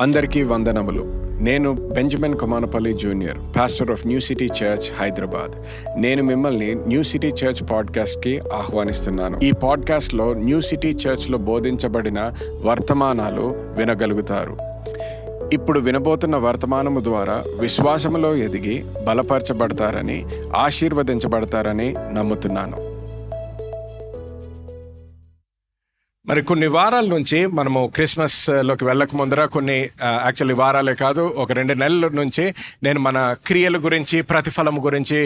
అందరికీ వందనములు. నేను Benjamin Komanapalli junior, pastor of new city church, Hyderabad. నేను మిమ్మల్ని న్యూ సిటీ చర్చ్ పాడ్కాస్ట్కి ఆహ్వానిస్తున్నాను. ఈ పాడ్కాస్ట్లో న్యూ సిటీ చర్చ్లో బోధించబడిన వర్తమానాలు వినగలుగుతారు. ఇప్పుడు వినబోతున్న వర్తమానము ద్వారా విశ్వాసములో ఎదిగి బలపరచబడతారని, ఆశీర్వదించబడతారని నమ్ముతున్నాను. మరి కొన్ని వారాల నుంచి మనము క్రిస్మస్లోకి వెళ్ళక ముందర యాక్చువల్లీ వారాలే కాదు, ఒక 2 నెలల నుంచి నేను మన క్రియల గురించి, ప్రతిఫలం గురించి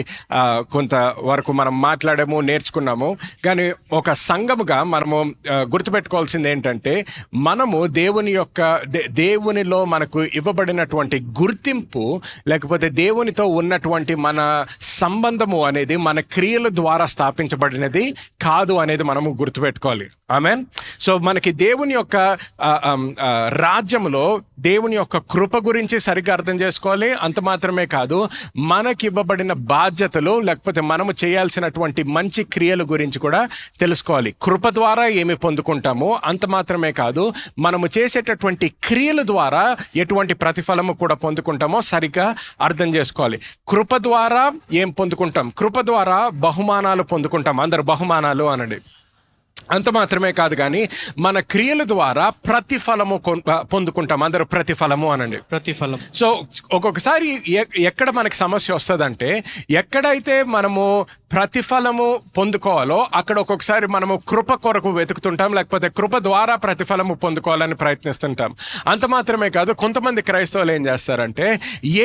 కొంతవరకు మనం మాట్లాడాము, నేర్చుకున్నాము. కానీ ఒక సంఘముగా మనము గుర్తుపెట్టుకోవాల్సింది ఏంటంటే, మనము దేవునిలో మనకు ఇవ్వబడినటువంటి గుర్తింపు, లేకపోతే దేవునితో ఉన్నటువంటి మన సంబంధము అనేది మన క్రియల ద్వారా స్థాపించబడినది కాదు అనేది మనము గుర్తుపెట్టుకోవాలి. ఆమేన్. సో మనకి దేవుని యొక్క రాజ్యంలో దేవుని యొక్క కృప గురించి సరిగ్గా అర్థం చేసుకోవాలి. అంత మాత్రమే కాదు, మనకి ఇవ్వబడిన బాధ్యతలు, లేకపోతే మనము చేయాల్సినటువంటి మంచి క్రియల గురించి కూడా తెలుసుకోవాలి. కృప ద్వారా ఏమి పొందుకుంటామో అంత మాత్రమే కాదు, మనము చేసేటటువంటి క్రియల ద్వారా ఎటువంటి ప్రతిఫలము కూడా పొందుకుంటామో సరిగ్గా అర్థం చేసుకోవాలి. కృప ద్వారా ఏం పొందుకుంటాం? కృప ద్వారా బహుమానాలు పొందుకుంటాం. అందరు బహుమానాలు అనండి. అంత మాత్రమే కాదు, కానీ మన క్రియల ద్వారా ప్రతిఫలము పొందుకుంటాం. అందరూ ప్రతిఫలము అనండి. ప్రతిఫలం. సో ఒక్కొక్కసారి ఎక్కడ మనకి సమస్య వస్తుందంటే, ఎక్కడైతే మనము ప్రతిఫలము పొందుకోవాలో అక్కడ ఒక్కొక్కసారి మనము కృప కొరకు వెతుకుతుంటాం, లేకపోతే కృప ద్వారా ప్రతిఫలము పొందుకోవాలని ప్రయత్నిస్తుంటాం. అంత మాత్రమే కాదు, కొంతమంది క్రైస్తవులు ఏం చేస్తారంటే,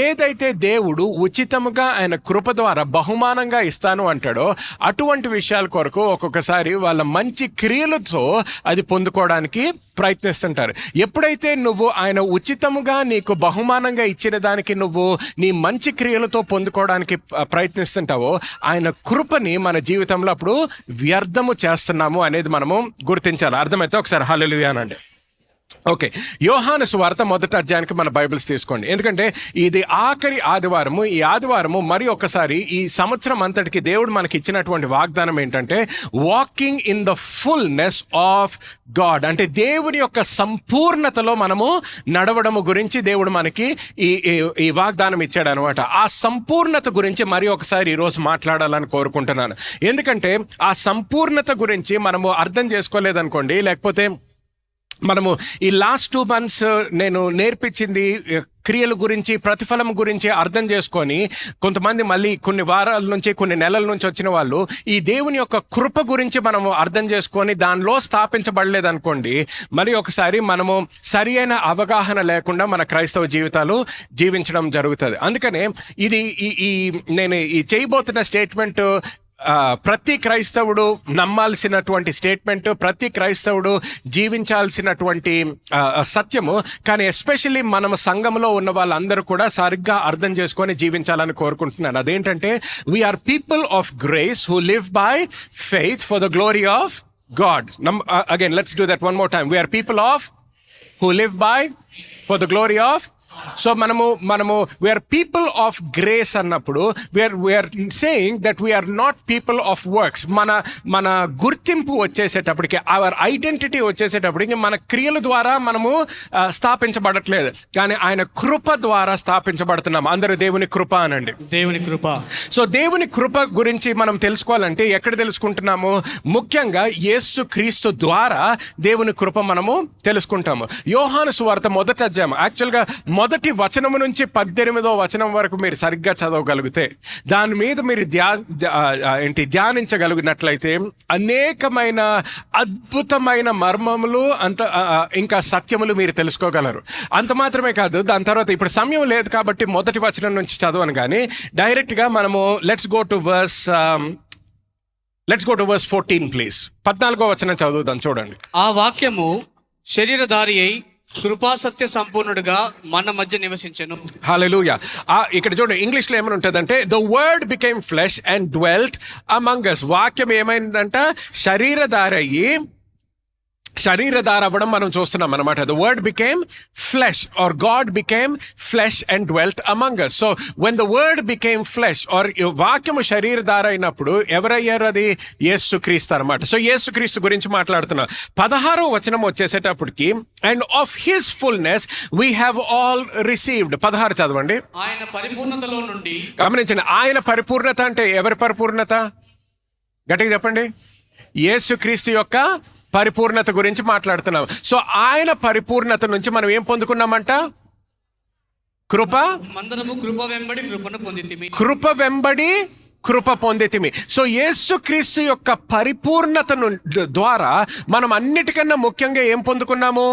ఏదైతే దేవుడు ఉచితముగా ఆయన కృప ద్వారా బహుమానంగా ఇస్తాను అంటాడో అటువంటి విషయాల కొరకు ఒక్కొక్కసారి వాళ్ళ మంచి క్రియలతో అది పొందుకోవడానికి ప్రయత్నిస్తుంటారు. ఎప్పుడైతే నువ్వు ఆయన ఉచితముగా నీకు బహుమానంగా ఇచ్చిన దానికి నువ్వు నీ మంచి క్రియలతో పొందుకోవడానికి ప్రయత్నిస్తుంటావో, ఆయన కృపని మన జీవితంలో అప్పుడు వ్యర్థము చేస్తున్నాము అనేది మనము గుర్తించాలి. అర్థమైతే ఒకసారి హల్లెలూయా అనండి. ఓకే, యోహాను సువార్త 1వ అధ్యాయానికి మన బైబిల్స్ తీసుకోండి. ఎందుకంటే ఇది ఆఖరి ఆదివారము. ఈ ఆదివారము మరి ఒకసారి ఈ సంవత్సరం అంతటికి దేవుడు మనకి ఇచ్చినటువంటి వాగ్దానం ఏంటంటే, walking in the fullness of God. అంటే దేవుని యొక్క సంపూర్ణతలో మనము నడవడము గురించి దేవుడు మనకి ఈ వాగ్దానం ఇచ్చాడు అనమాట. ఆ సంపూర్ణత గురించి మరి ఒకసారి ఈరోజు మాట్లాడాలని కోరుకుంటున్నాను. ఎందుకంటే ఆ సంపూర్ణత గురించి మనము అర్థం చేసుకోలేదనుకోండి, లేకపోతే మనము ఈ లాస్ట్ 2 months నేను నేర్పించింది క్రియల గురించి, ప్రతిఫలం గురించి అర్థం చేసుకొని, కొంతమంది మళ్ళీ కొన్ని వారాల నుంచి, కొన్ని నెలల నుంచి వచ్చిన వాళ్ళు ఈ దేవుని యొక్క కృప గురించి మనము అర్థం చేసుకొని దానిలో స్థాపించబడలేదనుకోండి, మరి ఒకసారి మనము సరి అయిన అవగాహన లేకుండా మన క్రైస్తవ జీవితాలు జీవించడం జరుగుతుంది. అందుకనే ఇది నేను ఈ చేయబోతున్న స్టేట్మెంట్ ప్రతి క్రైస్తవుడు నమ్మాల్సినటువంటి స్టేట్మెంట్, ప్రతి క్రైస్తవుడు జీవించాల్సినటువంటి సత్యము. కానీ ఎస్పెషల్లీ మనం సంఘంలో ఉన్న వాళ్ళందరూ కూడా సరిగ్గా అర్థం చేసుకొని జీవించాలని కోరుకుంటున్నాను. అదేంటంటే, we are people of grace who live by faith for the glory of God. Again let's do that one more time. We are people of who live by for the glory of. So మనము we are people of grace అన్నప్పుడు we are saying that we are not people of works. మన గుర్తింపు వచ్చేసేటప్పటికి, our identity వచ్చేసేటప్పటికి మన క్రియల ద్వారా మనము స్థాపించబడట్లేదు, కానీ ఆయన కృప ద్వారా స్థాపించబడుతున్నాం. అందరూ దేవుని కృప అనండి. దేవుని కృప. సో దేవుని కృప గురించి మనం తెలుసుకోవాలంటే ఎక్కడ తెలుసుకుంటున్నాము? ముఖ్యంగా యేసు క్రీస్తు ద్వారా దేవుని కృప మనము తెలుసుకుంటాము. యోహాను సువార్త 1వ అధ్యాయం, యాక్చువల్గా 1వ వచనము నుంచి 18వ వచనం వరకు మీరు సరిగ్గా చదవగలిగితే, దాని మీద మీరు ధ్యానించగలిగినట్లయితే అనేకమైన అద్భుతమైన మర్మములు, ఇంకా సత్యములు మీరు తెలుసుకోగలరు. అంత మాత్రమే కాదు, దాని తర్వాత ఇప్పుడు సమయం లేదు కాబట్టి 1వ వచనం నుంచి చదవను, కానీ డైరెక్ట్గా మనము let's go to verse 14 please. 14వ వచనం చదువుదాం, చూడండి. ఆ వాక్యము శరీరధారి అయి కృపాసత్య సంపూర్ణుడుగా మన మధ్య నివసించెను. హల్లెలూయా. ఇక్కడ చూడండి, ఇంగ్లీష్లో ఏమని ఉంటుందంటే, the word became flesh and dwelt among us. వాక్యం ఏమైందంట? శరీరధారి అయ్యి శరీరధార అవ్వడం మనం చూస్తున్నాం అనమాట. The word became flesh or God became flesh and dwelt among us. So when the word became flesh or వాక్యము శరీరధార అయినప్పుడు ఎవరయ్యారు? అది యేసుక్రీస్తు అనమాట. సో యేసుక్రీస్తు గురించి మాట్లాడుతున్నాం. 16వ వచనం వచ్చేసేటప్పటికి and of his fullness we have all received. 16 చదవండి. ఆయన పరిపూర్ణతలో నుండి. గమనించండి, ఆయన పరిపూర్ణత అంటే ఎవరి పరిపూర్ణత? గట్టిగా చెప్పండి. యేసుక్రీస్తు యొక్క పరిపూర్ణత గురించి మాట్లాడుతున్నాం. సో ఆయన పరిపూర్ణత నుంచి మనం ఏం పొందుకున్నామంట? కృప. మందరము కృప వెంబడి కృపను పొందితిమి. కృప వెంబడి కృప పొందితిమి. సో యేసుక్రీస్తు యొక్క పరిపూర్ణత ద్వారా మనం అన్నిటికన్నా ముఖ్యంగా ఏం పొందుకున్నాము?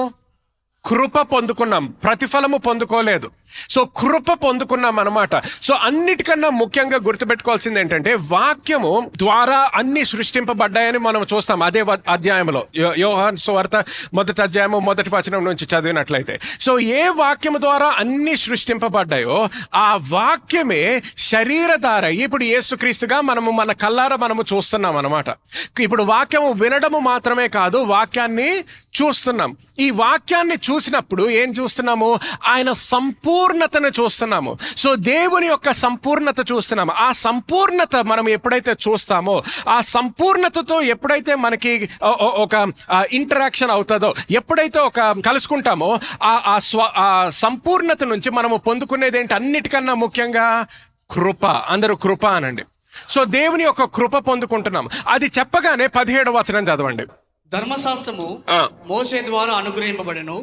కృప పొందుకున్నాం, ప్రతిఫలము పొందుకోలేదు. సో కృప పొందుకున్నాం అనమాట. సో అన్నిటికన్నా ముఖ్యంగా గుర్తుపెట్టుకోవాల్సింది ఏంటంటే వాక్యము ద్వారా అన్ని సృష్టింపబడ్డాయని మనం చూస్తాం. అదే అధ్యాయంలో యోహాను సువార్త 1వ అధ్యాయము 1వ వచనం నుంచి చదివినట్లయితే, సో ఏ వాక్యము ద్వారా అన్ని సృష్టింపబడ్డాయో ఆ వాక్యమే శరీరధార ఇప్పుడు యేసుక్రీస్తుగా మనము మన కల్లారా మనము చూస్తున్నాం అనమాట. ఇప్పుడు వాక్యము వినడము మాత్రమే కాదు, వాక్యాన్ని చూస్తున్నాం. ఈ వాక్యాన్ని చూసినప్పుడు ఏం చూస్తున్నాము? ఆయన సంపూర్ణతను చూస్తున్నాము. సో దేవుని యొక్క సంపూర్ణత చూస్తున్నాము. ఆ సంపూర్ణత మనం ఎప్పుడైతే చూస్తామో, ఆ సంపూర్ణతతో ఎప్పుడైతే మనకి ఒక ఇంటరాక్షన్ అవుతుందో, ఎప్పుడైతే ఒక కలుసుకుంటామో ఆ సంపూర్ణత నుంచి మనము పొందుకునేది ఏంటి? అన్నిటికన్నా ముఖ్యంగా కృప. అందరూ కృప అనండి. సో దేవుని యొక్క కృప పొందుకుంటున్నాం. అది చెప్పగానే 17వ వచనం చదవండి. ధర్మశాస్త్రము మోషే ద్వారా అనుగ్రహింపబడెను,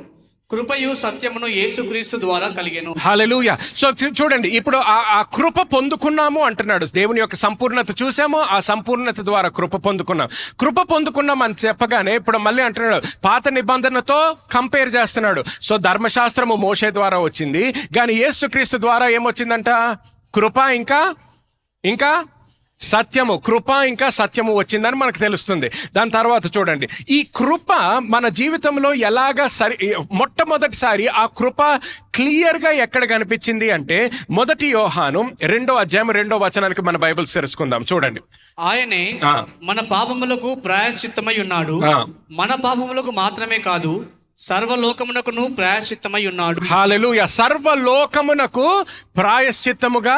కృపయు సత్యమును యేసుక్రీస్తు ద్వారా కలిగెను. హల్లెలూయా. సో చూడండి, ఇప్పుడు ఆ కృప పొందుకున్నాము అంటున్నాడు. దేవుని యొక్క సంపూర్ణత చూసాము, ఆ సంపూర్ణత ద్వారా కృప పొందుకున్నాం. కృప పొందుకున్నాం అని చెప్పగానే ఇప్పుడు మళ్ళీ అంటున్నాడు, పాత నిబంధనతో కంపేర్ చేస్తున్నాడు. సో ధర్మశాస్త్రము మోషే ద్వారా వచ్చింది, కానీ యేసుక్రీస్తు ద్వారా ఏమొచ్చిందంట? కృప ఇంకా సత్యము. కృప ఇంకా సత్యము వచ్చిందని మనకు తెలుస్తుంది. దాని తర్వాత చూడండి, ఈ కృప మన జీవితంలో ఎలాగా మొట్టమొదటిసారి ఆ కృప క్లియర్గా ఎక్కడ కనిపించింది అంటే 1 యోహాను 2వ అధ్యాయం 2వ వచనానికి మన బైబిల్స్ తెరుచుకుందాం. చూడండి, ఆయనే మన పాపములకు ప్రాయశ్చిత్తమై ఉన్నాడు, మన పాపములకు మాత్రమే కాదు సర్వలోకమునకును ప్రాయశ్చిత్తమై ఉన్నాడు. హల్లెలూయా. సర్వలోకమునకు ప్రాయశ్చిత్తముగా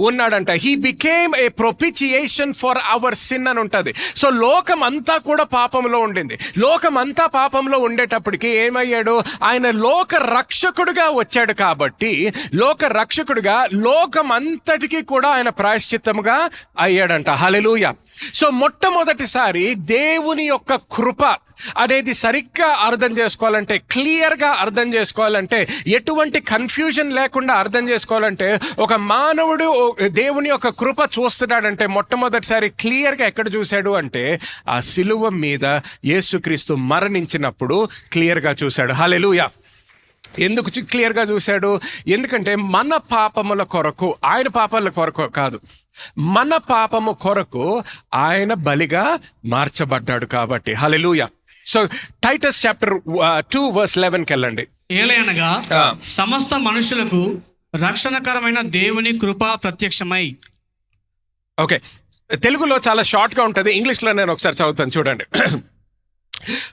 ఉన్నాడంట. He became a propitiation for our sin అని ఉంటుంది. సో లోకం అంతా కూడా పాపంలో ఉండింది. లోకం అంతా పాపంలో ఉండేటప్పటికి ఏమయ్యాడు? ఆయన లోక రక్షకుడుగా వచ్చాడు. కాబట్టి లోక రక్షకుడుగా లోకం అంతటికీ కూడా ఆయన ప్రాయశ్చిత్తముగా అయ్యాడంట. హల్లెలూయా. సో మొట్టమొదటిసారి దేవుని యొక్క కృప అనేది సరిగ్గా అర్థం చేసుకోవాలంటే, క్లియర్గా అర్థం చేసుకోవాలంటే, ఎటువంటి కన్ఫ్యూజన్ లేకుండా అర్థం చేసుకోవాలంటే, ఒక మానవుడు దేవుని యొక్క కృప చూస్తున్నాడంటే మొట్టమొదటిసారి క్లియర్గా ఎక్కడ చూశాడు అంటే ఆ సిలువ మీద యేసుక్రీస్తు మరణించినప్పుడు క్లియర్గా చూశాడు. హల్లెలూయా. ఎందుకు క్లియర్గా చూశాడు? ఎందుకంటే మన పాపముల కొరకు, ఆయన పాపముల కొరకు కాదు, మన పాపము కొరకు ఆయన బలిగా మార్చబడ్డాడు కాబట్టి. హల్లెలూయా. సో టైటస్ చాప్టర్ 2 verse 11కి వెళ్ళండి. ఏలయనగా సమస్త మనుషులకు రక్షణకరమైన దేవుని కృప ప్రత్యక్షమై. ఓకే, తెలుగులో చాలా షార్ట్గా ఉంటుంది, ఇంగ్లీష్లో నేను ఒకసారి చదువుతాను చూడండి.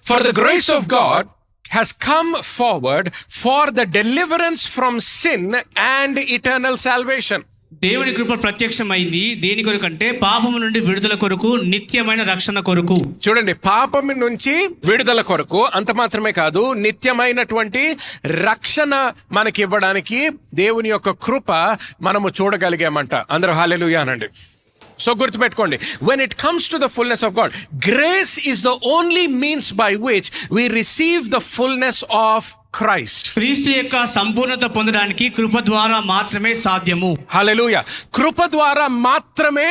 For the grace of God has come forward for the deliverance from sin and eternal salvation. దేవుని కృప ప్రత్యక్షమైంది దేని కొరకు అంటే పాపము నుండి విడుదల కొరకు, నిత్యమైన రక్షణ కొరకు. చూడండి, పాపము నుంచి విడుదల కొరకు, అంత మాత్రమే కాదు, నిత్యమైనటువంటి రక్షణ మనకి ఇవ్వడానికి దేవుని యొక్క కృప మనము చూడగలిగామంట. అందరూ హల్లెలూయా అనండి. సో గుర్తుపెట్టుకోండి, when it comes to the fullness of God, grace is the only means by which we receive the fullness of Christ. క్రీస్తు యొక్క సంపూర్ణత పొందడానికి కృప ద్వారా మాత్రమే సాధ్యము. హల్లెలూయా. కృప ద్వారా మాత్రమే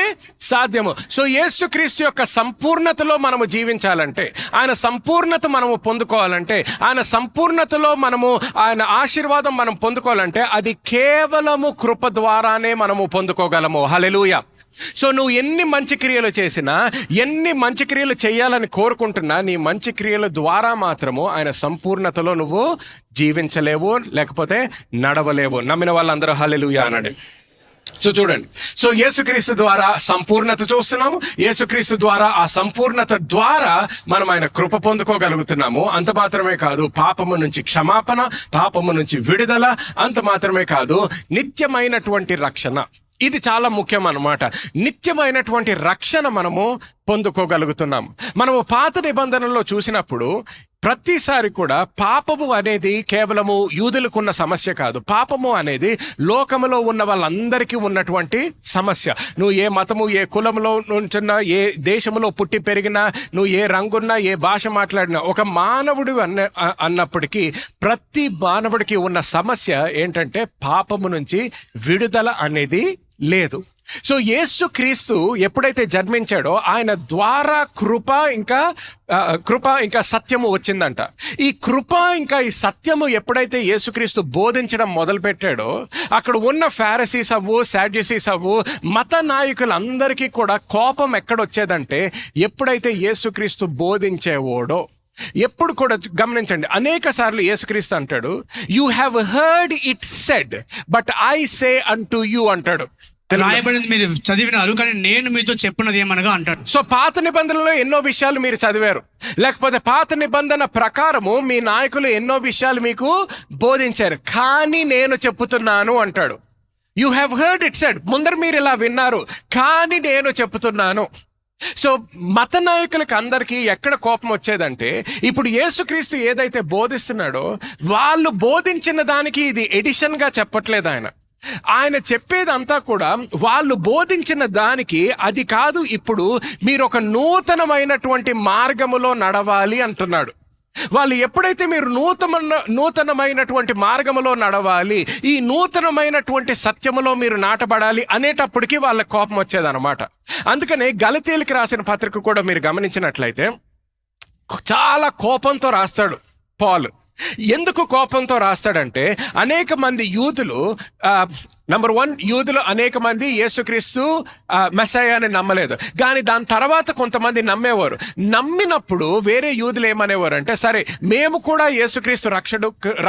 సాధ్యము. సో యేసుక్రీస్తు యొక్క సంపూర్ణతలో మనము జీవించాలంటే, ఆయన సంపూర్ణత మనము పొందుకోవాలంటే, ఆయన సంపూర్ణతలో మనము ఆయన ఆశీర్వాదం మనం పొందుకోవాలంటే అది కేవలము కృప ద్వారానే మనము పొందుకోగలము. హల్లెలూయా. సో నువ్వు ఎన్ని మంచి క్రియలు చేసినా, ఎన్ని మంచి క్రియలు చేయాలని కోరుకుంటున్నా, నీ మంచి క్రియల ద్వారా మాత్రము ఆయన సంపూర్ణతలో నువ్వు జీవించలేవు, లేకపోతే నడవలేవు. నమ్మిన వాళ్ళందరూ హల్లెలూయా అనండి. సో చూడండి, సో యేసుక్రీస్తు ద్వారా సంపూర్ణత చూస్తున్నాము. యేసుక్రీస్తు ద్వారా ఆ సంపూర్ణత ద్వారా మనం ఆయన కృప పొందుకోగలుగుతున్నాము. అంత మాత్రమే కాదు, పాపము నుంచి క్షమాపణ, పాపము నుంచి విడుదల, అంత మాత్రమే కాదు, నిత్యమైనటువంటి రక్షణ. ఇది చాలా ముఖ్యం అన్నమాట. నిత్యమైనటువంటి రక్షణ మనము పొందుకోగలుగుతున్నాము. మనము పాత నిబంధనలో చూసినప్పుడు ప్రతిసారి కూడా పాపము అనేది కేవలము యూదులకున్న సమస్య కాదు. పాపము అనేది లోకములో ఉన్న వాళ్ళందరికీ ఉన్నటువంటి సమస్య. నువ్వు ఏ మతము, ఏ కులంలో నుంచున్నా, ఏ దేశంలో పుట్టి పెరిగినా, నువ్వు ఏ రంగున్నా, ఏ భాష మాట్లాడినా, ఒక మానవుడు అన్నప్పటికీ ప్రతి మానవుడికి ఉన్న సమస్య ఏంటంటే పాపము నుంచి విడుదల అనేది లేదు. సో యేసుక్రీస్తు ఎప్పుడైతే జన్మించాడో ఆయన ద్వారా కృప ఇంకా సత్యము వచ్చిందంట. ఈ కృప ఇంకా ఈ సత్యము ఎప్పుడైతే యేసుక్రీస్తు బోధించడం మొదలుపెట్టాడో అక్కడ ఉన్న ఫారిసీస్ అవ్వు, సాడ్యూసీస్ అవ్వు, మత నాయకులందరికీ కూడా కోపం ఎక్కడొచ్చేదంటే ఎప్పుడైతే యేసుక్రీస్తు బోధించేవాడో. ఎప్పుడు కూడా గమనించండి, అనేక సార్లు యేసుక్రీస్తు అంటాడు, you have heard it said but I say unto you అంటాడు. రాయబడింది మీరు చదివినారు, కానీ నేను మీతో చెప్పినది ఏమనగా అంటాడు. సో పాత నిబంధనలో ఎన్నో విషయాలు మీరు చదివారు, లేకపోతే పాత నిబంధన ప్రకారము మీ నాయకులు ఎన్నో విషయాలు మీకు బోధించారు, కానీ నేను చెప్పుతున్నాను అంటాడు. You have heard it said, ముందర మీరు ఇలా విన్నారు, కానీ నేను చెప్తున్నాను. సో మత నాయకులకి అందరికీ ఎక్కడ కోపం వచ్చేదంటే ఇప్పుడు యేసుక్రీస్తు ఏదైతే బోధిస్తున్నాడో వాళ్ళు బోధించిన దానికి ఇది ఎడిషన్గా చెప్పట్లేదు ఆయన చెప్పేదంతా కూడా వాళ్ళు బోధించిన దానికి అది కాదు. ఇప్పుడు మీరు ఒక నూతనమైనటువంటి మార్గములో నడవాలి అంటున్నాడు. వాళ్ళు ఎప్పుడైతే మీరు నూతనమైనటువంటి మార్గములో నడవాలి, ఈ నూతనమైనటువంటి సత్యములో మీరు నాటబడాలి అనేటప్పటికీ వాళ్ళ కోపం వచ్చేదన్నమాట. అందుకనే గలతీయులకు రాసిన పత్రిక కూడా మీరు గమనించినట్లయితే చాలా కోపంతో రాస్తాడు పౌలు. ఎందుకు కోపంతో రాస్తాడంటే అనేక మంది యూదులు, నంబర్ 1, యూదులు అనేక మంది యేసుక్రీస్తు మెస్సయ్యాని నమ్మలేదు, కానీ దాని తర్వాత కొంతమంది నమ్మేవారు. నమ్మినప్పుడు వేరే యూదులు ఏమనేవారు అంటే, సరే మేము కూడా యేసుక్రీస్తు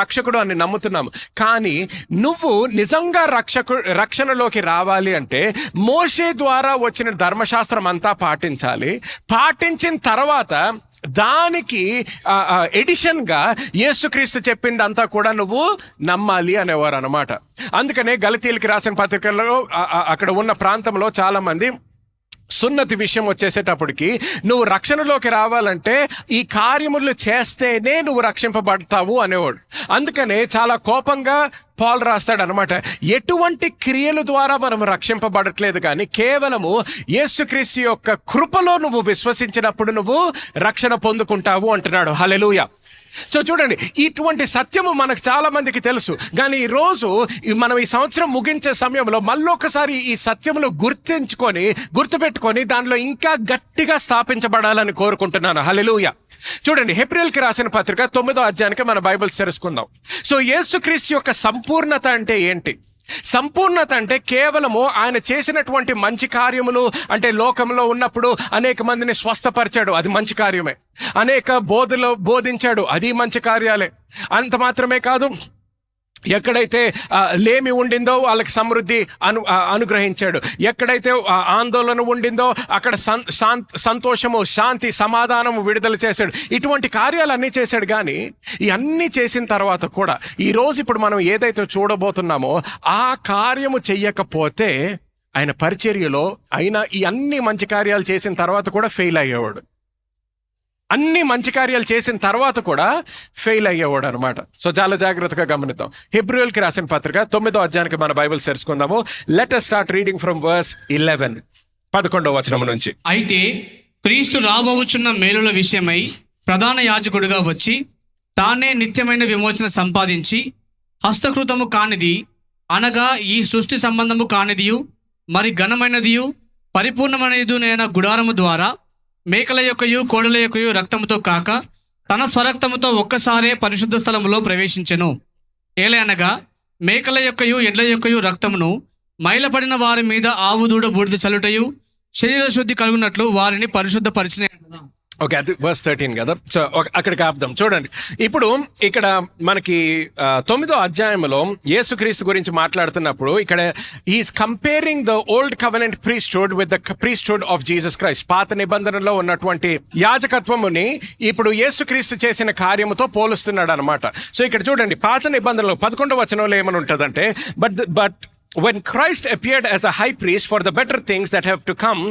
రక్షకుడు అని నమ్ముతున్నాము, కానీ నువ్వు నిజంగా రక్షణలోకి రావాలి అంటే మోషే ద్వారా వచ్చిన ధర్మశాస్త్రం అంతా పాటించాలి. పాటించిన తర్వాత దానికి ఎడిషన్గా యేసుక్రీస్తు చెప్పిందంతా కూడా నువ్వు నమ్మాలి అనేవారు అనమాట. అందుకనే గలతీయులకి రాసిన పత్రికల్లో అక్కడ ఉన్న ప్రాంతంలో చాలా మంది సున్నతి విషయం వచ్చేసేటప్పటికి నువ్వు రక్షణలోకి రావాలంటే ఈ కార్యములు చేస్తేనే నువ్వు రక్షింపబడతావు అనేవాడు. అందుకనే చాలా కోపంగా పౌలు రాస్తాడు అనమాట, ఎటువంటి క్రియల ద్వారా మనం రక్షింపబడట్లేదు, కానీ కేవలము యేసుక్రీస్తు యొక్క కృపలో నువ్వు విశ్వసించినప్పుడు నువ్వు రక్షణ పొందుకుంటావు అంటున్నాడు. హల్లెలూయా. సో చూడండి, ఇటువంటి సత్యము మనకు చాలా మందికి తెలుసు, కానీ ఈరోజు మనం ఈ సంవత్సరం ముగించే సమయంలో మళ్ళొకసారి ఈ సత్యమును గుర్తుపెట్టుకొని దానిలో ఇంకా గట్టిగా స్థాపించబడాలని కోరుకుంటున్నాను. హల్లెలూయా. చూడండి, హెబ్రీయులకు రాసిన పత్రిక 9వ అధ్యాయానికి మన బైబిల్స్ తెరుచుకుందాం. సో యేసుక్రీస్తు యొక్క సంపూర్ణత అంటే ఏంటి? సంపూర్ణత అంటే కేవలము ఆయన చేసినటువంటి మంచి కార్యములు, అంటే లోకంలో ఉన్నప్పుడు అనేక మందిని స్వస్థపరిచాడు, అది మంచి కార్యమే. అనేక బోధించాడు, అది మంచి కార్యాలే. అంత మాత్రమే కాదు, ఎక్కడైతే లేమి ఉండిందో వాళ్ళకి సమృద్ధి అనుగ్రహించాడు, ఎక్కడైతే ఆందోళన ఉండిందో అక్కడ సంతోషము, శాంతి, సమాధానము విడుదల చేశాడు. ఇటువంటి కార్యాలన్నీ చేశాడు. కానీ ఇవన్నీ చేసిన తర్వాత కూడా ఈరోజు ఇప్పుడు మనం ఏదైతే చూడబోతున్నామో ఆ కార్యము చెయ్యకపోతే ఆయన పరిచర్యలో అయినా ఈ అన్ని మంచి కార్యాలు చేసిన తర్వాత కూడా ఫెయిల్ అయ్యేవాడు. అన్ని మంచి కార్యాలు చేసిన తర్వాత కూడా ఫెయిల్ అయ్యేవాడు అనమాట. సో చాలా జాగ్రత్తగా గమనిద్దాం. హెబ్రీయులకు రాసిన పత్రిక 9వ అధ్యాయానికి మన బైబిల్ తెరుచుకుందాము. Let us start reading from verse 11, 11వ వచనం నుంచి. అయితే క్రీస్తు రాబోచున్న మేలుల విషయమై ప్రధాన యాజకుడిగా వచ్చి తానే నిత్యమైన విమోచన సంపాదించి హస్తకృతము కానిది అనగా ఈ సృష్టి సంబంధము కానిదియు మరి ఘనమైనదియు పరిపూర్ణమైనదినైన గుడారము ద్వారా మేకల యొక్కయు కోడల యొక్కయు రక్తముతో కాక తన స్వరక్తముతో ఒక్కసారే పరిశుద్ధ స్థలములో ప్రవేశించెను. ఏలయనగా మేకల యొక్కయు ఎడ్ల యొక్కయు రక్తమును మైలపడిన వారి మీద ఆవు దూడ బూడిద చల్లుటయు శరీర శుద్ధి కలుగునట్లు వారిని పరిశుద్ధపరిచిన. ఓకే, అది వర్స్ 13 కదా. సో అక్కడికి ఆపుదాం. చూడండి, ఇప్పుడు ఇక్కడ మనకి 9వ అధ్యాయంలో యేసుక్రీస్తు గురించి మాట్లాడుతున్నప్పుడు ఇక్కడ he is comparing the old covenant priesthood with the priesthood of Jesus Christ. పాత నిబంధనలో ఉన్నటువంటి యాజకత్వముని ఇప్పుడు యేసుక్రీస్తు చేసిన కార్యముతో పోలుస్తున్నాడు అనమాట. సో ఇక్కడ చూడండి, పాత నిబంధనలో 11వ వచనంలో ఏమని ఉంటుందంటే, but when Christ appeared as a high priest for the better things that have to come,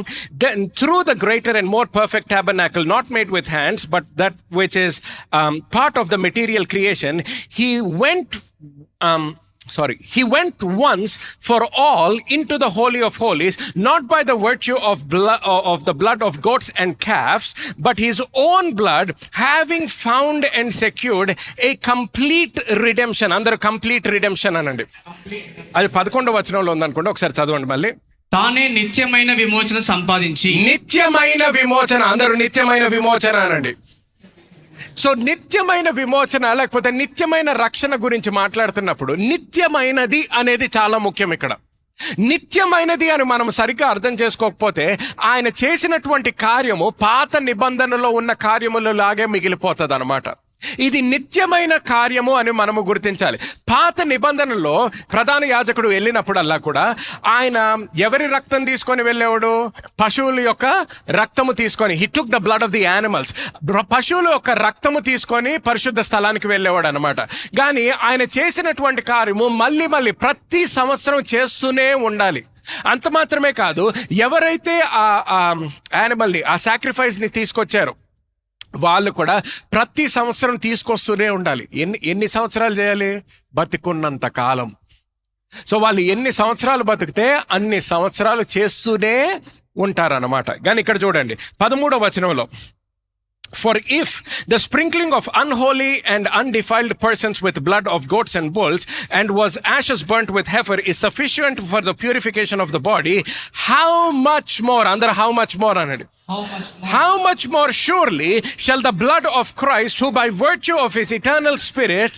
then through the greater and more perfect tabernacle, not made with hands, but that which is part of the material creation, he went once for all into the Holy of Holies, not by the virtue of the blood of goats and calves, but his own blood, having found and secured a complete redemption. Andaru complete redemption anandi. అది 11వ వచనంలో ఉందనుకోండి, ఒకసారి చదవండి మళ్ళీ. తానే నిత్యమైన విమోచన సంపాదించి. నిత్యమైన విమోచన, అందరూ నిత్యమైన విమోచన అనండి. సో నిత్యమైన విమోచన లేకపోతే నిత్యమైన రక్షణ గురించి మాట్లాడుతున్నప్పుడు నిత్యమైనది అనేది చాలా ముఖ్యం. ఇక్కడ నిత్యమైనది అని మనం సరిగ్గా అర్థం చేసుకోకపోతే ఆయన చేసినటువంటి కార్యము పాత నిబంధనలో ఉన్న కార్యములు లాగే మిగిలిపోతుంది అనమాట. ఇది నిత్యమైన కార్యము అని మనము గుర్తించాలి. పాత నిబంధనలో ప్రధాన యాజకుడు వెళ్ళినప్పుడల్లా కూడా ఆయన ఎవరి రక్తం తీసుకొని వెళ్ళేవాడు? పశువుల యొక్క రక్తము తీసుకొని. He took the blood of the animals. పశువుల యొక్క రక్తము తీసుకొని పరిశుద్ధ స్థలానికి వెళ్ళేవాడు అనమాట. కానీ ఆయన చేసినటువంటి కార్యము మళ్ళీ ప్రతి సంవత్సరం చేస్తూనే ఉండాలి. అంత మాత్రమే కాదు, ఎవరైతే ఆ యానిమల్ని, ఆ సాక్రిఫైస్ని తీసుకొచ్చారో వాళ్ళు కూడా ప్రతి సంవత్సరం తీసుకొస్తూనే ఉండాలి. ఎన్ని సంవత్సరాలు చేయాలి? బతికున్నంత కాలం. సో వాళ్ళు ఎన్ని సంవత్సరాలు బతికితే అన్ని సంవత్సరాలు చేస్తూనే ఉంటారన్నమాట. కానీ ఇక్కడ చూడండి 13వ వచనంలో, for if the sprinkling of unholy and undefiled persons with blood of goats and bulls and was ashes burnt with heifer is sufficient for the purification of the body, how much more, under how much more anadi, how much more surely shall the blood of Christ, who by virtue of his eternal spirit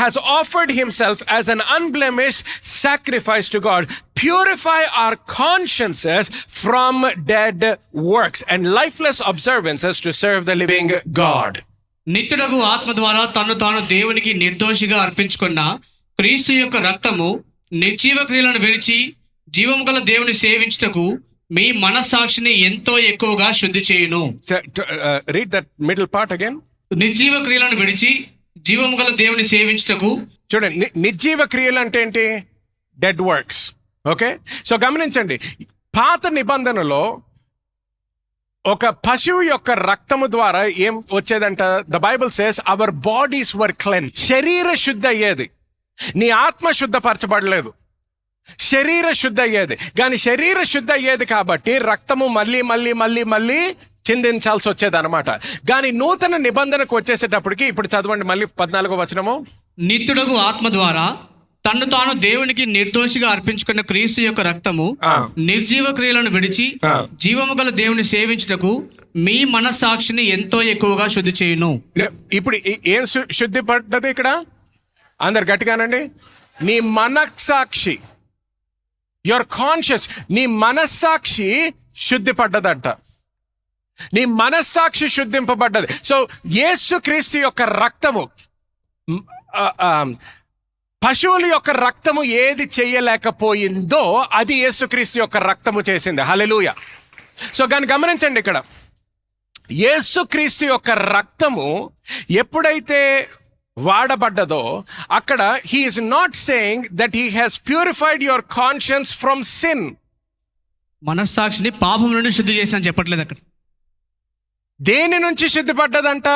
has offered himself as an unblemished sacrifice to God, purify our consciences from dead works and lifeless observances to serve the living God. నిత్యుడగు ఆత్మ ద్వారా తను తాను దేవునికి నిర్దోషిగా అర్పించుకున్న క్రీస్తు యొక్క రక్తము నిర్జీవ క్రియలను విడిచి జీవము గల దేవుని సేవించుటకు మీ మనస్సాక్షిని ఎంతో ఎక్కువగా శుద్ధి చేయును. Read that middle part again. నిర్జీవ క్రియలను విడిచి జీవము గల దేవుని సేవించుటకు. చూడండి, నిర్జీవ క్రియలు అంటే ఏంటి? Dead works. ఓకే, సో గమనించండి, పాత నిబంధనలో ఒక పశువు యొక్క రక్తము ద్వారా ఏం వచ్చేదంట? The Bible says our bodies were clean. శరీర శుద్ధి అయ్యేది, నీ ఆత్మ శుద్ధపరచబడలేదు. శరీర శుద్ధి అయ్యేది. కానీ శరీర శుద్ధి అయ్యేది కాబట్టి రక్తము మళ్ళీ చిందించాల్సి వచ్చేది అనమాట. కానీ నూతన నిబంధనకు వచ్చేసేటప్పటికి, ఇప్పుడు చదవండి మళ్ళీ 14వ వచనము, నిత్యుడగు ఆత్మ ద్వారా తను తాను దేవునికి నిర్దోషిగా అర్పించుకున్న క్రీస్తు యొక్క రక్తము నిర్జీవ క్రియలను విడిచి జీవము గల దేవుని సేవించుటకు మీ మనస్సాక్షిని ఎంతో ఎక్కువగా శుద్ధి చేయును. ఇప్పుడు ఏం శుద్ధి పడ్డది ఇక్కడ? అందరు గట్టిగానండి. నీ మనస్సాక్షి, యువర్ కాన్షియస్, నీ మనస్సాక్షి శుద్ధి పడ్డదంట. నీ మనస్సాక్షి శుద్ధింపబడ్డది. సో యేసుక్రీస్తు యొక్క రక్తము, పశువుల యొక్క రక్తము ఏది చెయ్యలేకపోయిందో అది యేసుక్రీస్తు యొక్క రక్తము చేసింది. హల్లెలూయా. సో కానీ గమనించండి, ఇక్కడ యేసుక్రీస్తు యొక్క రక్తము ఎప్పుడైతే వాడబడ్డదో అక్కడ he is not saying that he has purified your conscience from sin. మనస్సాక్షిని పాపం నుండి శుద్ధి చేసిన చెప్పట్లేదు అక్కడ. దేని నుంచి శుద్ధి పడ్డదంట?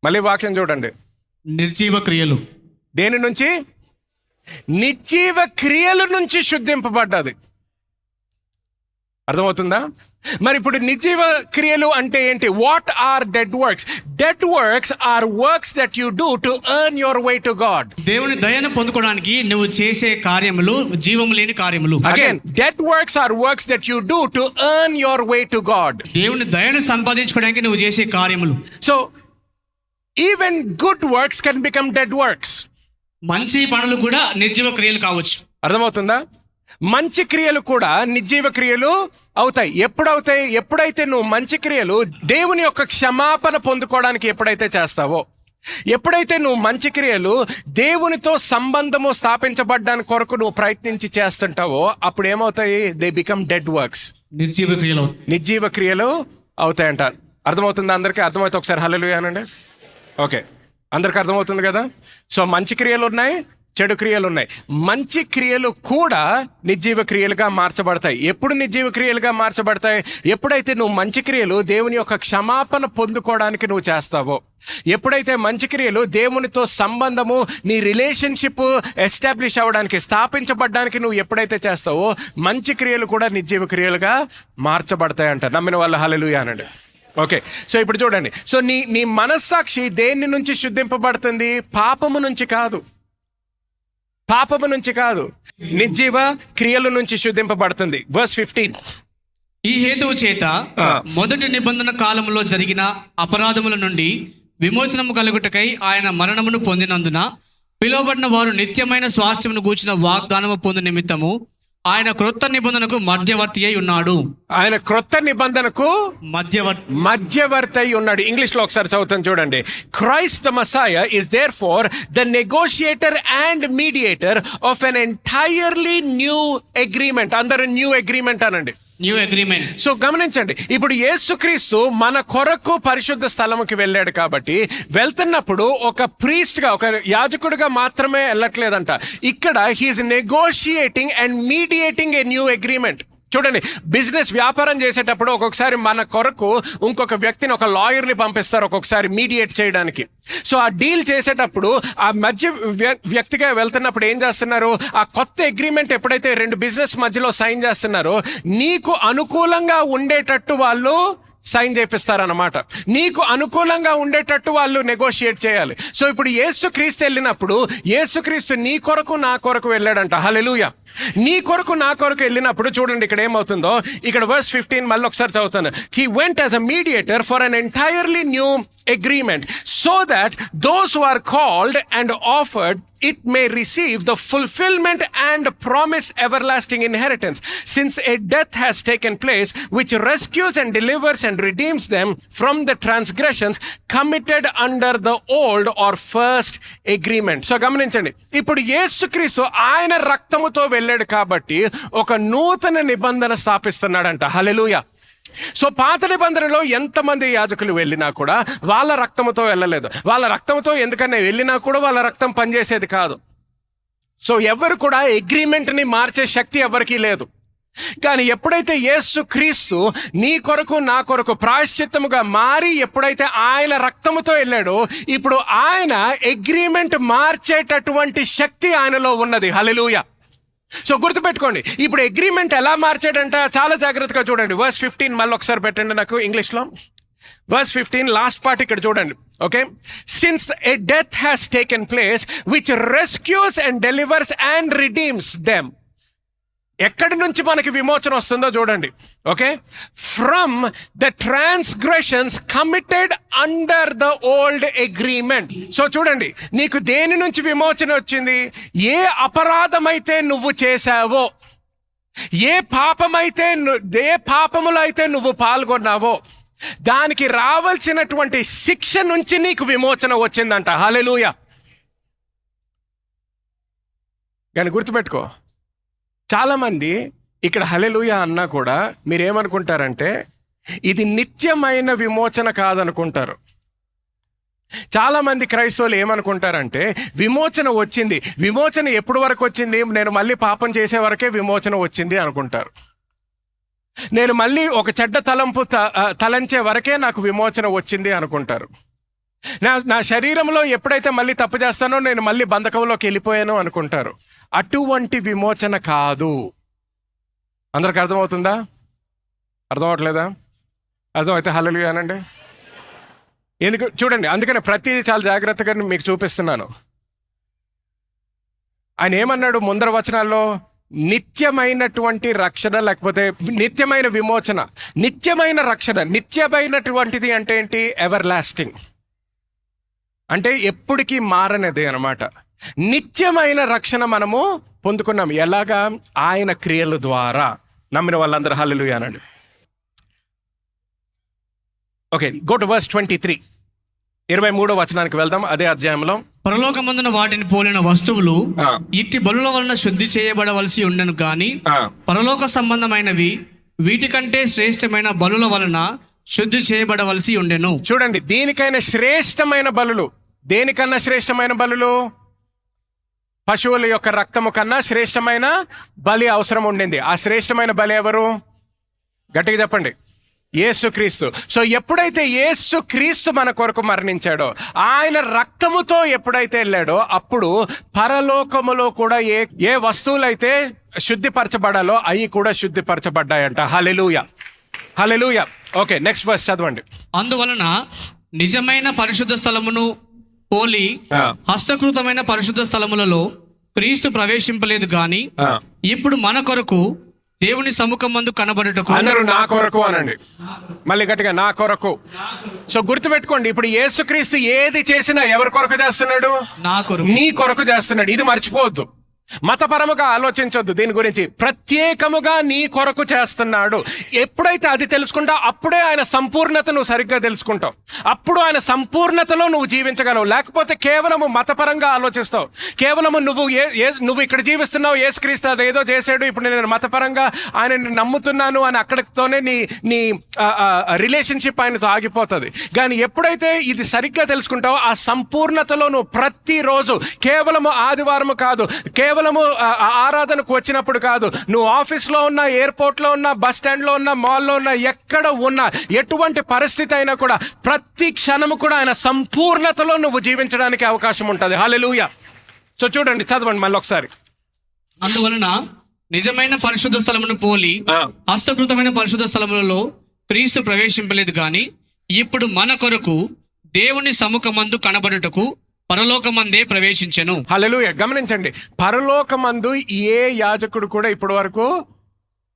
మళ్ళీ వాక్యం చూడండి. నిర్జీవ క్రియలు. దేని నుంచి? నిర్జీవ క్రియల నుంచి శుద్ధింపబడ్డది. అర్థమవుతుందా? మరి ఇప్పుడు నిర్జీవ క్రియలు అంటే ఏంటి? What are dead works? Dead works are works that you do to earn your way to God. దేవుని దయను పొందుకోవడానికి నువ్వు చేసే కార్యములు జీవము లేని కార్యములు. Again, dead works are works that you do to earn your way to God. దేవుని దయను సంపాదించుకోవడానికి నువ్వు చేసే కార్యములు. So even good works can become dead works. మంచి పనులు కూడా నిర్జీవ క్రియలు కావచ్చు. అర్థమవుతుందా? మంచి క్రియలు కూడా నిర్జీవ క్రియలు అవుతాయి. ఎప్పుడైతే నువ్వు మంచి క్రియలు దేవుని యొక్క క్షమాపణ పొందుకోవడానికి ఎప్పుడైతే చేస్తావో, ఎప్పుడైతే నువ్వు మంచి క్రియలు దేవునితో సంబంధము స్థాపించబడ్డానికి కొరకు నువ్వు ప్రయత్నించి చేస్తుంటావో, అప్పుడు ఏమవుతాయి? They become dead works. నిర్జీవ క్రియలు అవుతాయంట. అర్థమవుతుందా అందరికీ? అర్థమైతే ఒకసారి హల్లెలూయా అనండి. ఓకే, అందరికి అర్థమవుతుంది కదా? సో మంచి క్రియలు ఉన్నాయి, చెడు క్రియలు ఉన్నాయి. మంచి క్రియలు కూడా నిర్జీవ క్రియలుగా మార్చబడతాయి. ఎప్పుడు నిర్జీవ క్రియలుగా మార్చబడతాయి? ఎప్పుడైతే నువ్వు మంచి క్రియలు దేవుని యొక్క క్షమాపణ పొందుకోవడానికి నువ్వు చేస్తావో, ఎప్పుడైతే మంచి క్రియలు దేవునితో సంబంధము, నీ రిలేషన్షిప్ ఎస్టాబ్లిష్ అవ్వడానికి, స్థాపించబడడానికి నువ్వు ఎప్పుడైతే చేస్తావో, మంచి క్రియలు కూడా నిర్జీవ క్రియలుగా మార్చబడతాయి అంట. నమ్మిన వాళ్ళ హల్లెలూయా అనండి. ఓకే, సో ఇప్పుడు చూడండి. సో నీ మనస్సాక్షి దేని నుంచి శుద్ధింపబడుతుంది? పాపము నుంచి కాదు, పాపము నుంచి కాదు, నిర్జీవ క్రియల నుంచి శుద్ధింపబడుతుంది. వర్స్ 15. ఈ హేతువు చేత మొదటి నిబంధన కాలంలో జరిగిన అపరాధముల నుండి విమోచనము కలుగుటకై ఆయన మరణమును పొందినందున పిలువబడిన వారు నిత్యమైన స్వాస్థ్యమును గూర్చిన వాగ్దానము పొందు నిమిత్తము ఆయన క్రొత్త నిబంధనకు మధ్యవర్తి అయి ఉన్నాడు. ఆయన క్రొత్త నిబంధనకు మధ్యవర్తి అయి ఉన్నాడు. ఇంగ్లీష్ లో ఒకసారి చదువుతాను చూడండి. Christ the Messiah is there for the negotiator and mediator of an entirely new agreement. అందరూ న్యూ అగ్రిమెంట్ అనండి. New agreement. సో గమనించండి, ఇప్పుడు యేసుక్రీస్తు మన కొరకు పరిశుద్ధ స్థలముకి వెళ్ళాడు కాబట్టి, వెళ్తున్నప్పుడు ఒక ప్రీస్ట్ గా, ఒక యాజకుడిగా మాత్రమే వెళ్ళట్లేదంట. ఇక్కడ he is negotiating and mediating a new agreement. చూడండి, బిజినెస్ వ్యాపారం చేసేటప్పుడు ఒక్కొక్కసారి మన కొరకు ఇంకొక వ్యక్తిని, ఒక లాయర్ని పంపిస్తారు ఒక్కొక్కసారి మీడియేట్ చేయడానికి. సో ఆ డీల్ చేసేటప్పుడు ఆ మధ్య వ్యక్తిగా వెళ్తున్నప్పుడు ఏం చేస్తున్నారు? ఆ కొత్త అగ్రిమెంట్ ఎప్పుడైతే రెండు బిజినెస్ మధ్యలో సైన్ చేస్తున్నారో, నీకు అనుకూలంగా ఉండేటట్టు వాళ్ళు సైన్ చేపిస్తారన్నమాట. నీకు అనుకూలంగా ఉండేటట్టు వాళ్ళు నెగోషియేట్ చేయాలి. సో ఇప్పుడు యేసుక్రీస్తు వెళ్ళినప్పుడు, యేసుక్రీస్తు నీ కొరకు నా కొరకు వెళ్ళాడంట. హల్లెలూయా. నీ కొరకు నా కొరకు వెళ్ళినప్పుడు చూడండి ఇక్కడ ఏమవుతుందో. ఇక్కడ వర్స్ 15 మళ్ళీ ఒకసారి చదువుతాను. He went as a mediator for an entirely new agreement so that those who are called and offered it may receive the fulfillment and promised everlasting inheritance, since a death has taken place which rescues and delivers and redeems them from the transgressions committed under the old or first agreement. So గమనించండి, ఇప్పుడు యేసుక్రీస్తు ఆయన రక్తముతో వెళ్ళాడు కాబట్టి ఒక నూతన నిబంధన స్థాపిస్తున్నాడంట. హల్లెలూయా. సో పాత నిబంధనలో ఎంతమంది యాజకులు వెళ్ళినా కూడా వాళ్ళ రక్తంతో వెళ్ళలేదు. వాళ్ళ రక్తంతో ఎందుకన్నా వెళ్ళినా కూడా వాళ్ళ రక్తం పనిచేసేది కాదు. సో ఎవరు కూడా అగ్రిమెంట్ని మార్చే శక్తి ఎవరికీ లేదు. కానీ ఎప్పుడైతే యేసుక్రీస్తు నీ కొరకు నా కొరకు ప్రాయశ్చిత్తముగా మారి ఎప్పుడైతే ఆయన రక్తముతో వెళ్ళాడో, ఇప్పుడు ఆయన అగ్రిమెంట్ మార్చేటటువంటి శక్తి ఆయనలో ఉన్నది. హల్లెలూయా. సో గుర్తుపెట్టుకోండి, ఇప్పుడు అగ్రిమెంట్ ఎలా మార్చాడంట? చాలా జాగ్రత్తగా చూడండి. వర్స్ 15 మళ్ళీ ఒకసారి పెట్టండి నాకు ఇంగ్లీష్లో. వర్స్ 15 లాస్ట్ పార్ట్ ఇక్కడ చూడండి. Okay, since a death has taken place which rescues and delivers and redeems them. ఎక్కడి నుంచి మనకి విమోచన వస్తుందో చూడండి. Okay, from the transgressions committed under the old agreement. So చూడండి, నీకు దేని నుంచి విమోచన వచ్చింది? ఏ అపరాధమైతే నువ్వు చేశావో, ఏ పాపములో అయితే నువ్వు పాల్గొన్నావో, దానికి రావాల్సినటువంటి శిక్ష నుంచి నీకు విమోచన వచ్చిందంట. హల్లెలూయా. కానీ గుర్తుపెట్టుకో, చాలామంది ఇక్కడ హల్లెలూయా అన్నా కూడా మీరేమనుకుంటారంటే ఇది నిత్యమైన విమోచన కాదనుకుంటారు. చాలామంది క్రైస్తవులు ఏమనుకుంటారంటే విమోచన వచ్చింది, విమోచన ఎప్పుడు వరకు వచ్చింది? నేను మళ్ళీ పాపం చేసే వరకే విమోచన వచ్చింది అనుకుంటారు. నేను మళ్ళీ ఒక చెడ్డ తలంపు తలంచే వరకే నాకు విమోచన వచ్చింది అనుకుంటారు. నా శరీరంలో ఎప్పుడైతే మళ్ళీ తప్పు చేస్తానో నేను మళ్ళీ బంధకంలోకి వెళ్ళిపోయాను అనుకుంటారు. అటువంటి విమోచన కాదు. అందరికి అర్థమవుతుందా? అర్థం అవట్లేదా? అర్థమైతే హల్లెలూయా అనండి. ఎందుకు చూడండి, అందుకనే ప్రతిదీ చాలా జాగ్రత్తగా మీకు చూపిస్తున్నాను. ఆయన ఏమన్నాడు ముందర వచనాల్లో? నిత్యమైనటువంటి రక్షణ, లేకపోతే నిత్యమైన విమోచన, నిత్యమైన రక్షణ. నిత్యమైనటువంటిది అంటే ఏంటి? ఎవర్ లాస్టింగ్ అంటే ఎప్పటికీ మారనిది అనమాట. నిత్యమైన రక్షణ మనము పొందుకున్నాం. ఎలాగా? ఆయన క్రియల ద్వారా. నమ్మిన వాళ్ళందరూ హల్లెలూయా అనండి. ఓకే, గో టు వర్స్ 23, 23వ వచనానికి వెళ్దాం. అదే అధ్యాయంలో, పరలోకమందున వాటిని పోలిన వస్తువులు ఇట్టి బలుల వలన శుద్ధి చేయబడవలసి ఉండను గాని పరలోక సంబంధమైనవి వీటికంటే శ్రేష్టమైన బలుల వలన శుద్ధి చేయబడవలసి ఉండెను. చూడండి, దీనికైనా శ్రేష్టమైన బలులు. దేనికన్నా శ్రేష్టమైన బలులు? పశువుల యొక్క రక్తము కన్నా శ్రేష్టమైన బలి అవసరం ఉండింది. ఆ శ్రేష్టమైన బలి ఎవరు? గట్టిగా చెప్పండి, యేసుక్రీస్తు. సో ఎప్పుడైతే యేసుక్రీస్తు మన కొరకు మరణించాడో, ఆయన రక్తముతో ఎప్పుడైతే వెళ్ళాడో, అప్పుడు పరలోకములో కూడా ఏ వస్తువులైతే శుద్ధిపరచబడాలో అవి కూడా శుద్ధిపరచబడ్డాయంట. హల్లెలూయా, హల్లెలూయా. ఓకే, నెక్స్ట్ వర్స్ చదవండి. అందువలన నిజమైన పరిశుద్ధ స్థలమును పోలి హస్తకృతమైన పరిశుద్ధ స్థలములలో క్రీస్తు ప్రవేశింపలేదు గాని ఇప్పుడు మన కొరకు దేవుని సముఖమందు కనబడుటకు. అందరూ నా కొరకు అనండి, మళ్ళీ గట్టిగా, నా కొరకు. సో గుర్తుపెట్టుకోండి, ఇప్పుడు యేసుక్రీస్తు ఏది చేసినా ఎవరి కొరకు చేస్తున్నాడు? నా కొరకు, నీ కొరకు చేస్తున్నాడు. ఇది మర్చిపోవద్దు. మతపరముగా ఆలోచించొద్దు దీని గురించి. ప్రత్యేకముగా నీ కొరకు చేస్తున్నాడు. ఎప్పుడైతే అది తెలుసుకుంటావు, అప్పుడే ఆయన సంపూర్ణత నువ్వు సరిగ్గా తెలుసుకుంటావు. అప్పుడు ఆయన సంపూర్ణతలో నువ్వు జీవించగలవు. లేకపోతే కేవలము మతపరంగా ఆలోచిస్తావు. కేవలము నువ్వు ఇక్కడ జీవిస్తున్నావు, యేసుక్రీస్తు అదేదో చేశాడు, ఇప్పుడు నేను మతపరంగా ఆయనని నమ్ముతున్నాను అని అక్కడితోనే నీ రిలేషన్షిప్ ఆయనతో ఆగిపోతుంది. కానీ ఎప్పుడైతే ఇది సరిగ్గా తెలుసుకుంటావో, ఆ సంపూర్ణతలో నువ్వు ప్రతిరోజు, కేవలము ఆదివారము కాదు, కేవలము ఆరాధనకు వచ్చినప్పుడు కాదు, నువ్వు ఆఫీస్లో ఉన్నా, ఎయిర్పోర్ట్లో ఉన్నా, బస్ స్టాండ్లో ఉన్నా, మాల్లో ఉన్నా, ఎక్కడ ఉన్నా, ఎటువంటి పరిస్థితి అయినా కూడా ప్రతి క్షణము కూడా ఆయన సంపూర్ణతలో నువ్వు జీవించడానికి అవకాశం ఉంటుంది. హల్లెలూయా. సో చూడండి, చదవండి మళ్ళీ ఒకసారి. అందువలన నిజమైన పరిశుద్ధ స్థలమును పోలి హస్తకృతమైన పరిశుద్ధ స్థలములలో క్రీస్తు ప్రవేశింపలేదు గాని ఇప్పుడు మన కొరకు దేవుని సముఖమందు కనబడుటకు పరలోకమందే ప్రవేశించెను. హల్లెలూయా. గమనించండి, పరలోకమందు ఏ యాజకుడు కూడా ఇప్పటి వరకు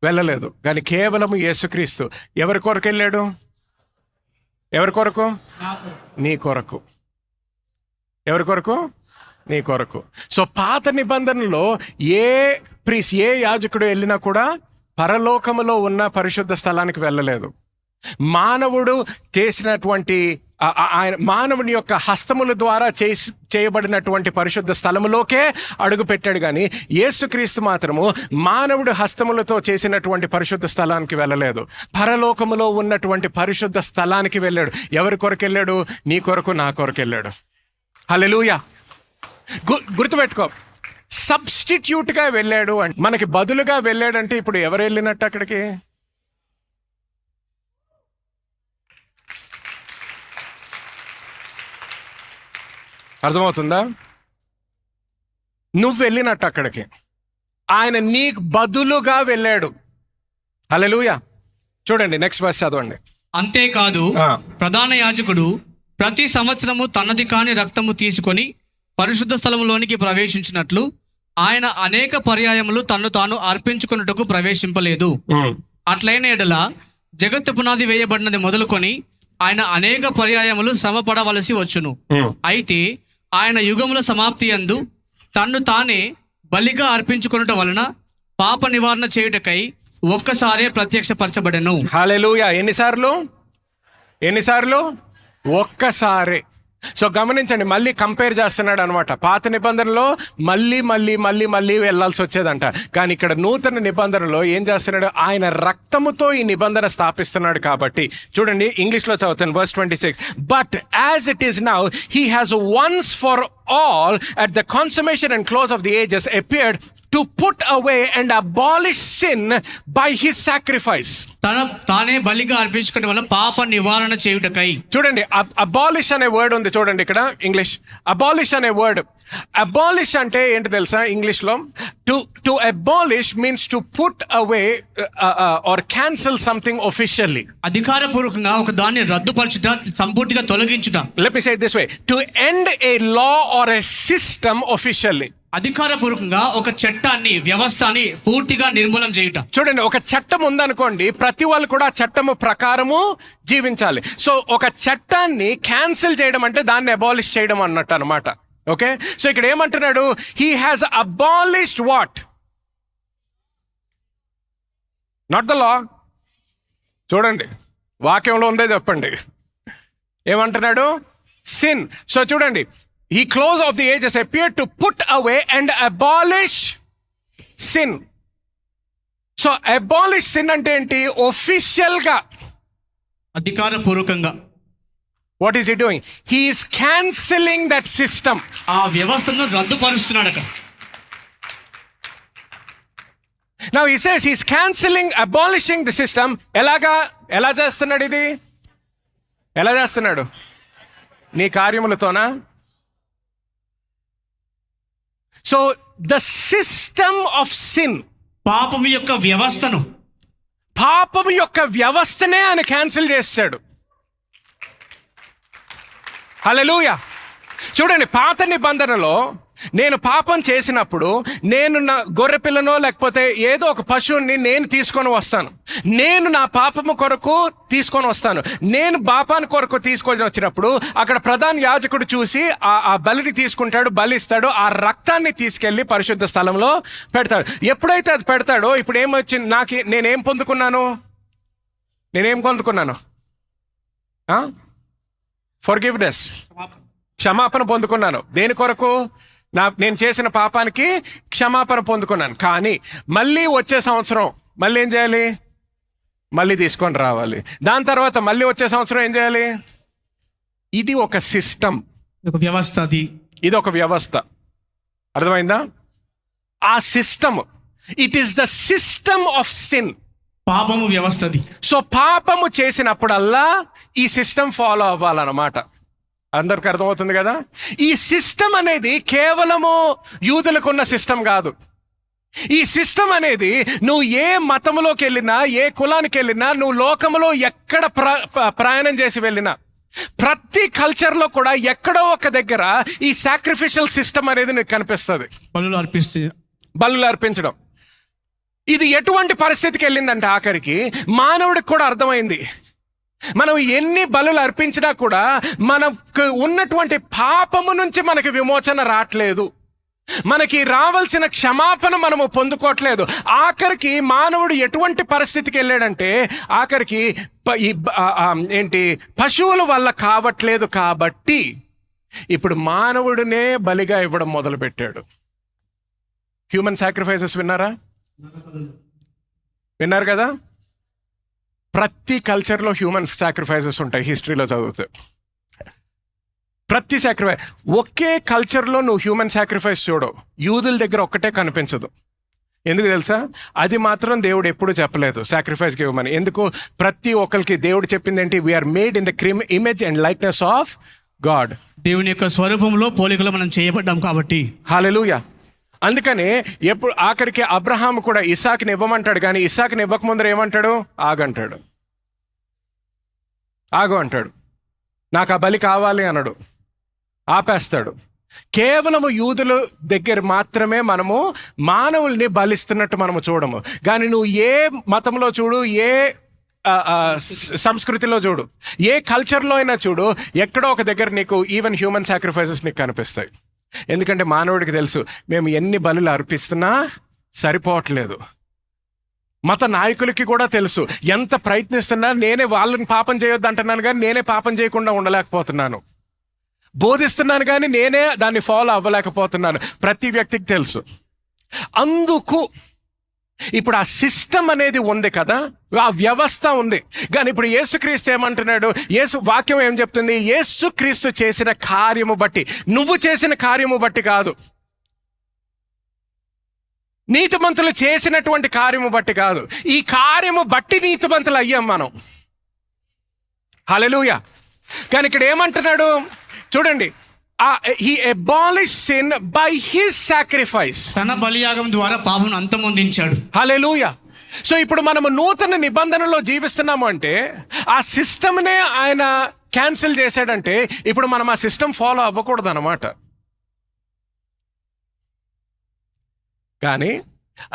వెళ్ళలేదు, కానీ కేవలం యేసుక్రీస్తు. ఎవరి కొరకు వెళ్ళాడు? ఎవరి కొరకు? నీ కొరకు. ఎవరి కొరకు? నీ కొరకు. సో పాత నిబంధనలో ఏ యాజకుడు వెళ్ళినా కూడా పరలోకములో ఉన్న పరిశుద్ధ స్థలానికి వెళ్ళలేదు. మానవుడు చేసినటువంటి ఆయన మానవుని యొక్క హస్తముల ద్వారా చేయబడినటువంటి పరిశుద్ధ స్థలములోకే అడుగు పెట్టాడు. కానీ యేసుక్రీస్తు మాత్రము మానవుడు హస్తములతో చేసినటువంటి పరిశుద్ధ స్థలానికి వెళ్ళలేదు. పరలోకములో ఉన్నటువంటి పరిశుద్ధ స్థలానికి వెళ్ళాడు. ఎవరి కొరకు వెళ్ళాడు? నీ కొరకు, నా కొరకు వెళ్ళాడు. హల్లెలూయా. గుర్తుపెట్టుకో, సబ్స్టిట్యూట్గా వెళ్ళాడు అంటే, మనకి బదులుగా వెళ్ళాడంటే ఇప్పుడు ఎవరు వెళ్ళినట్టు అక్కడికి? అర్థమవుతుందా? నువ్వు వెళ్ళినట్టు అక్కడికి. ఆయన నీకు బదులుగా వెళ్ళాడు. హల్లెలూయా. చూడండి, నెక్స్ట్ వర్స్ చదవండి. అంతేకాదు ప్రధాన యాజకుడు ప్రతి సంవత్సరము తనది కాని రక్తము తీసుకొని పరిశుద్ధ స్థలములోనికి ప్రవేశించినట్లు ఆయన అనేక పర్యాయములు తన్ను తాను అర్పించుకున్నట్టుకు ప్రవేశింపలేదు. అట్లైన ఎడల జగత్తు పునాది వేయబడినది మొదలుకొని ఆయన అనేక పర్యాయములు శ్రమ పడవలసి వచ్చును. అయితే ఆయన యుగముల సమాప్తి యందు తన్ను తానే బలిగా అర్పించుకొనుట వలన పాప నివారణ చేయుటకై ఒక్కసారే ప్రత్యక్షపరచబడెను. హల్లెలూయా. ఎన్నిసార్లు? ఒక్కసారే. సో గమనించండి, మళ్ళీ కంపేర్ చేస్తున్నాడు అనమాట. పాత నిబంధనలో మళ్ళీ వెళ్ళాల్సి వచ్చేదంట. కానీ ఇక్కడ నూతన నిబంధనలో ఏం చేస్తున్నాడు? ఆయన రక్తముతో ఈ నిబంధన స్థాపిస్తున్నాడు. కాబట్టి చూడండి, ఇంగ్లీష్లో చదువుతాను, verse 26. But as it is now, he has once for all at the consummation and close of the ages appeared to put away and abolish sin by his sacrifice. తానే బలిగా అర్పించుకోవడం వల్ల పాప నివారణ చేయుటకై. చూడండి, అబాలిష్ అనే వర్డ్ ఉంది చూడండి ఇక్కడ ఇంగ్లీష్. అబాలిష్ అనే వర్డ్, అబాలిష్ అంటే ఏంటి తెలుసా? ఇంగ్లీష్లో to abolish means to put away or cancel something officially. అధికారపూర్వకంగా ఒక దాన్ని రద్దుపరచుట, సంపూర్తిగా తొలగించుట. Let me say it this way, to end a law or a system officially. అధికారపూర్వకంగా ఒక చట్టాన్ని, వ్యవస్థని పూర్తిగా నిర్మూలన చేయుట. చూడండి, ఒక చట్టం ఉందనుకోండి, ప్రతి వాళ్ళు కూడా చట్టము ప్రకారము జీవించాలి. సో ఒక చట్టాన్ని క్యాన్సిల్ చేయడం అంటే దాన్ని అబాలిష్ చేయడం అన్నట్టు అనమాట. ఓకే, సో ఇక్కడ ఏమంటున్నాడు? He has abolished what? Not the law. చూడండి, వాక్యంలో ఉందే చెప్పండి. ఏమంటున్నాడు? సిన్. సో చూడండి, he close of the ages appeared to put away and abolish sin. So abolish sin అంటే ఏంటి? ఒఫిషియల్గా, అధికారపూర్వకంగా. What is he doing? He is cancelling that system. ఆ వ్యవస్థను రద్దుపరుస్తున్నాడు అక్కడ. Now he says he's cancelling, abolishing the system. ఎలా చేస్తున్నాడు ఇది? ఎలా చేస్తున్నాడు? నీ కార్యములతోనా? So the system of sin, పాపం యొక్క వ్యవస్థను, పాపం యొక్క వ్యవస్థనే ఆయన క్యాన్సిల్ చేశాడు. హల్లెలూయా. చూడండి, పాత నిబంధనలో నేను పాపం చేసినప్పుడు నేను నా గొర్రెపిల్లనో లేకపోతే ఏదో ఒక పశువుని నేను తీసుకొని వస్తాను. నేను నా పాపము కొరకు తీసుకొని వస్తాను. నేను పాపాని కొరకు తీసుకొని వచ్చినప్పుడు అక్కడ ప్రధాన యాజకుడు చూసి ఆ బలిని తీసుకుంటాడు, బలిస్తాడు. ఆ రక్తాన్ని తీసుకెళ్ళి పరిశుద్ధ స్థలంలో పెడతాడు. ఎప్పుడైతే అది పెడతాడో, ఇప్పుడు ఏమొచ్చింది? నేనేం పొందుకున్నాను? ఫర్గివ్నెస్, క్షమాపణ పొందుకున్నాను. దేని కొరకు? నేను చేసిన పాపానికి క్షమాపణ పొందుకున్నాను. కానీ మళ్ళీ వచ్చే సంవత్సరం మళ్ళీ ఏం చేయాలి? మళ్ళీ తీసుకొని రావాలి. దాని తర్వాత మళ్ళీ వచ్చే సంవత్సరం ఏం చేయాలి? ఇది ఒక సిస్టమ్, ఒక వ్యవస్థ. ఇది ఒక వ్యవస్థ. అర్థమైందా? ఆ system, it is the system of sin. పాపము వ్యవస్థది. సో పాపము చేసినప్పుడల్లా ఈ సిస్టమ్ ఫాలో అవ్వాలన్నమాట. అందరికి అర్థమవుతుంది కదా? ఈ సిస్టమ్ అనేది కేవలము యూదులకున్న సిస్టమ్ కాదు. ఈ సిస్టమ్ అనేది నువ్వు ఏ మతంలోకి వెళ్ళినా, ఏ కులానికి వెళ్ళినా, నువ్వు లోకంలో ఎక్కడ ప్రయాణం చేసి వెళ్ళినా, ప్రతి కల్చర్లో కూడా ఎక్కడో ఒక దగ్గర ఈ సాక్రిఫిషియల్ సిస్టమ్ అనేది నీకు కనిపిస్తుంది. బలులు అర్పించడం. ఇది ఎటువంటి పరిస్థితికి వెళ్ళిందంటే ఆఖరికి మానవుడికి కూడా అర్థమైంది. మనం ఎన్ని బలులు అర్పించినా కూడా మనకు ఉన్నటువంటి పాపము నుంచి మనకి విమోచన రావట్లేదు. మనకి రావాల్సిన క్షమాపణ మనము పొందుకోవట్లేదు. ఆఖరికి మానవుడు ఎటువంటి పరిస్థితికి వెళ్ళాడంటే ఆఖరికి పశువుల వల్ల కావట్లేదు. కాబట్టి ఇప్పుడు మానవుడినే బలిగా ఇవ్వడం మొదలుపెట్టాడు. హ్యూమన్ సాక్రిఫైసెస్ విన్నారు కదా? ప్రతి కల్చర్లో హ్యూమన్ సాక్రిఫైసెస్ ఉంటాయి. హిస్టరీలో చదివితే ప్రతి సాక్రిఫైస్, ఒకే కల్చర్లో నువ్వు హ్యూమన్ సాక్రిఫైస్ చూడవు. యూదుల దగ్గర ఒక్కటే కనిపించదు. ఎందుకు తెలుసా? అది మాత్రం దేవుడు ఎప్పుడు చెప్పలేదు సాక్రిఫైస్కి ఇవ్వమని. ఎందుకు? ప్రతి ఒక్కరికి దేవుడు చెప్పింది ఏంటి? We are made in the image and likeness of God. దేవుని యొక్క స్వరూపంలో, పోలికలో మనం చేయబడ్డాం కాబట్టి. హల్లెలూయా. అందుకనే ఎప్పుడు ఆఖరికి అబ్రహాం కూడా ఇస్సాకుని ఇవ్వమంటాడు, కానీ ఇస్సాకుని ఇవ్వక ముందర ఏమంటాడు? ఆగు అంటాడు. నాకు ఆ బలి కావాలి అనడు, ఆపేస్తాడు. కేవలము యూదుల దగ్గర మాత్రమే మనము మానవుల్ని బలిస్తున్నట్టు మనము చూడము. కానీ నువ్వు ఏ మతంలో చూడు, ఏ సంస్కృతిలో చూడు, ఏ కల్చర్లో అయినా చూడు, ఎక్కడో ఒక దగ్గర నీకు ఈవెన్ హ్యూమన్ సాక్రిఫైసెస్ నీకు కనిపిస్తాయి. ఎందుకంటే మానవుడికి తెలుసు, మేము ఎన్ని బలులు అర్పిస్తున్నా సరిపోవట్లేదు. మత నాయకులకి కూడా తెలుసు, ఎంత ప్రయత్నిస్తున్నా నేనే వాళ్ళని పాపం చేయొద్దు అంటున్నాను, కానీ నేనే పాపం చేయకుండా ఉండలేకపోతున్నాను. బోధిస్తున్నాను కానీ నేనే దాన్ని ఫాలో అవ్వలేకపోతున్నాను. ప్రతి వ్యక్తికి తెలుసు. అందుకు ఇప్పుడు ఆ సిస్టమ్ అనేది ఉంది కదా, ఆ వ్యవస్థ ఉంది. కానీ ఇప్పుడు యేసుక్రీస్తు ఏమంటున్నాడు? వాక్యం ఏం చెప్తుంది? యేసుక్రీస్తు చేసిన కార్యము బట్టి, నువ్వు చేసిన కార్యము బట్టి కాదు, నీతిమంతులు చేసినటువంటి కార్యము బట్టి కాదు, ఈ కార్యము బట్టి నీతిమంతులు అయ్యాం మనం. హల్లెలూయా. కానీ ఇక్కడ ఏమంటున్నాడు చూడండి, he abolished sin by his sacrifice. తన బలియాగం ద్వారా పాపమును అంతమొందించాడు. హల్లెలూయా. సో ఇప్పుడు మనము నూతన నిబంధనలో జీవిస్తున్నాము అంటే ఆ సిస్టమ్నే ఆయన క్యాన్సిల్ చేశాడంటే ఇప్పుడు మనం ఆ సిస్టమ్ ఫాలో అవ్వకూడదు అన్నమాట. కానీ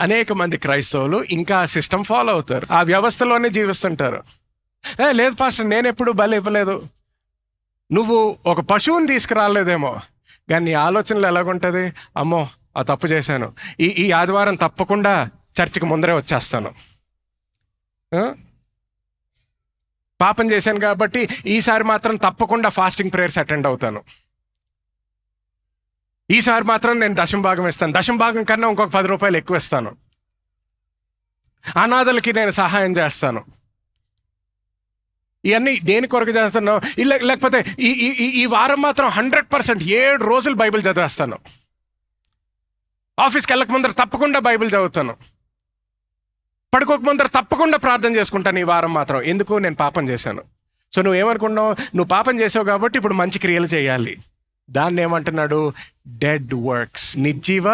అనేక మంది క్రైస్తవులు ఇంకా ఆ సిస్టమ్ ఫాలో అవుతారు, ఆ వ్యవస్థలోనే జీవిస్తుంటారు. లేదు పాస్టర్, నేను ఎప్పుడు బలి ఇవ్వలేదు. నువ్వు ఒక పశువుని తీసుకురాలేదేమో, కానీ నీ ఆలోచనలు ఎలాగుంటుంది? అమ్మో ఆ తప్పు చేశాను, ఈ ఆదివారం తప్పకుండా చర్చికి ముందరే వచ్చేస్తాను, పాపం చేశాను కాబట్టి ఈసారి మాత్రం తప్పకుండా ఫాస్టింగ్ ప్రేయర్స్ అటెండ్ అవుతాను, ఈసారి మాత్రం నేను దశమ భాగం ఇస్తాను, దశమ భాగం కన్నా ఇంకొక 10 రూపాయలు ఎక్కువ ఇస్తాను, అనాథలకి నేను సహాయం చేస్తాను. ఇవన్నీ దేని కొరకు చేస్తున్నావు? లేకపోతే ఈ వారం మాత్రం 100% 7 రోజులు బైబిల్ చదివేస్తాను, ఆఫీస్కి వెళ్ళక ముందర తప్పకుండా బైబిల్ చదువుతాను, పడుకోక ముందర తప్పకుండా ప్రార్థన చేసుకుంటాను ఈ వారం మాత్రం. ఎందుకు? నేను పాపం చేశాను. సో నువ్వేమనుకున్నావు? నువ్వు పాపం చేసావు కాబట్టి ఇప్పుడు మంచి క్రియలు చేయాలి. దాన్ని ఏమంటున్నాడు? డెడ్ వర్క్స్, నిర్జీవ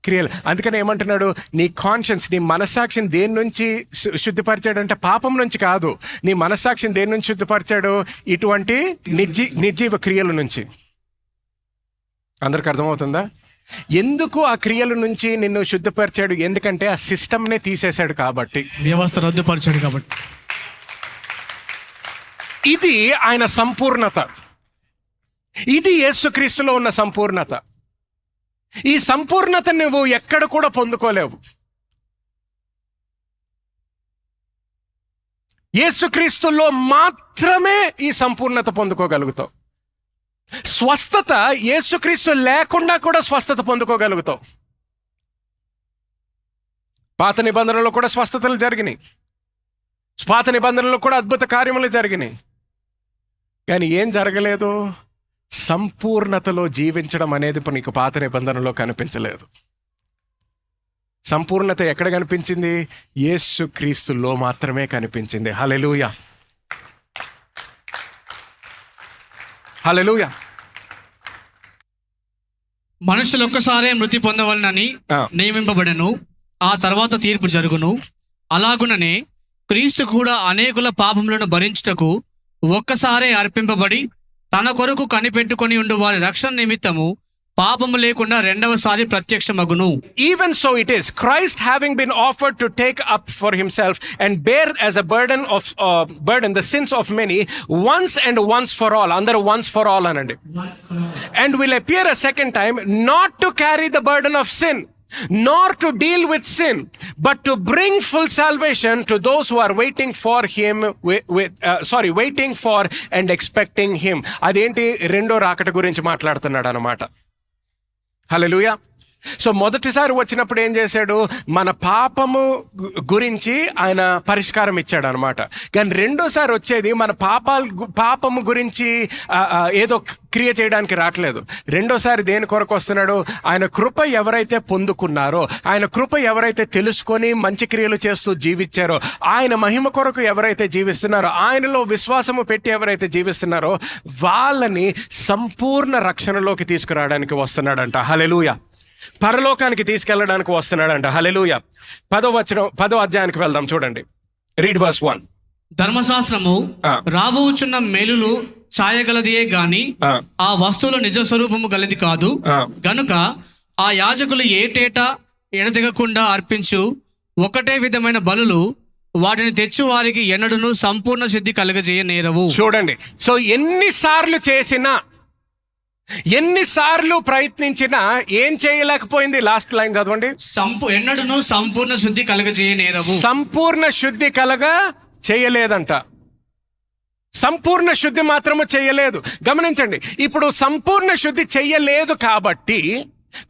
క్రియలు. అందుకని ఏమంటున్నాడు? నీ కాన్షియన్స్, నీ మనస్సాక్షిని దేని నుంచి శుద్ధిపరిచాడు అంటే పాపం నుంచి కాదు. నీ మనస్సాక్షిని దేని నుంచి శుద్ధిపరిచాడు? ఇటువంటి నిర్జీవ క్రియల నుంచి. అందరికి అర్థమవుతుందా? ఎందుకు ఆ క్రియల నుంచి నిన్ను శుద్ధిపరిచాడు? ఎందుకంటే ఆ సిస్టమ్నే తీసేశాడు కాబట్టి, వ్యవస్థ రద్దుపరిచాడు కాబట్టి. ఇది ఆయన సంపూర్ణత, ఇది యేసుక్రీస్తులో ఉన్న సంపూర్ణత. ఈ సంపూర్ణత నువ్వు ఎక్కడ కూడా పొందుకోలేవు. యేసుక్రీస్తులో మాత్రమే ఈ సంపూర్ణత పొందుకోగలుగుతావు. స్వస్థత యేసుక్రీస్తు లేకుండా కూడా స్వస్థత పొందుకోగలుగుతావు. పాత నిబంధనలో కూడా స్వస్థతలు జరిగినాయి, పాత నిబంధనలో కూడా అద్భుత కార్యములు జరిగినాయి. కానీ ఏం జరగలేదు? సంపూర్ణతలో జీవించడం అనేది నీకు పాత నిబంధనలో కనిపించలేదు. సంపూర్ణత ఎక్కడ కనిపించింది? యేసుక్రీస్తులో మాత్రమే కనిపించింది. హల్లెలూయా, హల్లెలూయా. మనుషులు ఒక్కసారే మృతి పొందవలనని నియమింపబడెను, ఆ తర్వాత తీర్పు జరుగును. అలాగుననే క్రీస్తు కూడా అనేకుల పాపములను భరించుటకు ఒక్కసారే అర్పింపబడి తన కొరకు కనిపెట్టుకొని ఉండు వారి రక్షణ నిమిత్తము పాపము లేకుండా రెండవసారి ప్రత్యక్షమగును. Even so it is, Christ having been offered to take up for himself and bear as a burden the sins of many once and once for all. Andaru once for all anandi. And will appear a second time, not to carry the burden of sin, nor to deal with sin, but to bring full salvation to those who are waiting for him waiting for and expecting him. అదేంటి? రెండో రాకట గురించి మాట్లాడుతున్నాడు అన్నమాట. హల్లెలూయా. So మొదటిసారి వచ్చినప్పుడు ఏం చేశాడు? మన పాపము గురించి ఆయన పరిష్కారం ఇచ్చాడు అనమాట. కానీ రెండోసారి వచ్చేది మన పాపము గురించి ఏదో క్రియ చేయడానికి రావట్లేదు. రెండోసారి దేని కొరకు వస్తున్నాడు? ఆయన కృప ఎవరైతే పొందుకున్నారో, ఆయన కృప ఎవరైతే తెలుసుకొని మంచి క్రియలు చేస్తూ జీవించారో, ఆయన మహిమ కొరకు ఎవరైతే జీవిస్తున్నారో, ఆయనలో విశ్వాసము పెట్టి ఎవరైతే జీవిస్తున్నారో వాళ్ళని సంపూర్ణ రక్షణలోకి తీసుకురావడానికి వస్తున్నాడంట. హల్లెలూయా. పరలోకానికి తీసుకెళ్ళడానికి వస్తున్నాడంట. హల్లెలూయా. 10వ అధ్యాయానికి వెళ్దాం, చూడండి. Read verse 1. ధర్మశాస్త్రము రాబోచున్న మేలులు ఛాయగలదియే గాని ఆ వస్తువుల నిజ స్వరూపము గలది కాదు. గనుక ఆ యాజకులు ఏటేటా ఎడతెగకుండా అర్పించు ఒకటే విధమైన బలులు వాటిని తెచ్చు వారికి ఎన్నడూను సంపూర్ణ సిద్ధి కలగజేయ నేరవు. చూడండి. సో ఎన్నిసార్లు ప్రయత్నించినా ఏం చేయలేకపోయింది? లాస్ట్ లైన్ చదవండి. ఎన్నడూను సంపూర్ణ శుద్ధి కలగజేయ నేరవు. సంపూర్ణ శుద్ధి చేయలేదంట. సంపూర్ణ శుద్ధి మాత్రము చేయలేదు. గమనించండి, ఇప్పుడు సంపూర్ణ శుద్ధి చెయ్యలేదు కాబట్టి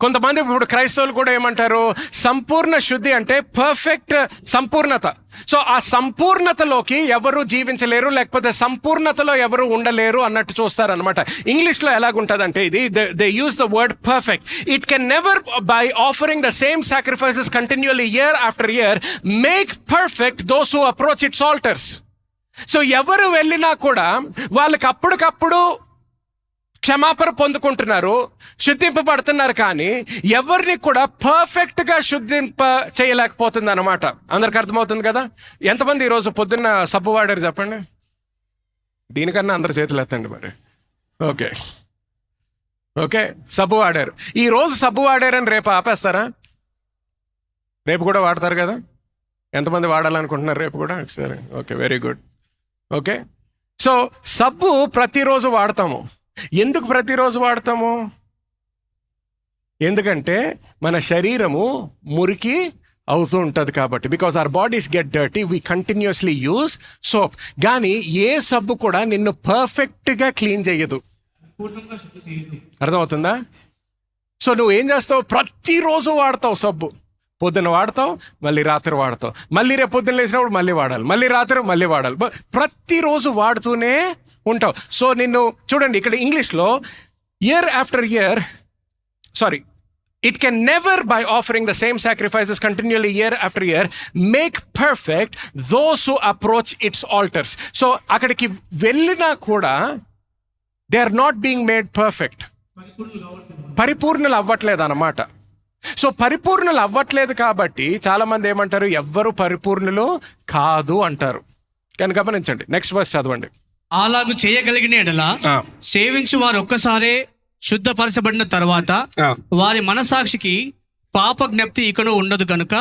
కొంతమంది ఇప్పుడు క్రైస్తవులు కూడా ఏమంటారు? సంపూర్ణ శుద్ధి అంటే పర్ఫెక్ట్ సంపూర్ణత. సో ఆ సంపూర్ణతలోకి ఎవరు జీవించలేరు, లేకపోతే సంపూర్ణతలో ఎవరు ఉండలేరు అన్నట్టు చూస్తారనమాట. ఇంగ్లీష్లో ఎలాగుంటుందంటే ఇది, they use the word perfect. It can never by offering the same sacrifices continually year after year make perfect those who approach it's altars. So ఎవరు వెళ్ళినా కూడా వాళ్ళకి అప్పటికప్పుడు క్షమాపణ పొందుకుంటున్నారు, శుద్ధింపబడుతున్నారు, కానీ ఎవరిని కూడా పర్ఫెక్ట్గా శుద్ధింప చేయలేకపోతుంది అనమాట. అందరికి అర్థమవుతుంది కదా? ఎంతమంది ఈరోజు పొద్దున్న సబ్బు వాడారు చెప్పండి? దీనికన్నా అందరు చేతులు ఎత్తండి మరి. ఓకే, సబ్బు వాడారు. ఈరోజు సబ్బు వాడారని రేపు ఆపేస్తారా? రేపు కూడా వాడతారు కదా? ఎంతమంది వాడాలనుకుంటున్నారు రేపు కూడా? సరే, okay, very good. Okay, so సబ్బు ప్రతిరోజు వాడతాము. ఎందుకు ప్రతిరోజు వాడతాము? ఎందుకంటే మన శరీరము మురికి అవుతూ ఉంటుంది కాబట్టి. Because our bodies get dirty, we continuously use soap. కానీ ఏ సబ్బు కూడా నిన్ను పర్ఫెక్ట్గా క్లీన్ చేయదు. అర్థమవుతుందా? సో నువ్వు ఏం చేస్తావు? ప్రతిరోజు వాడతావు సబ్బు. పొద్దున్న వాడతావు, మళ్ళీ రాత్రి వాడతావు, మళ్ళీ రేపు పొద్దున్న లేచినప్పుడు మళ్ళీ వాడాలి, మళ్ళీ రాత్రి మళ్ళీ వాడాలి, ప్రతిరోజు వాడుతూనే ఉంటావు. సో నిన్ను చూడండి, ఇక్కడ ఇంగ్లీష్లో year after year, sorry, it can never, by offering the same sacrifices continually year after year, make perfect those who approach its altars. So అక్కడికి వెళ్ళినా కూడా they are not being made perfect. పరిపూర్ణులు అవ్వట్లేదు అన్నమాట. So పరిపూర్ణులు అవ్వట్లేదు కాబట్టి చాలామంది ఏమంటారు? ఎవ్వరు పరిపూర్ణులు కాదు అంటారు. కానీ గమనించండి, నెక్స్ట్ వర్స్ చదవండి. అలాగు చేయగలిగిన ఎడల సేవించు వారు ఒక్కసారే శుద్ధపరచబడిన తర్వాత వారి మనసాక్షికి పాప జ్ఞప్తి ఇకను ఉండదు కనుక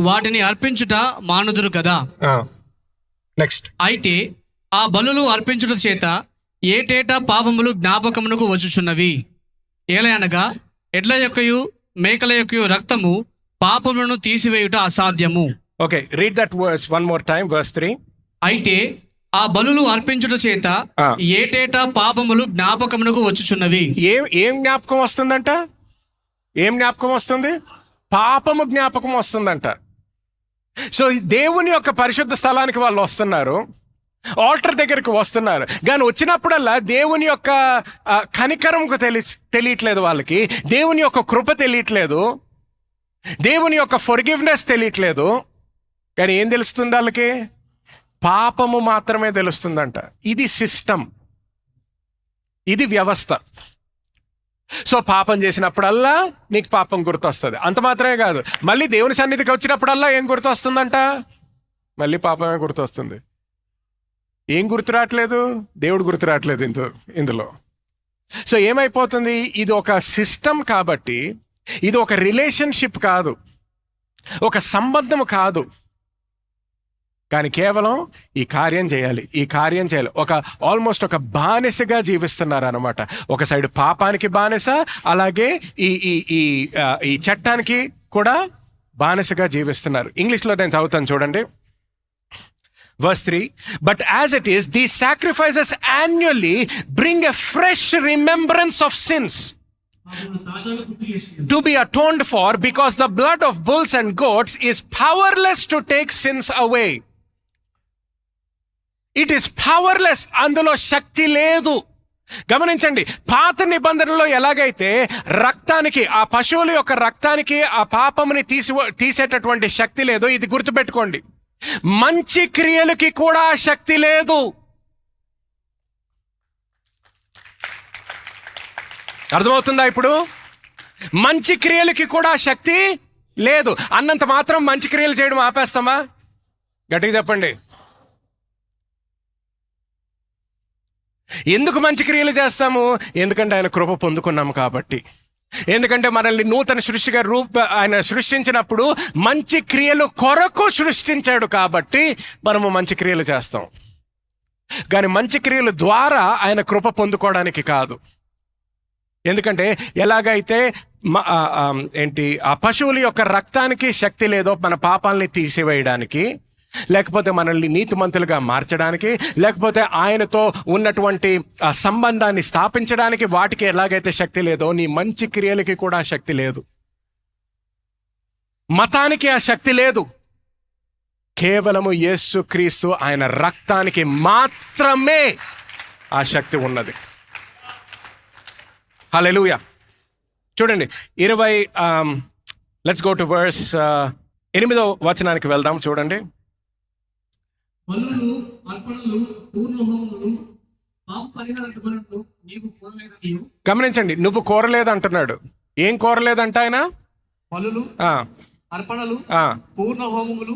వాటిని అర్పించుట మానుదురు కదా. నెక్స్ట్, అయితే ఆ బలులు అర్పించుట చేత ఏటేటా పాపములు జ్ఞాపకమునకు వచ్చుచున్నవి. ఏలయనగా ఎడ్ల యొక్కయు మేకల యొక్కయు రక్తము పాపములను తీసివేయుట అసాధ్యము. Okay, read that verse one more time, verse 3. అయితే ఆ బలులు అర్పించుట చేత ఏటేటా పాపములు జ్ఞాపకమునకు వచ్చుచున్నవి. ఏం జ్ఞాపకం వస్తుందంట? ఏం జ్ఞాపకం వస్తుంది? పాపము జ్ఞాపకం వస్తుందంట. సో దేవుని యొక్క పరిశుద్ధ స్థలానికి వాళ్ళు వస్తున్నారు, ఆల్టర్ దగ్గరికి వస్తున్నారు, కానీ వచ్చినప్పుడల్లా దేవుని యొక్క కనికరంకు తెలియట్లేదు వాళ్ళకి, దేవుని యొక్క కృప తెలియట్లేదు, దేవుని యొక్క ఫర్గివ్నెస్ తెలియట్లేదు. కానీ ఏం తెలుస్తుంది వాళ్ళకి? పాపము మాత్రమే తెలుస్తుందంట. ఇది సిస్టమ్, ఇది వ్యవస్థ. సో పాపం చేసినప్పుడల్లా నీకు పాపం గుర్తొస్తుంది. అంత మాత్రమే కాదు, మళ్ళీ దేవుని సన్నిధికి వచ్చినప్పుడల్లా ఏం గుర్తొస్తుందంట? మళ్ళీ పాపమే గుర్తొస్తుంది. ఏం గుర్తు రావట్లేదు? దేవుడు గుర్తు రావట్లేదు ఇందులో. సో ఏమైపోతుంది? ఇది ఒక సిస్టమ్ కాబట్టి, ఇది ఒక రిలేషన్షిప్ కాదు, ఒక సంబంధం కాదు, కానీ కేవలం ఈ కార్యం చేయాలి, ఈ కార్యం చేయాలి. ఆల్మోస్ట్ ఒక బానిసగా జీవిస్తున్నారు అనమాట. ఒక సైడ్ పాపానికి బానిస, అలాగే ఈ చట్టానికి కూడా బానిసగా జీవిస్తున్నారు. ఇంగ్లీష్లో నేను చదువుతాను చూడండి, verse 3. But as it is, these sacrifices annually bring a fresh remembrance of sins to be atoned for, because the blood of bulls and goats is powerless to take sins away. It is powerless. అందులో శక్తి లేదు. గమనించండి, పాత నిబంధనలో ఎలాగైతే రక్తానికి, ఆ పశువుల యొక్క రక్తానికి ఆ పాపముని తీసేటటువంటి శక్తి లేదు, ఇది గుర్తుపెట్టుకోండి. మంచి క్రియలకి కూడా శక్తి లేదు. అర్థమవుతుందా ఇప్పుడు? మంచి క్రియలకి కూడా శక్తి లేదు. అన్నంత మాత్రం మంచి క్రియలు చేయడం ఆపేస్తామా? గట్టిగా చెప్పండి. ఎందుకు మంచి క్రియలు చేస్తాము? ఎందుకంటే ఆయన కృప పొందుకున్నాము కాబట్టి. ఎందుకంటే మనల్ని నూతన సృష్టిగా ఆయన సృష్టించినప్పుడు మంచి క్రియలు కొరకు సృష్టించాడు కాబట్టి మనము మంచి క్రియలు చేస్తాం. కానీ మంచి క్రియల ద్వారా ఆయన కృప పొందుకోవడానికి కాదు. ఎందుకంటే ఎలాగైతే ఆ పశువుల యొక్క రక్తానికి శక్తి లేదో మన పాపాలని తీసివేయడానికి, లేకపోతే మనల్ని నీతిమంతులుగా మార్చడానికి, లేకపోతే ఆయనతో ఉన్నటువంటి ఆ సంబంధాన్ని స్థాపించడానికి వాటికి ఎలాగైతే శక్తి లేదో, నీ మంచి క్రియలకి కూడా శక్తి లేదు. మతానికి ఆ శక్తి లేదు. కేవలము యేసుక్రీస్తు ఆయన రక్తానికి మాత్రమే ఆ శక్తి ఉన్నది. హల్లెలూయా. చూడండి 20, లెట్స్ గో టు వర్స్ 8వ వచనానికి వెళ్దాం. చూడండి, బలులు, అర్పణలు, పూర్ణహోమములు, పాప పరిహార బలులు నీవు కోరలేదనియు. గమనించండి, నువ్వు కోరలేదు అంటున్నాడు. ఏం కోరలేదంట ఆయన? బలులు, అర్పణలు, పూర్ణహోమములు,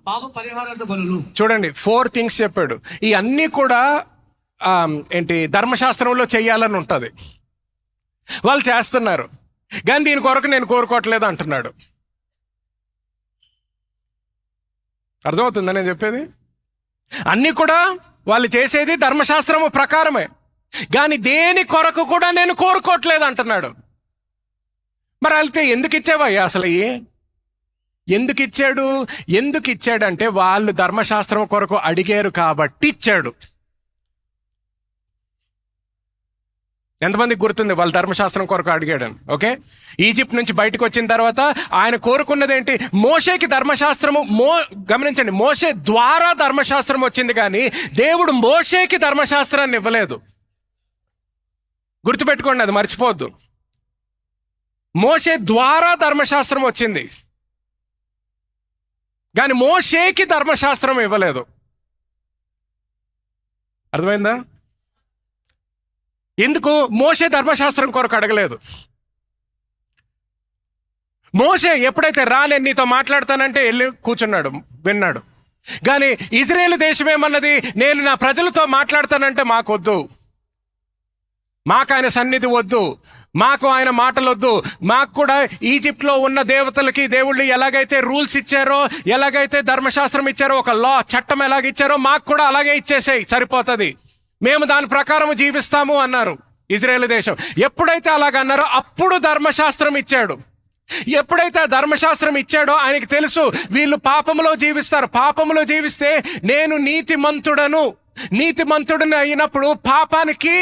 పాప పరిహారార్థ బలులు. చూడండి, 4 థింగ్స్ చెప్పాడు. ఈ అన్నీ కూడా ధర్మశాస్త్రంలో చెయ్యాలని ఉంటుంది. వాళ్ళు చేస్తున్నారు, కానీ దీని కొరకు నేను కోరుకోవట్లేదు అంటున్నాడు. అర్థమవుతుందా నేను చెప్పేది? అన్నీ కూడా వాళ్ళు చేసేది ధర్మశాస్త్రము ప్రకారమే, కానీ దేని కొరకు కూడా నేను కోరుకోవట్లేదు అంటున్నాడు. మరి వెళ్తే ఎందుకు ఇచ్చావయ్యా అసలు ఎందుకు ఇచ్చాడు? ఎందుకు ఇచ్చాడంటే వాళ్ళు ధర్మశాస్త్రం కొరకు అడిగారు కాబట్టి ఇచ్చాడు. ఎంతమందికి గుర్తుంది వాళ్ళు ధర్మశాస్త్రం కొరకు అడిగాడని? ఓకే, ఈజిప్ట్ నుంచి బయటకు వచ్చిన తర్వాత ఆయన కోరుకున్నది ఏంటి? మోషేకి ధర్మశాస్త్రము. గమనించండి, మోషే ద్వారా ధర్మశాస్త్రం వచ్చింది, కానీ దేవుడు మోషేకి ధర్మశాస్త్రాన్ని ఇవ్వలేదు. గుర్తుపెట్టుకోండి, అది మర్చిపోవద్దు. మోషే ద్వారా ధర్మశాస్త్రం వచ్చింది, కానీ మోషేకి ధర్మశాస్త్రం ఇవ్వలేదు. అర్థమైందా? ఎందుకు? మోషే ధర్మశాస్త్రం కొరకు అడగలేదు. మోషే ఎప్పుడైతే నేను నీతో మాట్లాడతానంటే వెళ్ళి కూర్చున్నాడు, విన్నాడు. కానీ ఇజ్రాయేల్ దేశం ఏమన్నది? నేను నా ప్రజలతో మాట్లాడతానంటే మాకొద్దు, మాకు ఆయన సన్నిధి వద్దు, మాకు ఆయన మాటలు వద్దు. మాకు కూడా ఈజిప్ట్లో ఉన్న దేవతలకి దేవుళ్ళు ఎలాగైతే రూల్స్ ఇచ్చారో, ఎలాగైతే ధర్మశాస్త్రం ఇచ్చారో, ఒక లా చట్టం ఎలాగ ఇచ్చారో మాకు కూడా అలాగే ఇచ్చేసేయి, సరిపోతుంది, మేము దాని ప్రకారం జీవిస్తాము అన్నారు ఇజ్రాయేల్ దేశం. ఎప్పుడైతే అలాగన్నారో అప్పుడు ధర్మశాస్త్రం ఇచ్చాడు. ఎప్పుడైతే ఆ ధర్మశాస్త్రం ఇచ్చాడో ఆయనకి తెలుసు వీళ్ళు పాపములో జీవిస్తారు. పాపములో జీవిస్తే నేను నీతిమంతుడని అయినప్పుడు పాపానికి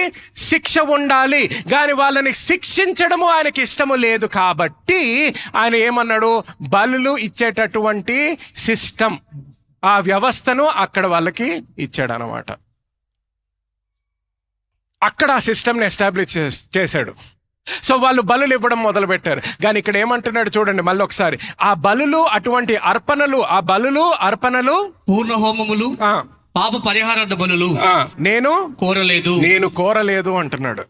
శిక్ష ఉండాలి, కానీ వాళ్ళని శిక్షించడము ఆయనకి ఇష్టము లేదు. కాబట్టి ఆయన ఏమన్నాడు? బలులు ఇచ్చేటటువంటి సిస్టమ్, ఆ వ్యవస్థను అక్కడ వాళ్ళకి ఇచ్చాడు అన్నమాట. అక్కడ ఆ సిస్టమ్ని ఎస్టాబ్లిష్ చేశాడు. సో వాళ్ళు బలులు ఇవ్వడం మొదలుపెట్టారు. కానీ ఇక్కడ ఏమంటున్నాడు చూడండి మళ్ళీ ఒకసారి. ఆ బలులు, అటువంటి అర్పణలు, ఆ బలులు అర్పణలు, పూర్ణ హోమములు, పాప పరిహారార్థ బలులు నేను కోరలేదు అంటున్నాడు.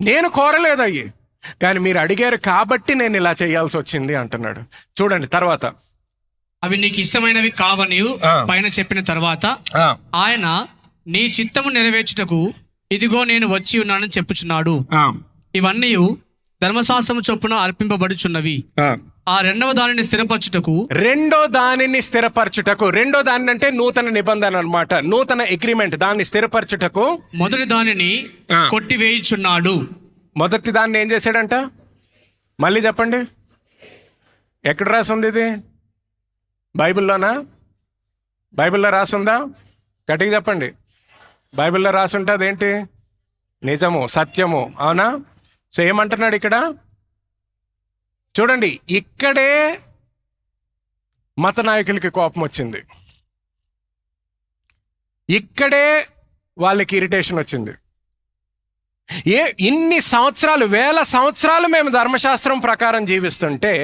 నేను కోరలేదు అయ్యి, కానీ మీరు అడిగారు కాబట్టి నేను ఇలా చేయాల్సి వచ్చింది అంటున్నాడు. చూడండి తర్వాత, అవి నీకు ఇష్టమైనవి కావని పైన చెప్పిన తర్వాత ఆయన నీ చిత్తము నెరవేర్చుటకు ఇదిగో నేను వచ్చి ఉన్నానని చెప్పుచున్నాడు. ఇవన్నీ ధర్మశాస్త్రము చొప్పున అర్పింపబడుచున్నవి. ఆ రెండవ దానిని స్థిరపరచుటకు, రెండో దాని అంటే నూతన నిబంధన అన్నమాట, నూతన అగ్రిమెంట్. దాన్ని స్థిరపరచుటకు మొదటి దానిని కొట్టివేయుచున్నాడు. మొదటి దాన్ని ఏం చేశాడంట? మళ్ళీ చెప్పండి, ఎక్కడ రాసుంది ఇది? బైబిల్లోనా? బైబిల్లో రాసుందా? గట్టిగా చెప్పండి. బైబిల్లో రాసుంటుంది ఏంటి? నిజము, సత్యము, అవునా? సో ఏమంటున్నాడు ఇక్కడ చూడండి. ఇక్కడే మత నాయకులకి కోపం వచ్చింది, ఇక్కడే వాళ్ళకి ఇరిటేషన్ వచ్చింది. ఇన్ని సంవత్సరాలు, 1000 సంవత్సరాలు మేము ధర్మశాస్త్రం ప్రకారం జీవిస్తుంటే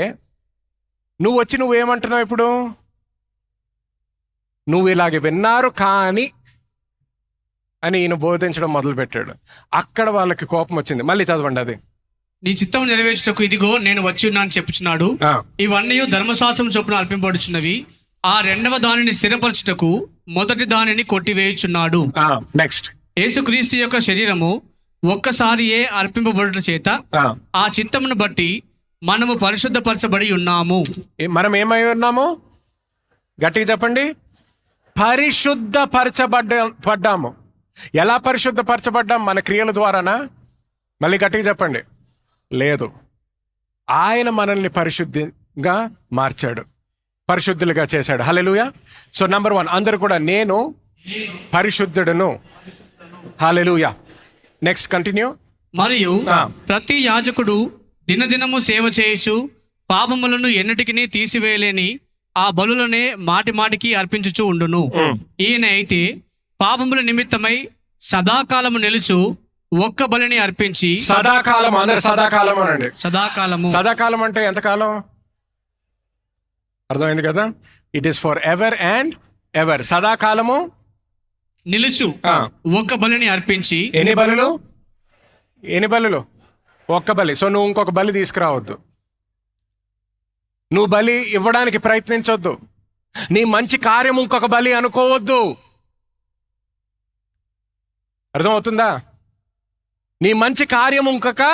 నువ్వేమంటున్నావు ఇప్పుడు? నువ్వు ఇలాగే విన్నారు కానీ అని ఈయన బోధించడం మొదలుపెట్టాడు. అక్కడ వాళ్ళకి కోపం వచ్చింది. మళ్ళీ చదవండి అది. నీ చిత్తం నెరవేర్చుటకు ఇదిగో నేను వచ్చి ఉన్నాను చెప్పుచున్నాడు. ఇవన్నీ ధర్మశాస్త్రం చొప్పున అర్పింపబడుచున్నవి. ఆ రెండవ దానిని స్థిరపరచుటకు మొదటి దానిని కొట్టివేయుచున్నాడు. నెక్స్ట్, యేసుక్రీస్తు యొక్క శరీరము ఒక్కసారియే అర్పింపబడుట చేత ఆ చిత్తమును బట్టి మనము పరిశుద్ధపరచబడి ఉన్నాము. మనం ఏమై ఉన్నాము? గట్టిగా చెప్పండి. పరిశుద్ధపరచబడ్డాము. ఎలా పరిశుద్ధపరచబడ్డాం? మన క్రియల ద్వారానా? మళ్ళీ గట్టిగా చెప్పండి. లేదు, ఆయన మనల్ని పరిశుద్ధిగా మార్చాడు, పరిశుద్ధులుగా చేశాడు. హల్లెలూయా. సో నంబర్ 1 అందరూ కూడా నేను పరిశుద్ధుడును. హల్లెలూయా. Next continue. మరియు ప్రతి యాజకుడు దినదినము సేవ చేయొచ్చు పాపములను ఎన్నటికి తీసివేయలేని ఆ బలులనే మాటి మాటికి అర్పించుచు ఉండును. ఈయన అయితే పాపముల నిమిత్తమై సదాకాలము నిలుచు ఒక్క బలిని అర్పించి, సదాకాలం, అందరు సదాకాలం అనండి. సదాకాలం అంటే ఎంతకాలం? అర్థమైంది కదా? It is for ever and ever. సదాకాలము నిలుచు ఒక్క బలిని అర్పించి. ఎన్ని బలులు? ఒక్క బలి. సో నువ్వు ఇంకొక బలి తీసుకురావద్దు, నువ్వు బలి ఇవ్వడానికి ప్రయత్నించొద్దు, నీ మంచి కార్యం ఇంకొక బలి అనుకోవద్దు. అర్థమవుతుందా? నీ మంచి కార్యం ఇంకొక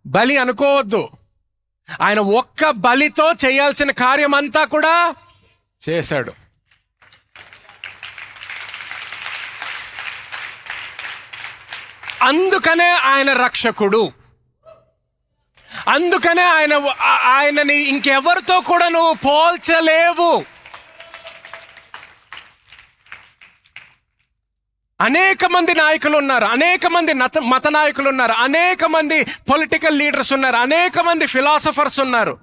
బలి అనుకోవద్దు. ఆయన ఒక్క బలితో చేయాల్సిన కార్యం అంతా కూడా చేశాడు. అందుకనే ఆయన రక్షకుడు, అందుకనే ఆయనని ఇంకెవరితో కూడా నువ్వు పోల్చలేవు. అనేక మంది నాయకులు ఉన్నారు, అనేక మంది మత నాయకులు ఉన్నారు, అనేక మంది పొలిటికల్ లీడర్స్ ఉన్నారు, అనేక మంది ఫిలాసఫర్స్ ఉన్నారు,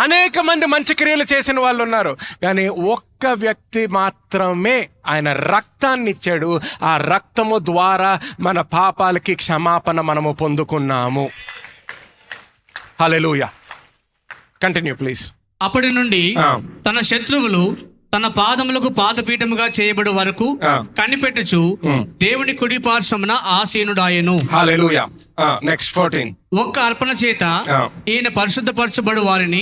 అనేక మంది మంచి క్రియలు చేసిన వాళ్ళు ఉన్నారు. కానీ ఒక్క వ్యక్తి మాత్రమే ఆయన రక్తాన్ని ఇచ్చాడు. ఆ రక్తము ద్వారా మన పాపాలకి క్షమాపణ మనము పొందుకున్నాము. హల్లెలూయా. Continue please. అప్పటి నుండి తన శత్రువులు తన పాదములకు పాదపీఠముగా చేయబడు వరకు కనిపెట్టుచు దేవుని కుడి పార్శ్వమున ఆసీనుడాయెను. హల్లెలూయా. నెక్స్ట్ 14. ఒక్క అర్పణ చేత ఈయన పరిశుద్ధపరచబడు వారిని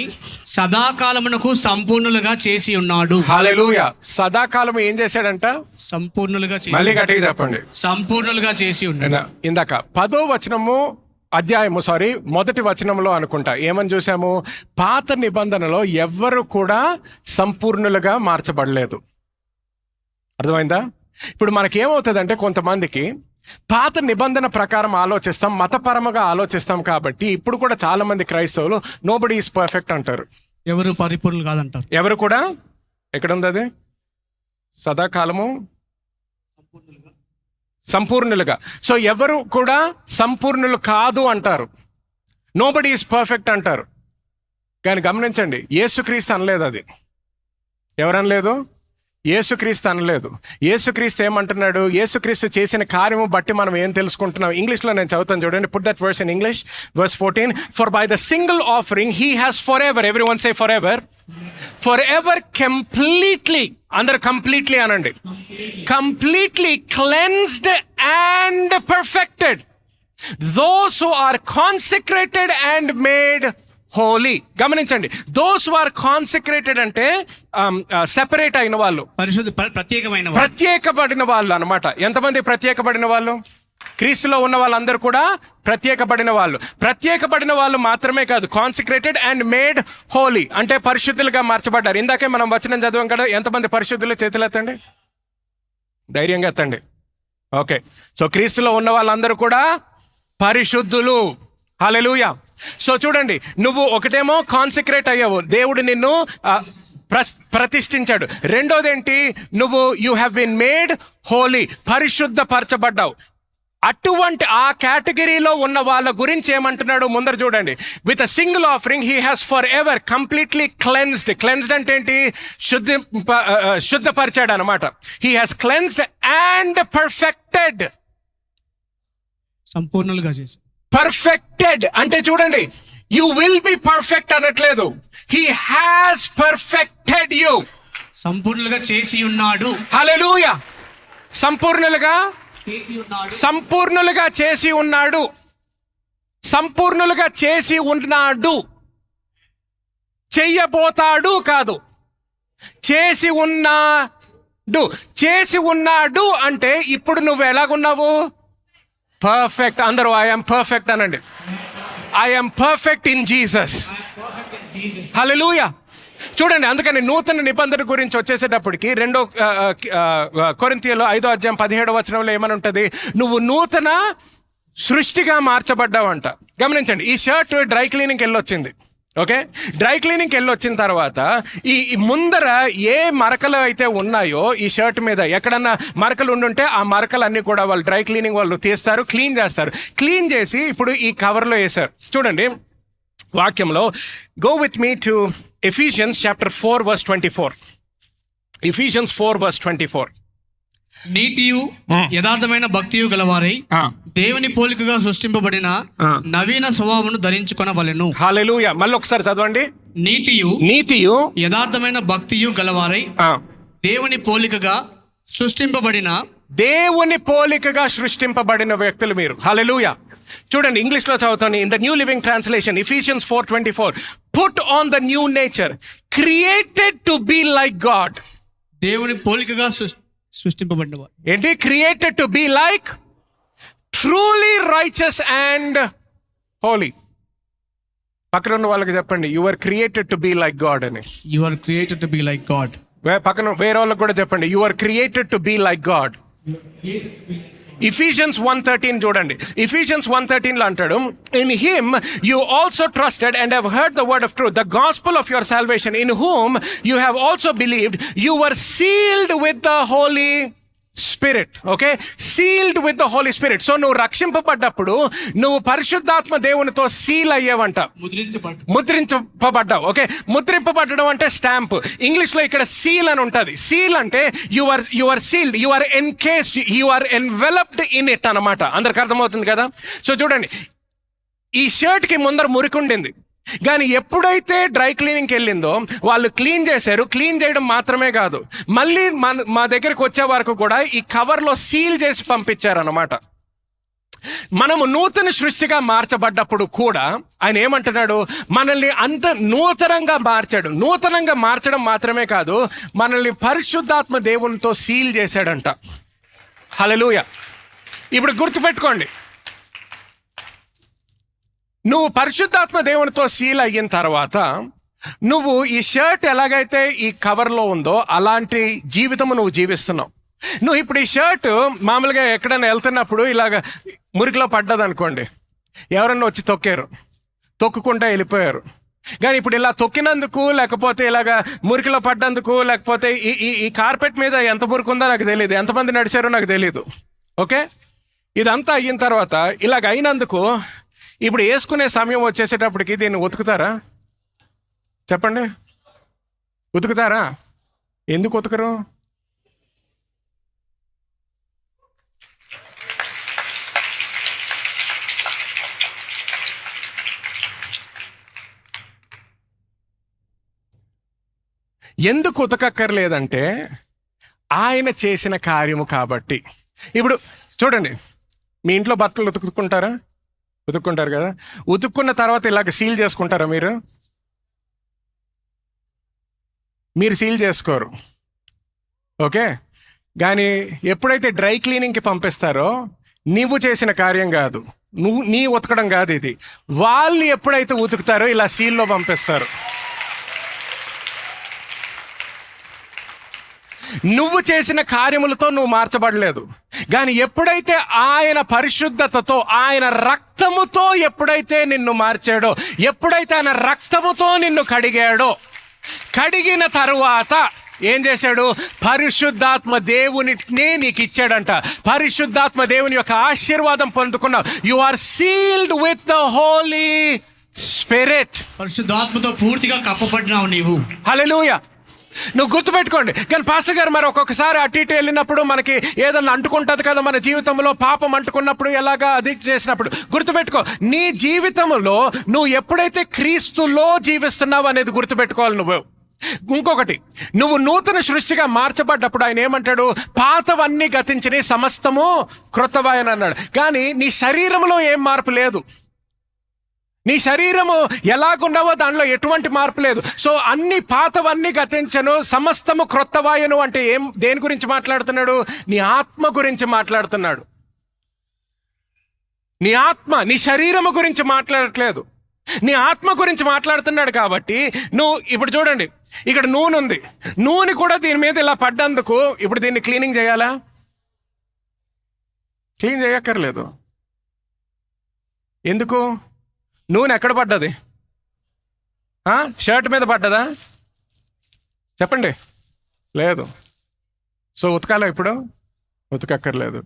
సదాకాలమునకు సంపూర్ణులుగా చేసి ఉన్నాడు. హల్లెలూయా. సదాకాలం ఏం చేశాడంట? సంపూర్ణులుగా చేసి. మళ్ళీ గట్టిగా చెప్పండి. సంపూర్ణులుగా చేసి ఉన్నాడు. ఇందాక 10వ మొదటి వచనంలో అనుకుంటా ఏమని చూసాము? పాత నిబంధనలో ఎవ్వరు కూడా సంపూర్ణులుగా మార్చబడలేదు. అర్థమైందా? ఇప్పుడు మనకేమవుతుందంటే కొంతమందికి పాత నిబంధన ప్రకారం ఆలోచిస్తాం, మతపరముగా ఆలోచిస్తాం. కాబట్టి ఇప్పుడు కూడా చాలా మంది క్రైస్తవులు నోబడీ ఈజ్ పర్ఫెక్ట్ అంటారు. ఎవరు పరిపూర్ణులు కాదంటారు. ఎవరు కూడా. ఎక్కడుంది అది? సదాకాలము సంపూర్ణులుగా. సో ఎవరు కూడా సంపూర్ణులు కాదు అంటారు. నోబడీ ఈజ్ పర్ఫెక్ట్ అంటారు. కానీ గమనించండి, యేసుక్రీస్తు అనలేదు అది. ఎవరనలేదు? యేసుక్రీస్తు అనలేదు. యేసుక్రీస్తు ఏమంటున్నాడు? యేసుక్రీస్తు చేసిన కార్యము బట్టి మనం ఏం తెలుసుకుంటున్నాం? ఇంగ్లీష్లో నేను చదువుతాను చూడండి. Put that verse in English. verse 14. For by the single offering he has forever, everyone say forever, forever completely, అందరు కంప్లీట్లీ అనండి, completely cleansed and perfected those who are consecrated and made holy. గమనించండి, those who are consecrated అంటే separate అయిన వాళ్ళు, ప్రత్యేకపడిన వాళ్ళు అన్నమాట. ఎంతమంది ప్రత్యేకపడిన వాళ్ళు? క్రీస్తులో ఉన్న వాళ్ళందరూ కూడా ప్రత్యేకపడిన వాళ్ళు. ప్రత్యేకపడిన వాళ్ళు మాత్రమే కాదు, కాన్సిక్రేటెడ్ అండ్ మేడ్ హోలీ అంటే పరిశుద్ధులుగా మార్చబడ్డారు. ఇందాకే మనం వచనం చదివాం కదా. ఎంతమంది పరిశుద్ధులు? చేతులు ఎత్తండి, ధైర్యంగా ఎత్తండి. ఓకే, సో క్రీస్తులో ఉన్న వాళ్ళందరూ కూడా పరిశుద్ధులు. హల్లెలూయా. సో చూడండి, నువ్వు ఒకటేమో కాన్సిక్రేట్ అయ్యావు, దేవుడు నిన్ను ప్రతిష్ఠించాడు. రెండోది ఏంటి? నువ్వు you have been made holy, పరిశుద్ధపరచబడ్డావు. అటువంటి ఆ కేటగిరీలో ఉన్న వాళ్ళ గురించి ఏమంటున్నాడు ముందర చూడండి. With a single offering he has forever completely cleansed. Cleansed అంటే ఏంటి? శుద్ధపరిచాడు అనమాట. He has cleansed and perfected. సంపూర్ణులుగా చేసి. పర్ఫెక్టెడ్ అంటే చూడండి, యు విల్ బి పర్ఫెక్ట్ అనట్లేదు. He has perfected you. సంపూర్ణులుగా చేసి ఉన్నాడు. హల్లెలూయా. సంపూర్ణులుగా చేసి ఉన్నాడు. సంపూర్ణులుగా చేసి ఉన్నాడు. చెయ్యబోతాడు కాదు, చేసి ఉన్నాడు. చేసి ఉన్నాడు అంటే ఇప్పుడు నువ్వు ఎలాగున్నావు? పర్ఫెక్ట్. అందరూ ఐఎమ్ పర్ఫెక్ట్ అనండి. I'm perfect in Jesus. హల్లెలూయా. చూడండి, అందుకని నూతన నిబంధన గురించి వచ్చేసేటప్పటికి 2 కొరింథీయులు 5:17 ఏమని ఉంటుంది? నువ్వు నూతన సృష్టిగా మార్చబడ్డావంట. గమనించండి, ఈ షర్ట్ డ్రై క్లీనింగ్కి వెళ్ళొచ్చింది. ఓకే, డ్రై క్లీనింగ్కి వెళ్ళొచ్చిన తర్వాత ఈ ముందర ఏ మరకలు అయితే ఉన్నాయో ఈ షర్ట్ మీద ఎక్కడన్నా మరకలు ఉండుంటే ఆ మరకలన్నీ కూడా వాళ్ళు డ్రై క్లీనింగ్ వాళ్ళు తీస్తారు, క్లీన్ చేస్తారు. క్లీన్ చేసి ఇప్పుడు ఈ కవర్లో వేశారు. చూడండి వాక్యంలో, go with me to Ephesians chapter 4 verse 24. Ephesians 4 verse 24. నీతియు యథార్థమైన భక్తియు గలవారై దేవుని పోలికగా సృష్టింపబడిన నవీన స్వభావమును ధరించుకొనవలెను. హల్లెలూయా. మళ్ళీ ఒకసారి చదవండి. నీతియు యథార్థమైన భక్తియు గలవారై దేవుని పోలికగా సృష్టింపబడిన వ్యక్తులు మీరు. హల్లెలూయా. చూడండి, ఇంగ్లీష్లో చదువుతాను. In the new living translation, Ephesians 4:24. Put on the new nature, created to be like God. దేవుని పోలికగా సృష్టింపబడినవారు. ఏంటి? Created to be like, truly righteous and holy. పక్కన ఉన్న వాళ్ళకి చెప్పండి, you are created to be like God అని. You are created to be like God. పక్కన వేరే వాళ్ళకి కూడా చెప్పండి, you are created to be like God. Ephesians 1:13 చూడండి. Ephesians 1:13 లో అంటాడు, in him you also trusted and have heard the word of truth, the gospel of your salvation, in whom you have also believed. You were sealed with the Holy Spirit. Okay, sealed with the Holy Spirit. So నువ్వు రక్షింపబడ్డప్పుడు నువ్వు పరిశుద్ధాత్మ దేవునితో seal అయ్యేవంట, ముద్రించబడ్డావు. Okay, ముద్రింపబడడం అంటే stamp. English లో ఇక్కడ seal అని ఉంటుంది. సీల్ అంటే you are sealed, you are encased, you are enveloped in it అన్నమాట. అందరికి అర్థమవుతుంది కదా? సో చూడండి, ఈ షర్ట్ కి ముందర మురికుండింది, కానీ ఎప్పుడైతే డ్రై క్లీనింగ్కి వెళ్ళిందో వాళ్ళు క్లీన్ చేశారు. క్లీన్ చేయడం మాత్రమే కాదు, మళ్ళీ మా దగ్గరికి వచ్చే వరకు కూడా ఈ కవర్లో సీల్ చేసి పంపించారన్నమాట. మనము నూతన సృష్టిగా మార్చబడ్డప్పుడు కూడా ఆయన ఏమంటున్నాడు, మనల్ని అంత నూతనంగా మార్చాడు. నూతనంగా మార్చడం మాత్రమే కాదు, మనల్ని పరిశుద్ధాత్మ దేవునితో సీల్ చేశాడంట. హల్లెలూయా. ఇప్పుడు గుర్తుపెట్టుకోండి, నువ్వు పరిశుద్ధాత్మ దేవునితో సీల్ అయిన తర్వాత నువ్వు ఈ షర్ట్ ఎలాగైతే ఈ కవర్లో ఉందో అలాంటి జీవితము నువ్వు జీవిస్తున్నావు. నువ్వు ఇప్పుడు ఈ షర్ట్ మామూలుగా ఎక్కడైనా వెళ్తున్నప్పుడు ఇలాగ మురికిలో పడ్డది అనుకోండి, ఎవరన్నా వచ్చి తొక్కుకుంటా వెళ్ళిపోయారు. కానీ ఇప్పుడు ఇలా తొక్కినందుకు, లేకపోతే ఇలాగ మురికిలో పడ్డందుకు, లేకపోతే ఈ కార్పెట్ మీద ఎంత మురికి ఉందో నాకు తెలియదు, ఎంతమంది నడిచారో నాకు తెలియదు. ఓకే, ఇదంతా అయిన తర్వాత ఇలాగ అయినందుకు ఇప్పుడు వేసుకునే సమయం వచ్చేసేటప్పటికి దీన్ని ఉతుకుతారా? చెప్పండి, ఉతుకుతారా? ఎందుకు ఉతకరు? ఎందుకు ఉతకక్కర్లేదంటే ఆయన చేసిన కార్యము కాబట్టి. ఇప్పుడు చూడండి, మీ ఇంట్లో బట్టలు ఉతుక్కుంటారు కదా, ఉతుక్కున్న తర్వాత ఇలాగ సీల్ చేసుకుంటారా? మీరు సీల్ చేసుకోరు. ఓకే, కానీ ఎప్పుడైతే డ్రై క్లీనింగ్కి పంపిస్తారో నువ్వు చేసిన కార్యం కాదు, నీ ఉతకడం కాదు ఇది. వాళ్ళు ఎప్పుడైతే ఉతుకుతారో ఇలా సీల్లో పంపిస్తారు. నువ్వు చేసిన కార్యములతో నువ్వు మార్చబడలేదు, కానీ ఎప్పుడైతే ఆయన పరిశుద్ధతతో, ఆయన రక్తముతో ఎప్పుడైతే నిన్ను మార్చాడో, ఎప్పుడైతే ఆయన రక్తముతో నిన్ను కడిగాడో, కడిగిన తరువాత ఏం చేశాడు? పరిశుద్ధాత్మ దేవునిని నీకు ఇచ్చాడంట. పరిశుద్ధాత్మ దేవుని యొక్క ఆశీర్వాదం పొందుకున్నావు. You are sealed with the Holy Spirit. పరిశుద్ధాత్మతో పూర్తిగా కప్పబడినావు నీవు. హల్లెలూయా. నువ్వు గుర్తుపెట్టుకోండి. కానీ పాస్టర్ గారు, మరి ఒక్కొక్కసారి అటు ఇటు వెళ్ళినప్పుడు మనకి ఏదన్నా అంటుకుంటుంది కదా మన జీవితంలో, పాపం అంటుకున్నప్పుడు, ఎలాగా అది చేసినప్పుడు. గుర్తుపెట్టుకో, నీ జీవితంలో నువ్వు ఎప్పుడైతే క్రీస్తులో జీవిస్తున్నావు అనేది గుర్తుపెట్టుకోవాలి నువ్వు. ఇంకొకటి, నువ్వు నూతన సృష్టిగా మార్చబడ్డప్పుడు ఆయన ఏమంటాడు? పాతవన్నీ గతించినవి, సమస్తము క్రొత్తవాయని అన్నాడు. కానీ నీ శరీరంలో ఏం మార్పు లేదు. నీ శరీరము ఎలాగున్నావో దానిలో ఎటువంటి మార్పు లేదు. సో అన్ని పాతవన్నీ గతించను, సమస్తము క్రొత్తవాయును అంటే దేని గురించి మాట్లాడుతున్నాడు? నీ ఆత్మ గురించి మాట్లాడుతున్నాడు. నీ ఆత్మ, నీ శరీరము గురించి మాట్లాడట్లేదు, నీ ఆత్మ గురించి మాట్లాడుతున్నాడు. కాబట్టి నువ్వు ఇప్పుడు చూడండి, ఇక్కడ నూనె ఉంది, నూనె కూడా దీని మీద ఇలా పడ్డందుకు ఇప్పుడు దీన్ని క్లీనింగ్ చేయాలా? క్లీన్ చేయక్కర్లేదు. ఎందుకు? నూనె ఎక్కడ పడ్డది? షర్ట్ మీద పడ్డదా? చెప్పండి. లేదు. సో ఉతకాలా ఇప్పుడు? ఉతకక్కర్లేదు.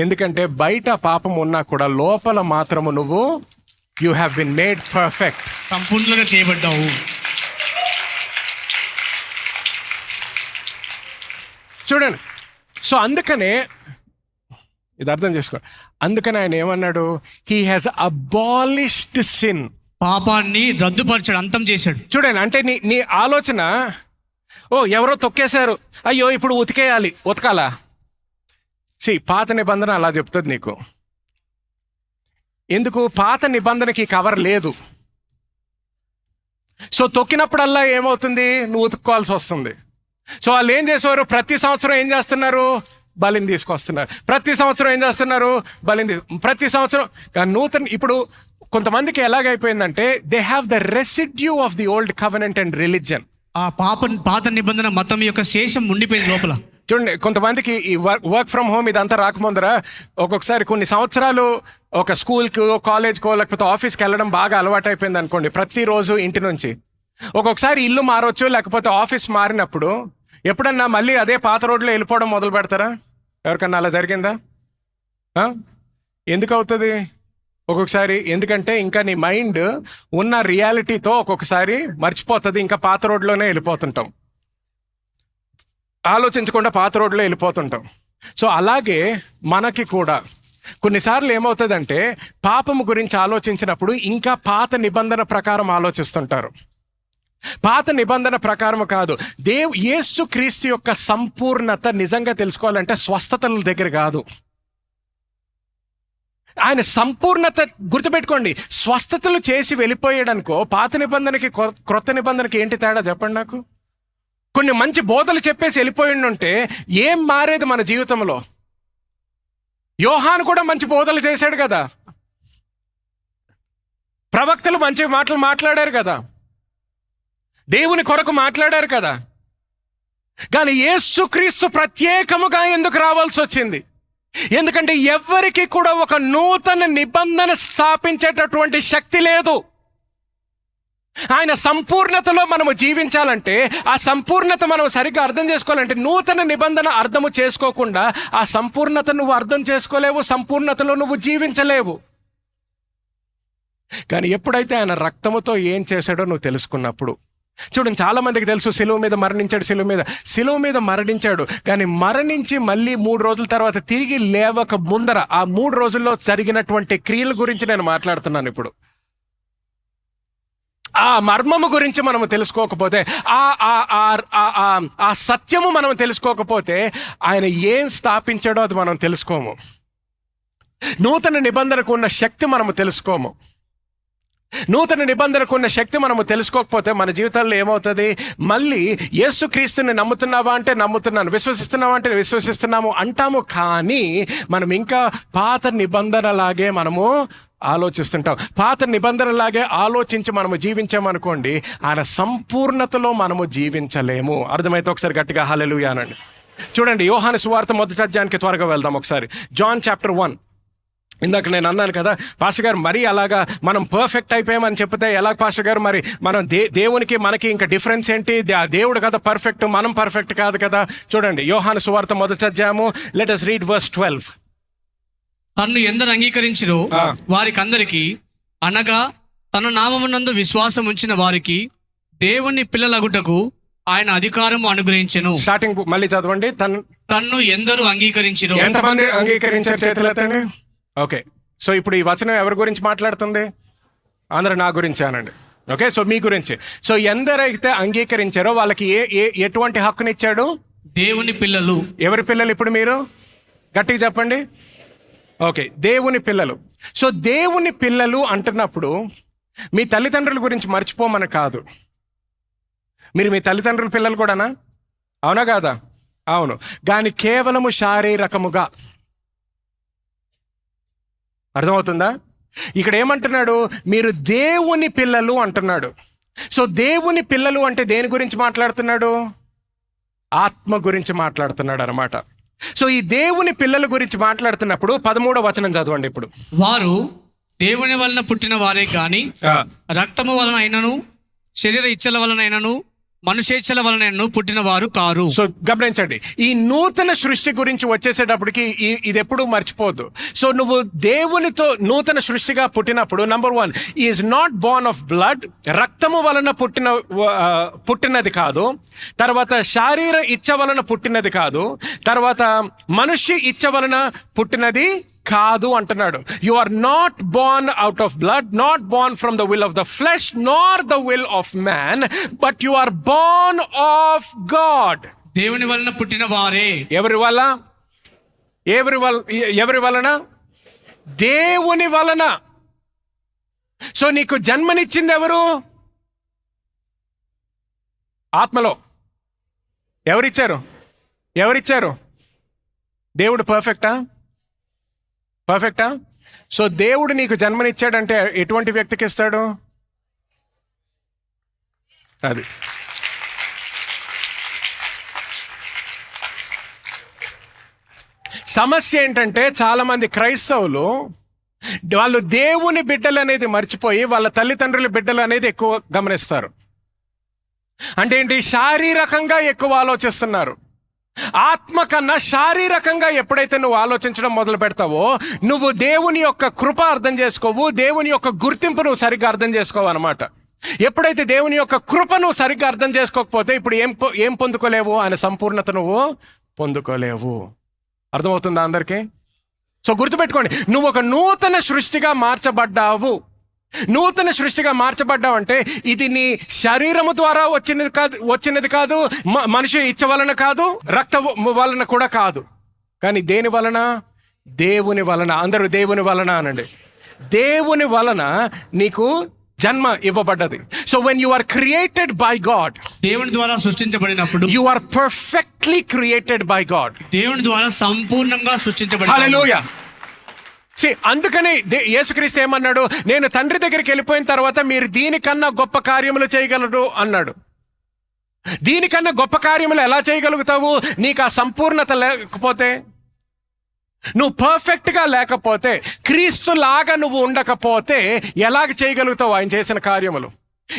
ఎందుకంటే బయట పాపం ఉన్నా కూడా లోపల మాత్రము నువ్వు you have been made perfect, సంపూర్ణంగా చేయబడ్డావు. చూడండి, సో అందుకనే ఇది అర్థం చేసుకో. అందుకని ఆయన ఏమన్నాడు? He has abolished sin. పాపాన్ని రద్దుపరిచాడు, అంతం చేశాడు. చూడండి, అంటే నీ ఆలోచన, ఎవరో తొక్కేశారు, అయ్యో ఇప్పుడు ఉతకాలా? పాత నిబంధన అలా చెప్తుంది నీకు. ఎందుకు? పాత నిబంధనకి కవర్ లేదు. సో తొక్కినప్పుడల్లా ఏమవుతుంది? నువ్వు ఉతుక్కోవాల్సి వస్తుంది. సో వాళ్ళు ఏం చేసేవారు? ప్రతి సంవత్సరం ఏం చేస్తున్నారు? బలిని తీసుకొస్తున్నారు. ప్రతి సంవత్సరం ఏం చేస్తున్నారు? ప్రతి సంవత్సరం. నూతన ఇప్పుడు కొంతమందికి ఎలాగైపోయిందంటే they have the residue of the old covenant and religion. ఆ పాత నిబంధన మతం యొక్క శేషం ఉండిపోయింది లోపల. చూడండి, కొంతమందికి ఈ వర్క్ ఫ్రమ్ హోమ్ ఇదంతా రాకముందర ఒక్కొక్కసారి కొన్ని సంవత్సరాలు ఒక స్కూల్కో కాలేజ్కో లేకపోతే ఆఫీస్కి వెళ్ళడం బాగా అలవాటు అయిపోయింది అనుకోండి, ప్రతిరోజు ఇంటి నుంచి. ఒక్కొక్కసారి ఇల్లు మారవచ్చు, లేకపోతే ఆఫీస్ మారినప్పుడు ఎప్పుడన్నా మళ్ళీ అదే పాత రోడ్లో వెళ్ళిపోవడం మొదలు పెడతారా? ఎవరికన్నా అలా జరిగిందా? ఎందుకు అవుతుంది ఒక్కొక్కసారి? ఎందుకంటే ఇంకా నీ మైండ్ ఉన్న రియాలిటీతో ఒక్కొక్కసారి మర్చిపోతుంది, ఇంకా పాత రోడ్లోనే వెళ్ళిపోతుంటాం, ఆలోచించకుండా పాత రోడ్లో వెళ్ళిపోతుంటాం. సో అలాగే మనకి కూడా కొన్నిసార్లు ఏమవుతుందంటే పాపము గురించి ఆలోచించినప్పుడు ఇంకా పాత నిబంధన ప్రకారం ఆలోచిస్తుంటారు. పాత నిబంధన ప్రకారం కాదు. యేసు క్రీస్తు యొక్క సంపూర్ణత నిజంగా తెలుసుకోవాలంటే స్వస్థతల దగ్గర కాదు. ఆయన సంపూర్ణత గుర్తుపెట్టుకోండి. స్వస్థతలు చేసి వెళ్ళిపోయాడనుకో, పాత నిబంధనకి క్రొత్త నిబంధనకి ఏంటి తేడా చెప్పండి నాకు. కొన్ని మంచి బోధలు చెప్పేసి వెళ్ళిపోయిండుంటే ఏం మారేది మన జీవితంలో? యోహాను కూడా మంచి బోధలు చేశాడు కదా, ప్రవక్తలు మంచి మాటలు మాట్లాడారు కదా, దేవుని కొరకు మాట్లాడారు కదా. కానీ యేసుక్రీస్తు ప్రత్యేకముగా ఎందుకు రావాల్సి వచ్చింది? ఎందుకంటే ఎవరికి కూడా ఒక నూతన నిబంధన స్థాపించేటటువంటి శక్తి లేదు. ఆయన సంపూర్ణతలో మనము జీవించాలంటే, ఆ సంపూర్ణత మనం సరిగ్గా అర్థం చేసుకోవాలంటే, నూతన నిబంధన అర్థము చేసుకోకుండా ఆ సంపూర్ణత నువ్వు అర్థం చేసుకోలేవు, సంపూర్ణతలో నువ్వు జీవించలేవు. కానీ ఎప్పుడైతే ఆయన రక్తముతో ఏం చేశాడో నువ్వు తెలుసుకున్నప్పుడు, చూడండి, చాలా మందికి తెలుసు సిలువ మీద మరణించాడు, సిలువ మీద మరణించాడు. కానీ మరణించి మళ్ళీ 3 రోజుల తర్వాత తిరిగి లేవక ముందర ఆ 3 రోజుల్లో జరిగినటువంటి క్రియల గురించి నేను మాట్లాడుతున్నాను ఇప్పుడు. ఆ మర్మము గురించి మనము తెలుసుకోకపోతే, ఆ సత్యము మనం తెలుసుకోకపోతే, ఆయన ఏం స్థాపించాడో అది మనం తెలుసుకోము. నూతన నిబంధనకు ఉన్న శక్తి మనము తెలుసుకోము. నూతన నిబంధనకు ఉన్న శక్తి మనము తెలుసుకోకపోతే మన జీవితాల్లో ఏమవుతుంది? మళ్ళీ యేసుక్రీస్తుని నమ్ముతున్నావా అంటే నమ్ముతున్నాను, విశ్వసిస్తున్నావా అంటే విశ్వసిస్తున్నాము అంటాము. కానీ మనం ఇంకా పాత నిబంధనలాగే మనము ఆలోచిస్తుంటాం. పాత నిబంధనలాగే ఆలోచించి మనము జీవించామనుకోండి, ఆయన సంపూర్ణతలో మనము జీవించలేము. అర్థమైతే ఒకసారి గట్టిగా హల్లెలూయా అనండి. చూడండి, యోహాను సువార్త 1వ అధ్యాయానికి త్వరగా వెళ్దాం ఒకసారి. John chapter 1. ఇందాక నేను అన్నాను కదా, పాస్టర్ గారు మరీ అలాగా మనం పర్ఫెక్ట్ అయిపోయామని చెప్తే ఎలా పాస్టర్ గారు? మరి మనం దేవునికి మనకి ఇంకా డిఫరెన్స్ ఏంటి? దేవుడు కదా పర్ఫెక్ట్, మనం పర్ఫెక్ట్ కాదు కదా. చూడండి, యోహాను సువార్త 1వ అధ్యాయము, లెట్ us read verse 12. తన్ను ఎందరు అంగీకరించిరో వారికందరికి, అనగా తన నామమునందు విశ్వాసం ఉంచిన వారికి దేవుని పిల్లలగుటకు ఆయన అధికారము అనుగ్రహించెను. స్టార్టింగ్ మళ్ళీ చదవండి. తన్ను ఎందరు అంగీకరించిరో. ఎంతమంది అంగీకరించారు? చేతులెత్తండి. ఓకే, సో ఇప్పుడు ఈ వచనం ఎవరి గురించి మాట్లాడుతుంది? అందరూ నా గురించి అనండి. ఓకే, సో మీ గురించి. సో ఎందరైతే అంగీకరించారో వాళ్ళకి ఎటువంటి హక్కునిచ్చాడు? దేవుని పిల్లలు. ఎవరి పిల్లలు ఇప్పుడు మీరు? గట్టిగా చెప్పండి. ఓకే, దేవుని పిల్లలు. సో దేవుని పిల్లలు అంటున్నప్పుడు మీ తల్లిదండ్రుల గురించి మర్చిపోమని కాదు. మీరు మీ తల్లిదండ్రుల పిల్లలు కూడానా? అవునా కాదా? అవును. కానీ కేవలము శారీరకముగా. అర్థమవుతుందా? ఇక్కడ ఏమంటున్నాడు? మీరు దేవుని పిల్లలు అంటున్నాడు. సో దేవుని పిల్లలు అంటే దేని గురించి మాట్లాడుతున్నాడు? ఆత్మ గురించి మాట్లాడుతున్నాడు అనమాట. సో ఈ దేవుని పిల్లల గురించి మాట్లాడుతున్నప్పుడు 13వ వచనం చదవండి ఇప్పుడు. వారు దేవుని వలన పుట్టిన వారే గాని రక్తము వలన అయినను, శరీర ఇచ్చల వలన అయినను, మనుషేచ్ఛల వలన పుట్టిన వారు కారు. సో గమనించండి, ఈ నూతన సృష్టి గురించి వచ్చేసేటప్పటికి ఇది ఎప్పుడు మర్చిపోద్దు. సో నువ్వు దేవునితో నూతన సృష్టిగా పుట్టినప్పుడు, number 1, is not Born of blood, రక్తము వలన పుట్టినది కాదు. తర్వాత శారీర ఇచ్చ వలన పుట్టినది కాదు. తర్వాత మనుష్య ఇచ్చ వలన పుట్టినది కాదు అంటున్నాడు. You are not born out of blood, not born from the will of the flesh, nor the will of man, but you are born of God. దేవుని వలన పుట్టిన వారే. ఎవరి వల్ల? ఎవరి వలన? దేవుని వలన. సో నీకు జన్మనిచ్చింది ఎవరు? ఆత్మలో ఎవరిచ్చారు? దేవుడు పర్ఫెక్టా? సో దేవుడు నీకు జన్మనిచ్చాడంటే ఎటువంటి వ్యక్తికి ఇస్తాడు? అది సమస్య ఏంటంటే చాలామంది క్రైస్తవులు వాళ్ళు దేవుని బిడ్డలు అనేది మర్చిపోయి వాళ్ళ తల్లిదండ్రుల బిడ్డలు అనేది ఎక్కువ గమనిస్తారు. అంటే ఏంటి, శారీరకంగా ఎక్కువ ఆలోచిస్తున్నారు. ఆత్మ కన్నా శారీరకంగా ఎప్పుడైతే నువ్వు ఆలోచించడం మొదలు పెడతావో నువ్వు దేవుని యొక్క కృప అర్థం చేసుకోవు, దేవుని యొక్క గుర్తింపు నువ్వు సరిగ్గా అర్థం చేసుకోవు అనమాట. ఎప్పుడైతే దేవుని యొక్క కృప నువ్వు సరిగ్గా అర్థం చేసుకోకపోతే ఇప్పుడు ఏం పొందుకోలేవు, ఆయన సంపూర్ణత నువ్వు పొందుకోలేవు. అర్థమవుతుందా అందరికీ? సో గుర్తుపెట్టుకోండి, నువ్వు ఒక నూతన సృష్టిగా మార్చబడ్డావు. నూతన సృష్టిగా మార్చబడ్డావు అంటే ఇది నీ శరీరము ద్వారా వచ్చినది కాదు, మనిషి ఇచ్చ వలన కాదు, రక్త వలన కూడా కాదు. కానీ దేని వలన? దేవుని వలన. అందరూ దేవుని వలన అనండి. దేవుని వలన నీకు జన్మ ఇవ్వబడ్డది. So when you are created by God, దేవుని ద్వారా సృష్టించబడినప్పుడు you are perfectly created by God. దేవుని ద్వారా సంపూర్ణంగా సృష్టించబడి. హల్లెలూయా. అందుకని యేసుక్రీస్తు ఏమన్నాడు? నేను తండ్రి దగ్గరికి వెళ్ళిపోయిన తర్వాత మీరు దీనికన్నా గొప్ప కార్యములు చేయగలరు అన్నాడు. దీనికన్నా గొప్ప కార్యములు ఎలా చేయగలుగుతావు? నీకు ఆ సంపూర్ణత లేకపోతే, నువ్వు పర్ఫెక్ట్గా లేకపోతే, క్రీస్తులాగా నువ్వు ఉండకపోతే ఎలాగ చేయగలుగుతావు ఆయన చేసిన కార్యములు?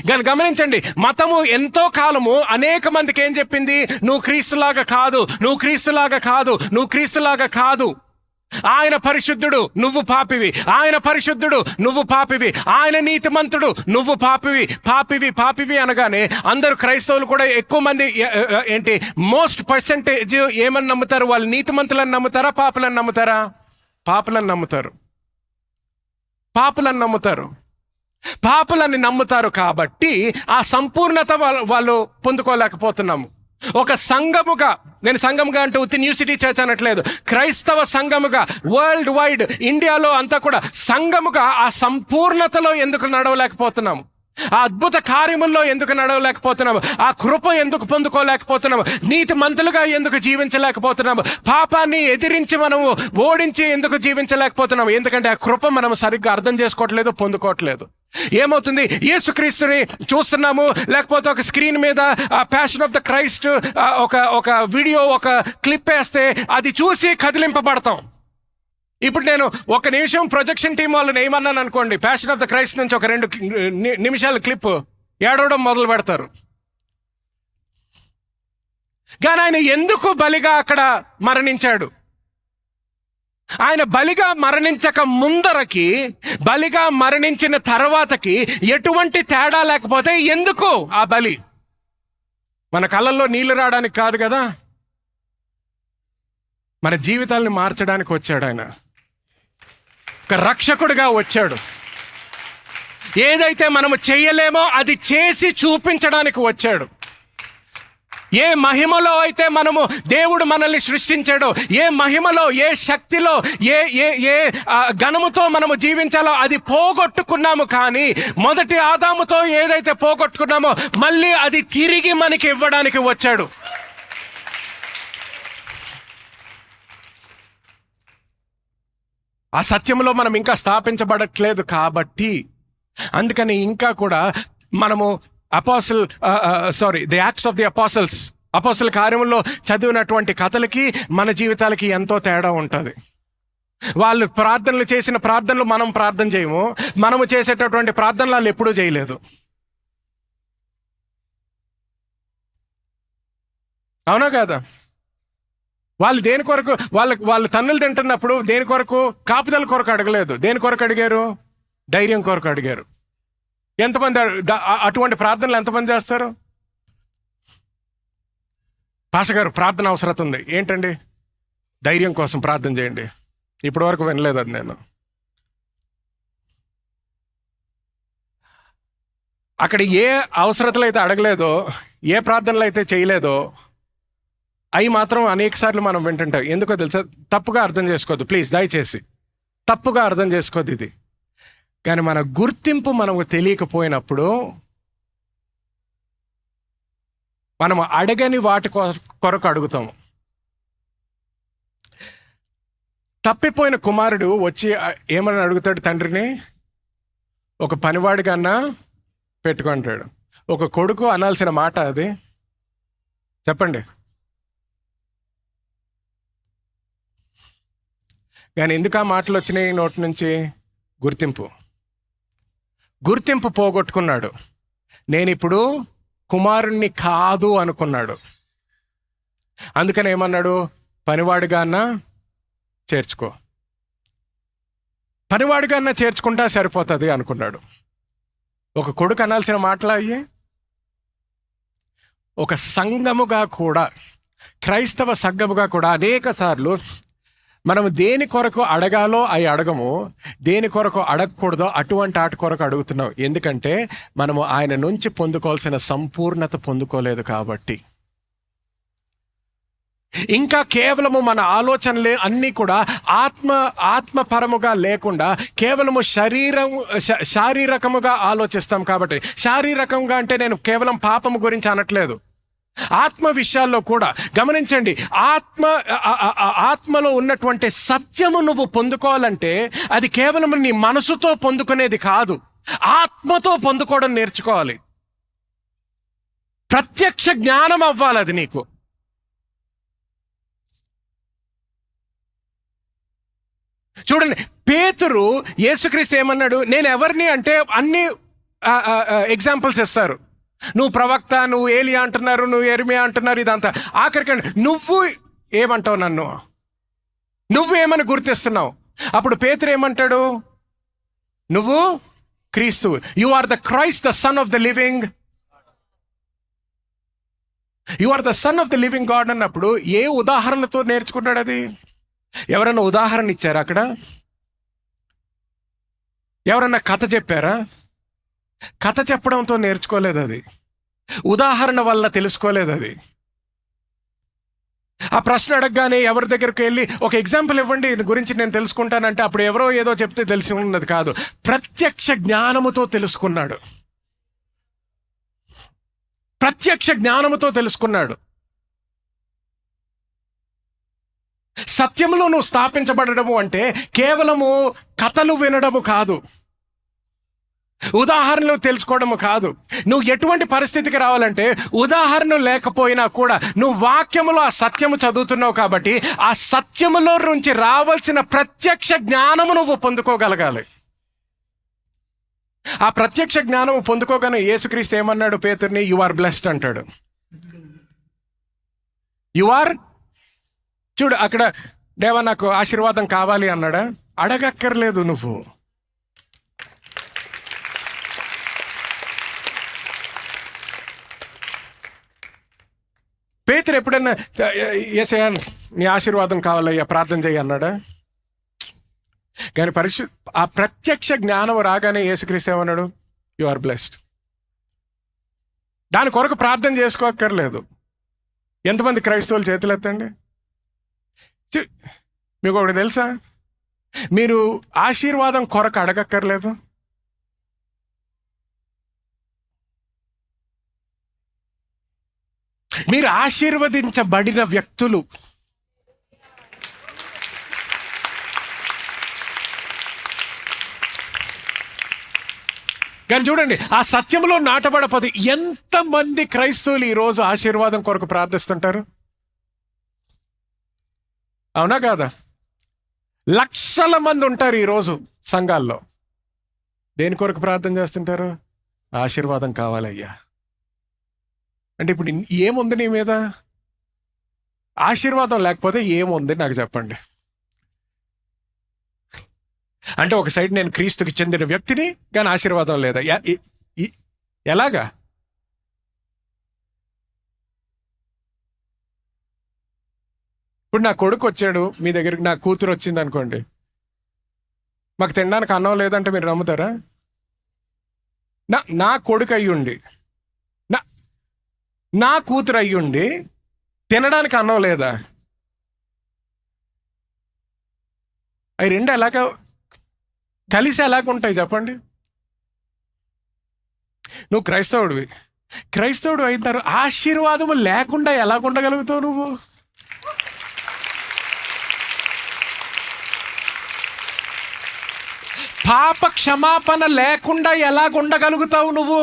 కానీ గమనించండి, మతము ఎంతో కాలము అనేక మందికి ఏం చెప్పింది? నువ్వు క్రీస్తులాగా కాదు, నువ్వు క్రీస్తులాగా కాదు, నువ్వు క్రీస్తులాగా కాదు. ఆయన పరిశుద్ధుడు, నువ్వు పాపివి. ఆయన పరిశుద్ధుడు, నువ్వు పాపివి. ఆయన నీతిమంతుడు, నువ్వు పాపివి. పాపివి పాపివి అనగానే అందరూ క్రైస్తవులు కూడా ఎక్కువ మంది ఏంటి, మోస్ట్ పర్సెంటేజ్ ఏమని నమ్ముతారు? వాళ్ళు నీతిమంతులను నమ్ముతారా, పాపులను నమ్ముతారా? పాపులను నమ్ముతారు. పాపులను నమ్ముతారు. పాపులని నమ్ముతారు కాబట్టి ఆ సంపూర్ణత వాళ్ళు పొందుకోలేకపోతున్నాము. ఒక సంఘముగా, నేను సంఘముగా అంటే ఉత్తి న్యూ సిటీ చర్చ్ అనట్లేదు, క్రైస్తవ సంఘముగా వరల్డ్ వైడ్ ఇండియాలో అంతా కూడా సంఘముగా ఆ సంపూర్ణతలో ఎందుకు నడవలేకపోతున్నాము? ఆ అద్భుత కార్యముల్లో ఎందుకు నడవలేకపోతున్నాము? ఆ కృప ఎందుకు పొందుకోలేకపోతున్నాము? నీతి మంతులుగా ఎందుకు జీవించలేకపోతున్నాము? పాపాన్ని ఎదిరించి మనము ఓడించి ఎందుకు జీవించలేకపోతున్నాము? ఎందుకంటే ఆ కృప మనం సరిగ్గా అర్థం చేసుకోవట్లేదు, పొందుకోవట్లేదు. ఏమవుతుంది? యేసుక్రీస్తుని చూస్తున్నాము, లేకపోతే ఒక స్క్రీన్ మీద ప్యాషన్ ఆఫ్ ద క్రైస్ట్ ఒక వీడియో, ఒక క్లిప్ వేస్తే అది చూసి కదిలింపబడతాం. ఇప్పుడు నేను ఒక నిమిషం ప్రొజెక్షన్ టీం వాళ్ళని ఏమన్నాను అనుకోండి, ప్యాషన్ ఆఫ్ ద క్రైస్ట్ నుంచి ఒక 2 నిమిషాల క్లిప్ ఏడవడం మొదలు పెడతారు. కానీ ఆయన ఎందుకు బలిగా అక్కడ మరణించాడు? ఆయన బలిగా మరణించక ముందరకి, బలిగా మరణించిన తర్వాతకి ఎటువంటి తేడా లేకపోతే ఎందుకు ఆ బలి? మన కళ్ళల్లో నీళ్లు రావడానికి కాదు కదా, మన జీవితాలను మార్చడానికి వచ్చాడు ఆయన. ఒక రక్షకుడిగా వచ్చాడు. ఏదైతే మనము చేయలేమో అది చేసి చూపించడానికి వచ్చాడు. ఏ మహిమలో అయితే మనము దేవుడు మనల్ని సృష్టించాడో, ఏ మహిమలో, ఏ శక్తిలో, ఏ ఏ ఏ ఘనముతో మనము జీవించాలో అది పోగొట్టుకున్నాము. కానీ మొదటి ఆదాముతో ఏదైతే పోగొట్టుకున్నామో మళ్ళీ అది తిరిగి మనకి ఇవ్వడానికి వచ్చాడు. ఆ సత్యంలో మనం ఇంకా స్థాపించబడట్లేదు కాబట్టి, అందుకని ఇంకా కూడా మనము the Acts of the Apostles, అపోసల కార్యముల్లో చదివినటువంటి కథలకి మన జీవితాలకి ఎంతో తేడా ఉంటుంది. వాళ్ళు ప్రార్థనలు చేసిన ప్రార్థనలు మనం ప్రార్థన చేయము, మనము చేసేటటువంటి ప్రార్థనలు వాళ్ళు ఎప్పుడూ చేయలేదు. అవునా కాదా? వాళ్ళు దేని కొరకు, వాళ్ళు తన్నులు తింటున్నప్పుడు దేని కొరకు? కాపుదల కొరకు అడగలేదు. దేని కొరకు అడిగారు? ధైర్యం కొరకు అడిగారు. ఎంతమంది అటువంటి ప్రార్థనలు ఎంతమంది చేస్తారు? పాస్టర్ గారు ప్రార్థన అవసరం ఉంది ఏంటండి? ధైర్యం కోసం ప్రార్థన చేయండి. ఇప్పటి వరకు వినలేదు అది నేను. అక్కడ ఏ అవసరతలు అయితే అడగలేదో, ఏ ప్రార్థనలు అయితే చేయలేదో అవి మాత్రం అనేక సార్లు మనం వింటుంటాం. ఎందుకో తెలుసా? తప్పుగా అర్థం చేసుకోవద్దు ప్లీజ్, దయచేసి తప్పుగా అర్థం చేసుకోవద్దు ఇది. కానీ మన గుర్తింపు మనకు తెలియకపోయినప్పుడు మనం అడగని వాటి కొరకు అడుగుతాము. తప్పిపోయిన కుమారుడు వచ్చి ఏమని అడుగుతాడు తండ్రిని? ఒక పనివాడికన్నా పెట్టుకుంటాడు. ఒక కొడుకు అనాల్సిన మాట అది. చెప్పండి. కానీ ఎందుకు ఆ మాటలు వచ్చినాయి నోటి నుంచి? గుర్తింపు పోగొట్టుకున్నాడు. నేను ఇప్పుడు కుమారుణ్ణి కాదు అనుకున్నాడు. అందుకని ఏమన్నాడు? పనివాడిగా అన్నా చేర్చుకో, పనివాడిగా అన్నా చేర్చుకుంటా సరిపోతుంది అనుకున్నాడు. ఒక కొడుకు అనాల్సిన మాటలు అయ్యి. ఒక సంఘముగా కూడా, క్రైస్తవ సంఘముగా కూడా అనేక సార్లు మనం దేని కొరకు అడగాలో అవి అడగము, దేని కొరకు అడగకూడదో అటువంటి ఆట కొరకు అడుగుతున్నాం. ఎందుకంటే మనము ఆయన నుంచి పొందుకోవాల్సిన సంపూర్ణత పొందుకోలేదు కాబట్టి. ఇంకా కేవలము మన ఆలోచనలే అన్నీ కూడా ఆత్మపరముగా లేకుండా కేవలము శారీరకముగా ఆలోచిస్తాం కాబట్టి. శారీరకంగా అంటే నేను కేవలం పాపము గురించి అనట్లేదు, ఆత్మ విషయాల్లో కూడా గమనించండి. ఆత్మలో ఉన్నటువంటి సత్యము నువ్వు పొందుకోవాలంటే అది కేవలం నీ మనసుతో పొందుకునేది కాదు, ఆత్మతో పొందుకోవడం నేర్చుకోవాలి. ప్రత్యక్ష జ్ఞానం అవ్వాలి అది నీకు. చూడండి, పేతురు యేసుక్రీస్తు ఏమన్నాడు? నేను ఎవరిని అంటే అన్ని ఎగ్జాంపుల్స్ ఇస్తారు. నువ్వు ప్రవక్త, నువ్వు ఏలియా అంటున్నారు, నువ్వు ఎర్మియా అంటున్నారు, ఇదంతా. ఆఖరికి నువ్వు ఏమంటావు? నువ్వేమని గుర్తిస్తున్నావు? అప్పుడు పేతురు ఏమంటాడు? నువ్వు Kristu, you are the Christ, the son of the living, you are the son of the living God అన్నప్పుడు ఏ ఉదాహరణతో నేర్చుకున్నాడు అది? ఎవరన్నా ఉదాహరణ ఇచ్చారా అక్కడ? ఎవరన్నా కథ చెప్పారా? కథ చెప్పడంతో నేర్చుకోలేదు అది, ఉదాహరణ వల్ల తెలుసుకోలేదు అది. ఆ ప్రశ్న అడగగానే ఎవరి దగ్గరికి వెళ్ళి ఒక ఎగ్జాంపుల్ ఇవ్వండి దీని గురించి నేను తెలుసుకుంటానంటే అప్పుడు ఎవరో ఏదో చెప్తే తెలిసి ఉన్నది కాదు, ప్రత్యక్ష జ్ఞానముతో తెలుసుకున్నాడు. ప్రత్యక్ష జ్ఞానముతో తెలుసుకున్నాడు. సత్యంలో నువ్వు స్థాపించబడము అంటే కేవలము కథలు వినడము కాదు, ఉదాహరణలు తెలుసుకోవడము కాదు. నువ్వు ఎటువంటి పరిస్థితికి రావాలంటే ఉదాహరణ లేకపోయినా కూడా నువ్వు వాక్యములో ఆ సత్యము చదువుతున్నావు కాబట్టి ఆ సత్యములో నుంచి రావాల్సిన ప్రత్యక్ష జ్ఞానము నువ్వు పొందుకోగలగాలి. ఆ ప్రత్యక్ష జ్ఞానము పొందుకోగానే యేసుక్రీస్తు ఏమన్నాడు పేతుర్ని? యు ఆర్ బ్లెస్డ్ అంటాడు. యు ఆర్, చూడు అక్కడ, దేవా నాకు ఆశీర్వాదం కావాలి అన్నాడా? అడగక్కర్లేదు నువ్వు. పేతురు ఎప్పుడన్నా యేసయ్యా నీ ఆశీర్వాదం కావాలయ్యా ప్రార్థన చేయి అన్నాడా? కానీ ఆ ప్రత్యక్ష జ్ఞానం రాగానే యేసుక్రీస్తు ఏమన్నాడు? You are blessed. దాని కొరకు ప్రార్థన చేసుకోక్కర్లేదు. ఎంతమంది క్రైస్తవులు చేతులు ఎత్తండి. మీకు ఒకటి తెలుసా? మీరు ఆశీర్వాదం కొరకు అడగక్కర్లేదు. మీరు ఆశీర్వదించబడిన వ్యక్తులు. కానీ చూడండి, ఆ సత్యంలో నాటబడపది ఎంతమంది క్రైస్తవులు ఈరోజు ఆశీర్వాదం కొరకు ప్రార్థిస్తుంటారు? అవునా కాదా? లక్షల మంది ఉంటారు ఈరోజు సంఘాల్లో. దేని కొరకు ప్రార్థన చేస్తుంటారు? ఆశీర్వాదం కావాలయ్యా అంటే. ఇప్పుడు ఏముంది నీ మీద? ఆశీర్వాదం లేకపోతే ఏముంది నాకు చెప్పండి. అంటే ఒక సైడ్ నేను క్రీస్తుకి చెందిన వ్యక్తిని, కానీ ఆశీర్వాదం లేదా? ఎలాగా? ఇప్పుడు నా కొడుకు వచ్చాడు మీ దగ్గరికి, నా కూతురు వచ్చింది అనుకోండి, మాకు తినడానికి అన్నం లేదంటే మీరు నమ్ముతారా? నా కొడుకు అయ్యుండి, నా కూతురు అయ్యుండి తినడానికి అన్నం లేదా? అవి రెండు ఎలాగ కలిసి ఎలాగుంటాయి చెప్పండి? నువ్వు క్రైస్తవుడు అయిన తర్వాత ఆశీర్వాదము లేకుండా ఎలాగుండగలుగుతావు నువ్వు? పాప క్షమాపణ లేకుండా ఎలాగుండగలుగుతావు నువ్వు?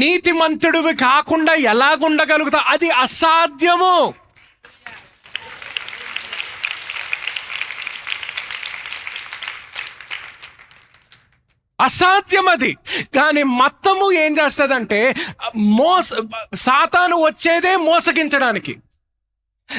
నీతిమంతుడివి కాకుండా ఎలాగుండగలుగుతావు? అది అసాధ్యము. అసాధ్యం అది. కానీ మత్తము ఏం చేస్తుందంటే సాతాను వచ్చేదే మోసగించడానికి.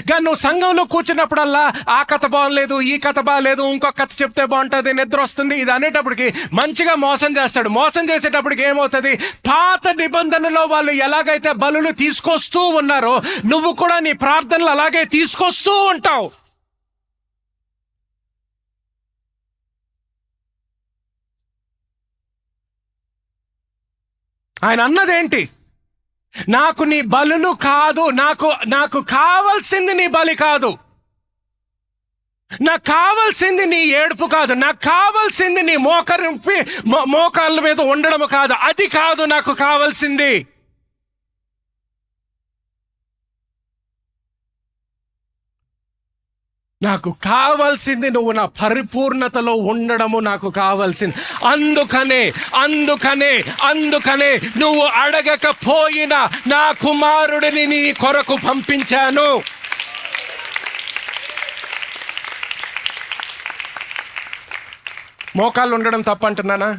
కానీ నువ్వు సంఘంలో కూర్చున్నప్పుడల్లా ఆ కథ బాగలేదు, ఈ కథ బాగలేదు, ఇంకొక కథ చెప్తే బాగుంటుంది, నిద్ర వస్తుంది, ఇది అనేటప్పటికి మంచిగా మోసం చేస్తాడు. మోసం చేసేటప్పటికి ఏమవుతుంది, పాత నిబంధనలో వాళ్ళు ఎలాగైతే బలులు తీసుకొస్తూ ఉన్నారో నువ్వు కూడా నీ ప్రార్థనలు అలాగే తీసుకొస్తూ ఉంటావు. ఆయన అన్నదేంటి, నాకు నీ బలులు కాదు, నాకు కావాల్సింది నీ బలి కాదు, నాకు కావాల్సింది నీ ఏడుపు కాదు, నాకు కావాల్సింది నీ మోకాళ్ళ మీద ఉండడం కాదు, అది కాదు నాకు కావాల్సింది. నాకు కావాల్సింది నువ్వు నా పరిపూర్ణతలో ఉండడము నాకు కావాల్సింది. అందుకనే నువ్వు అడగకపోయినా నా కుమారుడిని నీ కొరకు పంపించాను. మోకాళ్ళు ఉండడం తప్పంటున్నానా?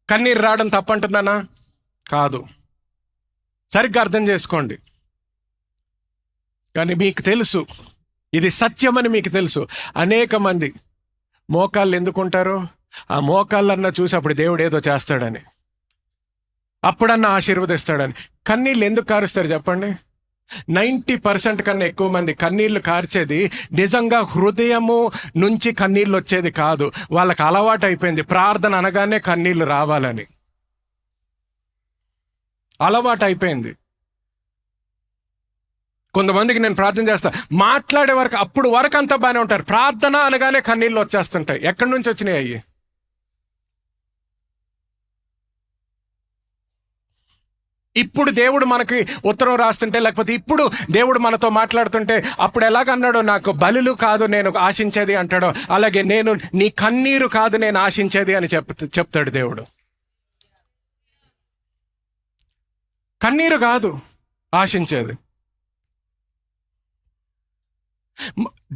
కన్నీరు రావడం తప్పంటున్నానా? కాదు. సరిగ్గా అర్థం చేసుకోండి. కానీ మీకు తెలుసు ఇది సత్యమని, మీకు తెలుసు. అనేక మంది మోకాళ్ళు ఎందుకుంటారో, ఆ మోకాళ్ళన్నా చూసి అప్పుడు దేవుడు ఏదో చేస్తాడని, అప్పుడన్నా ఆశీర్వదిస్తాడని. కన్నీళ్ళు ఎందుకు కారుస్తారు చెప్పండి? 90% కన్నా ఎక్కువ మంది కన్నీళ్లు కార్చేది నిజంగా హృదయము నుంచి కన్నీళ్ళు వచ్చేది కాదు. వాళ్ళకి అలవాటు అయిపోయింది ప్రార్థన అనగానే కన్నీళ్లు రావాలని, అలవాటు అయిపోయింది. కొంతమందికి నేను ప్రార్థన చేస్తా, మాట్లాడే వరకు అప్పుడు వరకు అంతా బాగానే ఉంటారు, ప్రార్థన అనగానే కన్నీళ్ళు వచ్చేస్తుంటాయి. ఎక్కడి నుంచి వచ్చినాయి అయ్యి? ఇప్పుడు దేవుడు మనకి ఉత్తరం రాస్తుంటే, లేకపోతే ఇప్పుడు దేవుడు మనతో మాట్లాడుతుంటే అప్పుడు ఎలాగన్నాడో, నాకు బలులు కాదు నేను ఆశించేది అంటాడో, అలాగే నేను నీ కన్నీరు కాదు నేను ఆశించేది అని చెప్తాడు దేవుడు. కన్నీరు కాదు ఆశించేది.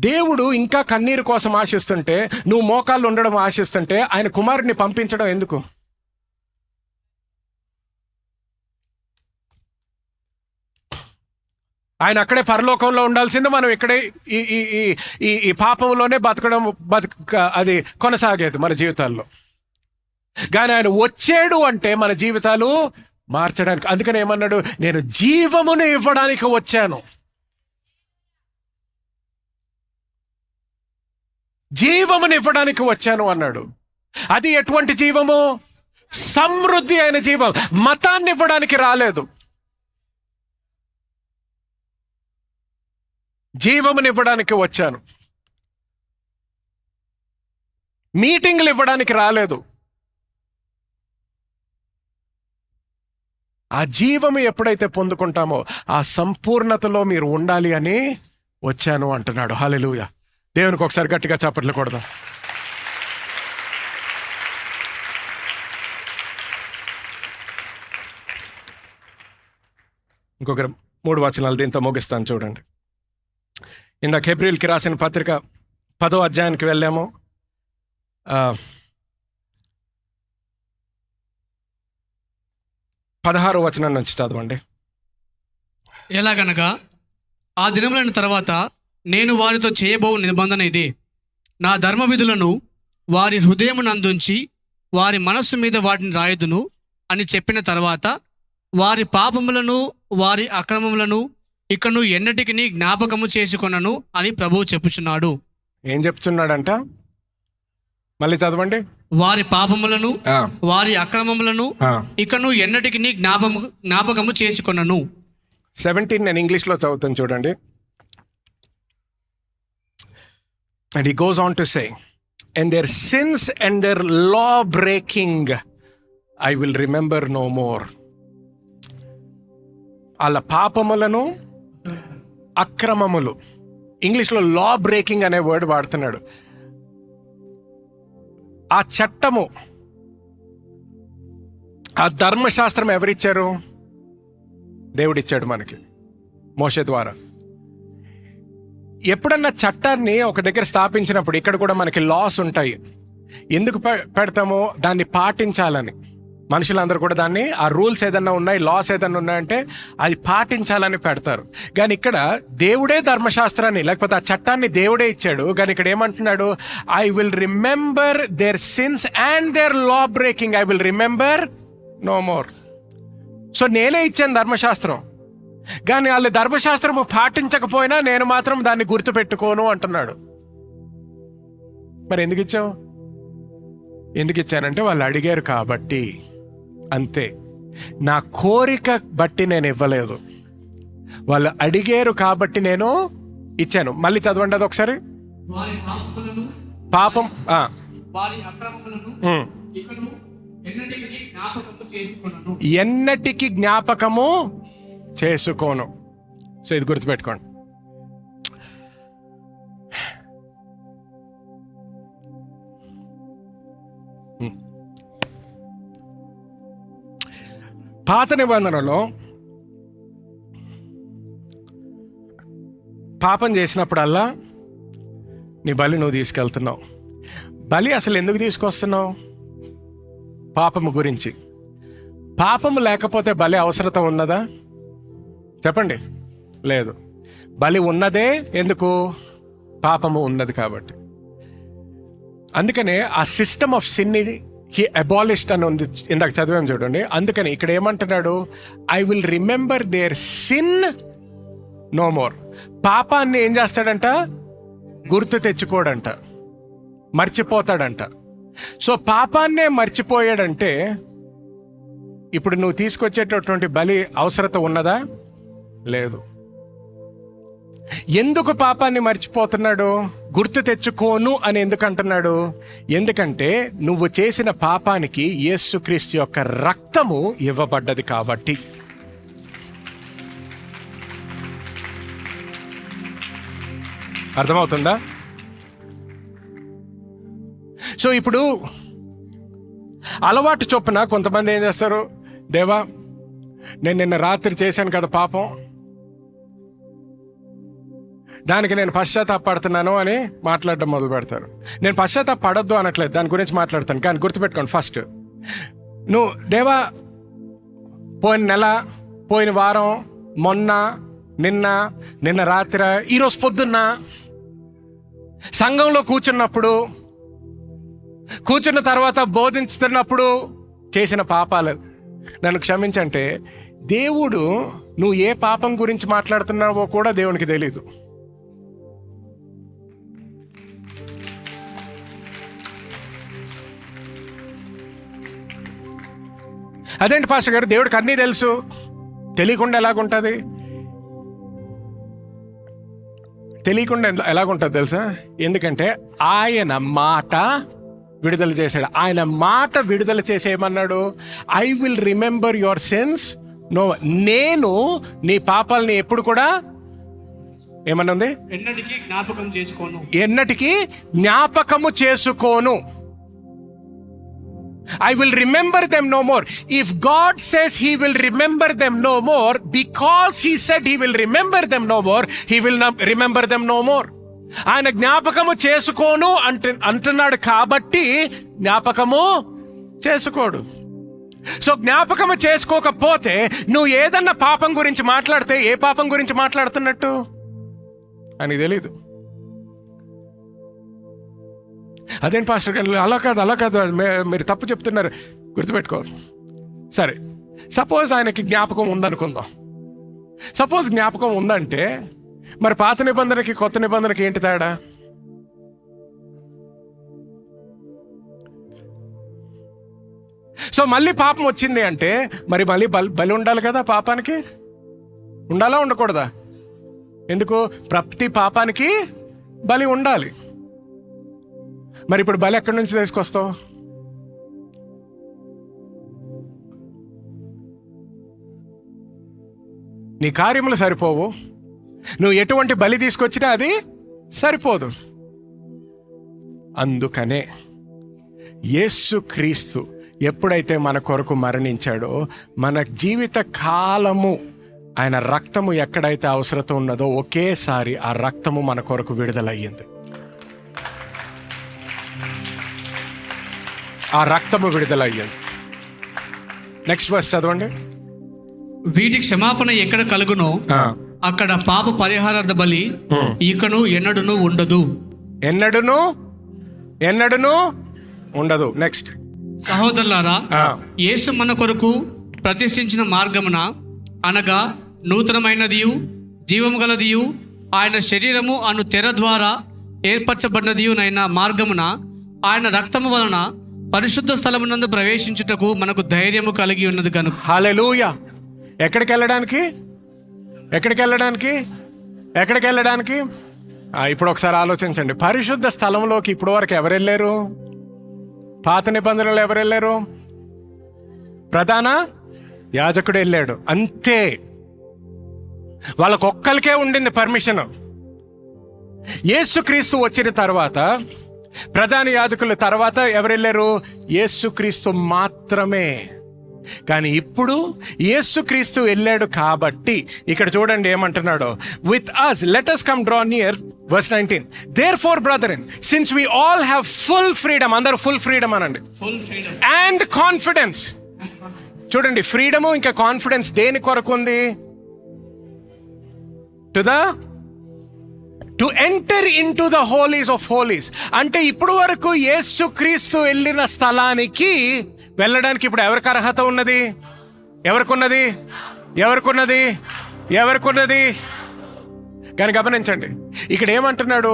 దేవుడు ఇంకా కన్నీరు కోసం ఆశిస్తుంటే, నువ్వు మోకాళ్ళు ఉండడం ఆశిస్తుంటే ఆయన కుమారుడిని పంపించడం ఎందుకు? ఆయన అక్కడే పరలోకంలో ఉండాల్సింది, మనం ఇక్కడే ఈ పాపంలోనే అది కొనసాగేది మన జీవితాల్లో. కానీ ఆయన వచ్చాడు అంటే మన జీవితాలు మార్చడానికి. అందుకని ఏమన్నాడు, నేను జీవమును ఇవ్వడానికి వచ్చాను. జీవమును ఇవ్వడానికి వచ్చాను అన్నాడు. అది ఎటువంటి జీవము? సమృద్ధి అయిన జీవం. మతాన్ని ఇవ్వడానికి రాలేదు, జీవమును ఇవ్వడానికి వచ్చాను. మీటింగ్లు ఇవ్వడానికి రాలేదు. ఆ జీవము ఎప్పుడైతే పొందుకుంటామో ఆ సంపూర్ణతలో మీరు ఉండాలి అని వచ్చాను అంటున్నాడు. హల్లెలూయా. దేవునికి ఒకసారి గట్టిగా చప్పట్లు కొడదాం. ఇంకొక 3 వచనాలు దీంతో ముగిస్తాను చూడండి. ఇందాక హెబ్రీయులకి రాసిన పత్రిక 10వ అధ్యాయానికి వెళ్ళాము. 16వ వచనం నుంచి చదవండి. ఎలాగనగా ఆ దినములైన తర్వాత నేను వారితో చేయబో నిబంధన ఇది, నా ధర్మ విధులను వారి హృదయమునందుంచి వారి మనస్సు మీద వాటిని రాయదును అని చెప్పిన తర్వాత వారి పాపములను వారి అక్రమములను ఇకను ఎన్నటికి జ్ఞాపకము చేసుకొనను అని ప్రభువు చెప్పుచున్నాడు. ఏం చెప్తున్నాడంట? మళ్ళీ చదవండి. వారి పాపములను వారి అక్రమములను ఇకను ఎన్నటికి జ్ఞాపకము చేసుకొనను. 17 నేను ఇంగ్లీష్లో చదువుతాను చూడండి. And he goes on to say, and their sins and their law breaking I will remember no more. వాళ్ళ పాపములను అక్రమములు, ఇంగ్లీష్లో లా బ్రేకింగ్ అనే వర్డ్ వాడుతున్నాడు. ఆ చట్టము, ఆ ధర్మశాస్త్రం ఎవరిచ్చారు? దేవుడిచ్చాడు మనకి మోషే ద్వారా. ఎప్పుడన్నా చట్టాన్ని ఒక దగ్గర స్థాపించినప్పుడు, ఇక్కడ కూడా మనకి లాస్ ఉంటాయి. ఎందుకు పెడతామో దాన్ని పాటించాలని. మనుషులందరూ కూడా దాన్ని, ఆ రూల్స్ ఏదన్నా ఉన్నాయి, లాస్ ఏదన్నా ఉన్నాయంటే అది పాటించాలని పెడతారు. కానీ ఇక్కడ దేవుడే ధర్మశాస్త్రాన్ని, లేకపోతే ఆ చట్టాన్ని దేవుడే ఇచ్చాడు. కానీ ఇక్కడ ఏమంటున్నాడు? I will remember their sins and their law breaking, I will remember no more. So నేనే ఇచ్చాను ధర్మశాస్త్రం, కానీ వాళ్ళు ధర్మశాస్త్రము పాటించకపోయినా నేను మాత్రం దాన్ని గుర్తుపెట్టుకోను అంటున్నాడు. మరి ఎందుకు ఇచ్చావు? ఎందుకు ఇచ్చానంటే వాళ్ళు అడిగారు కాబట్టి, అంతే. నా కోరిక బట్టి నేను ఇవ్వలేదు, వాళ్ళు అడిగారు కాబట్టి నేను ఇచ్చాను. మళ్ళీ చదవండి అది ఒకసారి. వారి పాపములను, పాపం వారి అక్రమములను ఇకను ఎన్నటికీ జ్ఞాపకము చేసుకొనను. ఎన్నటికి జ్ఞాపకము చేసుకోను. సో ఇది గుర్తుపెట్టుకోండి. పాత నిబంధనలో పాపం చేసినప్పుడల్లా నీ బలి నువ్వు తీసుకెళ్తున్నావు. బలి అసలు ఎందుకు తీసుకొస్తున్నావు? పాపము గురించి. పాపము లేకపోతే బలి అవసరత ఉన్నదా? చెప్పండి. లేదు. బలి ఉన్నదే ఎందుకు? పాపము ఉన్నది కాబట్టి. అందుకనే ఆ సిస్టమ్ ఆఫ్ సిన్ని హీ అబాలిష్డ్ అని ఉంది, ఇందాక చదివాం చూడండి. అందుకని ఇక్కడ ఏమంటున్నాడు? I will remember their sin no more. పాపాన్ని ఏం చేస్తాడంట? గుర్తు తెచ్చుకోడంట, మర్చిపోతాడంట. సో పాపాన్నే మర్చిపోయాడంటే ఇప్పుడు నువ్వు తీసుకొచ్చేటటువంటి బలి అవసరత ఉన్నదా? లేదు. ఎందుకు పాపాన్ని మర్చిపోతున్నాడు? గుర్తు తెచ్చుకోను అని ఎందుకు అంటున్నాడు? ఎందుకంటే నువ్వు చేసిన పాపానికి యేసుక్రీస్తు యొక్క రక్తము ఇవ్వబడ్డది కాబట్టి. అర్థమవుతుందా? సో ఇప్పుడు అలవాటు చొప్పున కొంతమంది ఏం చేస్తారు? దేవా, నేను నిన్న రాత్రి చేశాను కదా పాపం, దానికి నేను పశ్చాత్తాపడుతున్నాను అని మాట్లాడడం మొదలు పెడతారు. నేను పశ్చాత్తాపడొద్దు అనట్లేదు, దాని గురించి మాట్లాడతాను. కానీ గుర్తుపెట్టుకోండి, ఫస్ట్ నువ్వు దేవా పోయిన నెల, పోయిన వారం, మొన్న, నిన్న రాత్రి, ఈరోజు పొద్దున్న సంఘంలో కూర్చున్న తర్వాత బోధించుతున్నప్పుడు చేసిన పాపాలు నన్ను క్షమించంటే, దేవుడు నువ్వు ఏ పాపం గురించి మాట్లాడుతున్నావో కూడా దేవునికి తెలీదు. అదేంటి పాస్టర్ గారు, దేవుడికి అన్నీ తెలుసు, తెలియకుండా ఎలాగుంటుంది? తెలియకుండా ఎలాగుంటుంది తెలుసా? ఎందుకంటే ఆయన మాట విడుదల చేశాడు. ఆయన మాట విడుదల చేసి ఏమన్నాడు? I will remember your sins no. నేను నీ పాపాలని ఎప్పుడు కూడా ఏమన్నది? ఎన్నటికీ జ్ఞాపకం చేసుకోను. ఎన్నటికీ జ్ఞాపకము చేసుకోను. I will remember them no more. If God says he will remember them no more, because he said he will remember them no more, he will not remember them no more. ఆయన జ్ఞాపకము చేసుకోను అంటున్నాడు కాబట్టి జ్ఞాపకము చేసుకోడు. So జ్ఞాపకము చేసుకోకపోతే నువ్వు ఏదన్నా పాపం గురించి మాట్లాడితే ఏ పాపం గురించి మాట్లాడుతున్నట్టు అని తెలీదు. అదేంటి పాస్టర్ గారు, అలా కాదు, మీరు తప్పు చెప్తున్నారు. గుర్తుపెట్టుకో. సరే, సపోజ్ ఆయనకి జ్ఞాపకం ఉందనుకుందాం. సపోజ్ జ్ఞాపకం ఉందంటే మరి పాత నిబంధనకి కొత్త నిబంధనకి ఏంటి తేడా? సో మళ్ళీ పాపం వచ్చింది అంటే మరి మళ్ళీ బలి ఉండాలి కదా? పాపానికి ఉండాలా ఉండకూడదా? ఎందుకు? ప్రతి పాపానికి బలి ఉండాలి. మరి ఇప్పుడు బలి ఎక్కడి నుంచి తీసుకొస్తావు? నీ కార్యములు సరిపోవు. నువ్వు ఎటువంటి బలి తీసుకొచ్చినా అది సరిపోదు. అందుకనే యేసుక్రీస్తు ఎప్పుడైతే మన కొరకు మరణించాడో, మన జీవిత కాలము ఆయన రక్తము ఎక్కడైతే అవసరత ఉన్నదో ఒకేసారి ఆ రక్తము మన కొరకు విడుదలయ్యింది. ఆ రక్తము విడుదలయ్యింది. నెక్స్ట్ వర్స్ చదవండి. వీటి క్షమాపణ ఎక్కడ కలుగునో అక్కడ పాప పరిహారార్థ బలి ఇకను ఎన్నడును ఉండదు. ఎన్నడును ఉండదు. నెక్స్ట్. సహోదరులారా, యేసు మన కొరకు ప్రతిష్ఠించిన మార్గమున అనగా నూతనమైనదియు జీవము గలదియు ఆయన శరీరము అను తెర ద్వారా ఏర్పరచబడినదియునైన మార్గమున ఆయన రక్తము వలన పరిశుద్ధ స్థలమునందు ప్రవేశించుటకు మనకు ధైర్యము కలిగి ఉన్నది కనుక. హల్లెలూయా. ఎక్కడికి వెళ్ళడానికి? ఇప్పుడు ఒకసారి ఆలోచించండి. పరిశుద్ధ స్థలంలోకి ఇప్పుడు వరకు ఎవరు వెళ్ళారు? పాత నిబంధనలు ఎవరు వెళ్ళారు? ప్రధాన యాజకుడు వెళ్ళాడు, అంతే. వాళ్ళకొక్కరికే ఉండింది పర్మిషన్. యేసుక్రీస్తు వచ్చిన తర్వాత ప్రధాన యాజకుల తర్వాత ఎవరు వెళ్ళారు? యేసుక్రీస్తు మాత్రమే. కానీ ఇప్పుడు యేసుక్రీస్తు వెళ్ళాడు కాబట్టి ఇక్కడ చూడండి ఏమంటున్నాడు. With us let us come draw near, verse 19. Therefore brethren, since we all have full freedom, అందరూ ఫుల్ ఫ్రీడమ్ అనండి, and confidence. చూడండి, ఫ్రీడము ఇంకా కాన్ఫిడెన్స్ దేని కొరకు ఉంది? To enter in to the holies of holies. అంటే ఇప్పుడు వరకు యేసుక్రీస్తు వెళ్ళిన స్థలానికి వెళ్ళడానికి ఇప్పుడు ఎవరికి అర్హత ఉన్నది? ఎవరికున్నది? కానీ గమనించండి, ఇక్కడ ఏమంటున్నాడు?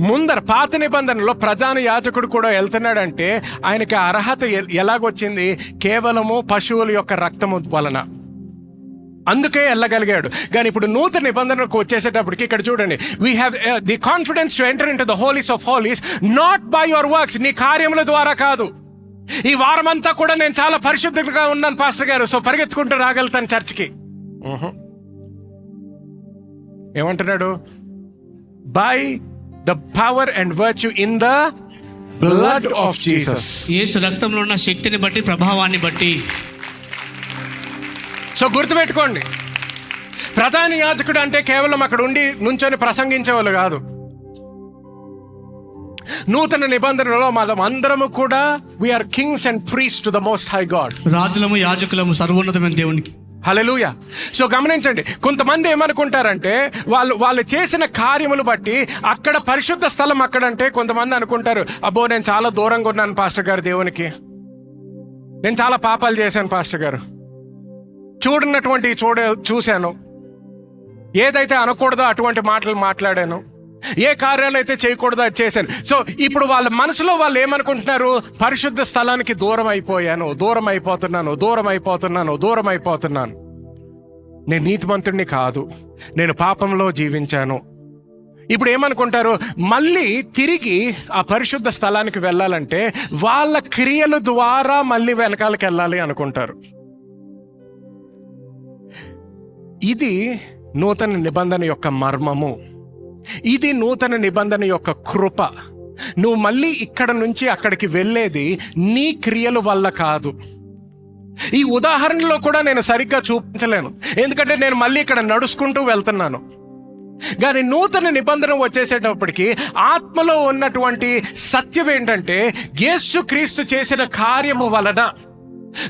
ముందర పాత నిబంధనలో ప్రధాన యాజకుడు కూడా వెళ్తున్నాడంటే ఆయనకి అర్హత ఎలాగొచ్చింది? కేవలము పశువుల యొక్క రక్తము వలన, అందుకే వెళ్ళగలిగాడు. కానీ ఇప్పుడు నూతన నిబంధనకు వచ్చేసేటప్పటికి ఇక్కడ చూడండి, we have the confidence to enter in to the holies of holies not by your works. నీ కార్యముల ద్వారా కాదు. ఈ వారం అంతా కూడా నేను చాలా పరిశుద్ధంగా ఉన్నాను పాస్టర్ గారు, సో పరిగెత్తుకుంటూ రాగలుగుతాను చర్చ్కి. ఏమంటున్నాడు? By the power and virtue in the blood of Jesus. యేసు రక్తంలో ఉన్న శక్తిని బట్టి, ప్రభావాన్ని బట్టి. సో గుర్తుపెట్టుకోండి, ప్రధాన యాజకుడు అంటే కేవలం అక్కడ ఉండి నుంచొని ప్రసంగించేవాళ్ళు కాదు. నూతన నిబంధనలో మనం అందరము కూడా we are kings and priest to the most high God. రాజులము, యాజకులము సర్వోన్నతమైన దేవునికి. హల్లెలూయా. సో గమనించండి, కొంతమంది ఏమనుకుంటారంటే వాళ్ళు చేసిన కార్యములు బట్టి అక్కడ పరిశుద్ధ స్థలం అక్కడంటే కొంతమంది అనుకుంటారు, అబ్బో నేను చాలా దూరంగా ఉన్నాను పాస్టర్ గారు దేవునికి, నేను చాలా పాపాలు చేశాను పాస్టర్ గారు, చూశాను, ఏదైతే అనకూడదో అటువంటి మాటలు మాట్లాడాను, ఏ కార్యాలు అయితే చేయకూడదో అది చేశాను. సో ఇప్పుడు వాళ్ళ మనసులో వాళ్ళు ఏమనుకుంటున్నారు? పరిశుద్ధ స్థలానికి దూరం అయిపోతున్నాను. నేను నీతిమంతుడిని కాదు, నేను పాపంలో జీవించాను. ఇప్పుడు ఏమనుకుంటారు? మళ్ళీ తిరిగి ఆ పరిశుద్ధ స్థలానికి వెళ్ళాలంటే వాళ్ళ క్రియల ద్వారా మళ్ళీ వెనకాలకి వెళ్ళాలి అనుకుంటారు. ఇది నూతన నిబంధన యొక్క మర్మము. ఇది నూతన నిబంధన యొక్క కృప. నువ్వు మళ్ళీ ఇక్కడ నుంచి అక్కడికి వెళ్ళేది నీ క్రియల వల్ల కాదు. ఈ ఉదాహరణలో కూడా నేను సరిగ్గా చూపించలేను, ఎందుకంటే నేను మళ్ళీ ఇక్కడ నడుచుకుంటూ వెళ్తున్నాను. కానీ నూతన నిబంధన వచ్చేసేటప్పటికి ఆత్మలో ఉన్నటువంటి సత్యం ఏంటంటే, యేసుక్రీస్తు చేసిన కార్యము వలన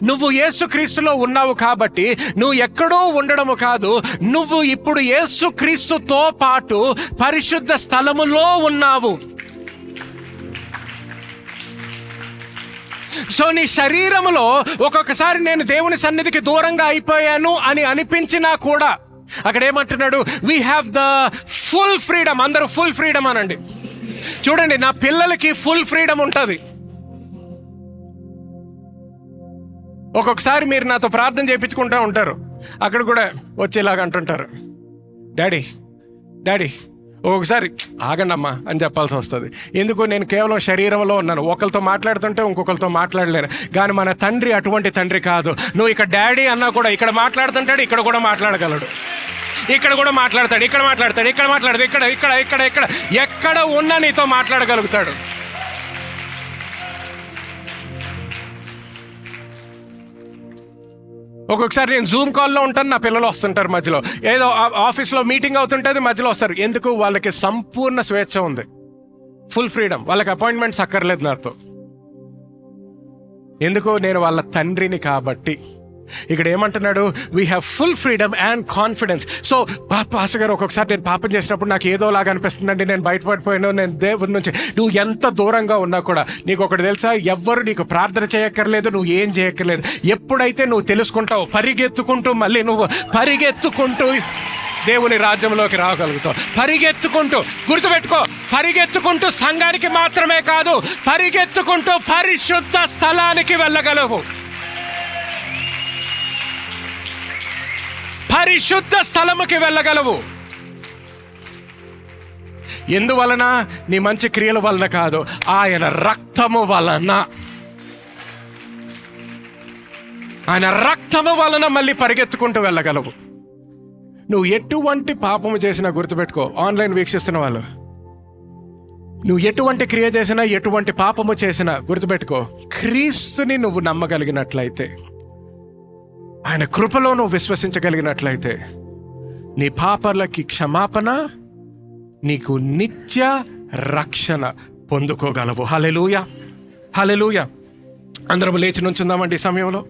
నువ్వు యేసుక్రీస్తులో ఉన్నావు కాబట్టి నువ్వు ఎక్కడో ఉండడము కాదు, నువ్వు ఇప్పుడు యేసుక్రీస్తుతో పాటు పరిశుద్ధ స్థలములో ఉన్నావు. సో నీ శరీరములో ఒక్కొక్కసారి నేను దేవుని సన్నిధికి దూరంగా అయిపోయాను అని అనిపించినా కూడా అక్కడ ఏమంటున్నాడు? We have the full freedom. అందరూ ఫుల్ ఫ్రీడమ్ అనండి. చూడండి, నా పిల్లలకి ఫుల్ ఫ్రీడమ్ ఉంటుంది. ఒక్కొక్కసారి మీరు నాతో ప్రార్థన చేయించుకుంటూ ఉంటారు, అక్కడ కూడా వచ్చేలాగా అంటుంటారు, డాడీ ఒక్కొక్కసారి ఆగండి అమ్మా అని చెప్పాల్సి వస్తుంది. ఎందుకు? నేను కేవలం శరీరంలో ఉన్నాను. ఒకరితో మాట్లాడుతుంటే ఇంకొకరితో మాట్లాడలేను. కానీ మన తండ్రి అటువంటి తండ్రి కాదు. నువ్వు ఇక్కడ డాడీ అన్నా కూడా ఇక్కడ మాట్లాడుతుంటాడు, ఇక్కడ కూడా మాట్లాడగలడు, ఇక్కడ కూడా మాట్లాడతాడు, ఇక్కడ మాట్లాడతాడు, ఎక్కడ ఉన్నా నీతో మాట్లాడగలుగుతాడు. ఒక్కొక్కసారి నేను జూమ్ కాల్లో ఉంటాను, నా పిల్లలు వస్తుంటారు మధ్యలో, ఏదో ఆఫీస్లో మీటింగ్ అవుతుంటుంది, మధ్యలో వస్తారు. ఎందుకు? వాళ్ళకి సంపూర్ణ స్వేచ్ఛ ఉంది, ఫుల్ ఫ్రీడమ్. వాళ్ళకి అపాయింట్మెంట్స్ అక్కర్లేదు నాతో. ఎందుకు? నేను వాళ్ళ తండ్రిని కాబట్టి. ఇక్కడ ఏమంటున్నాడు? We have full freedom and confidence. So pastor గారు, ఒక్కొక్కసారి నేను పాపం చేసినప్పుడు నాకు ఏదోలాగా అనిపిస్తుందండి, నేను బయటపడిపోయాను, నేను దేవుడి నుంచి. నువ్వు ఎంత దూరంగా ఉన్నా కూడా నీకు ఒకటి తెలుసా? ఎవ్వరు నీకు ప్రార్థన చేయక్కర్లేదు, నువ్వు ఏం చేయక్కర్లేదు. ఎప్పుడైతే నువ్వు తెలుసుకుంటావు, పరిగెత్తుకుంటూ మళ్ళీ నువ్వు పరిగెత్తుకుంటూ దేవుని రాజ్యంలోకి రాగలుగుతావు. పరిగెత్తుకుంటూ, గుర్తుపెట్టుకో, పరిగెత్తుకుంటూ సంఘానికి మాత్రమే కాదు, పరిగెత్తుకుంటూ పరిశుద్ధ స్థలానికి వెళ్ళగలవు. పరిశుద్ధ స్థలముకి వెళ్ళగలవు. ఎందువలన? నీ మంచి క్రియల వలన కాదు, ఆయన రక్తము వలన. ఆయన రక్తము వలన మళ్ళీ పరిగెత్తుకుంటూ వెళ్ళగలవు. నువ్వు ఎటువంటి పాపము చేసినా గుర్తుపెట్టుకో, ఆన్లైన్ వీక్షిస్తున్న వాళ్ళు, నువ్వు ఎటువంటి క్రియ చేసినా, ఎటువంటి పాపము చేసినా గుర్తుపెట్టుకో, క్రీస్తుని నువ్వు నమ్మగలిగినట్లయితే, ఆయన కృపలో నువ్వు విశ్వసించగలిగినట్లయితే, నీ పాపాలకి క్షమాపణ, నీకు నిత్య రక్షణ పొందుకోగలవు. హల్లెలూయా, హల్లెలూయా. అందరం లేచి నుంచుందామండి ఈ సమయంలో.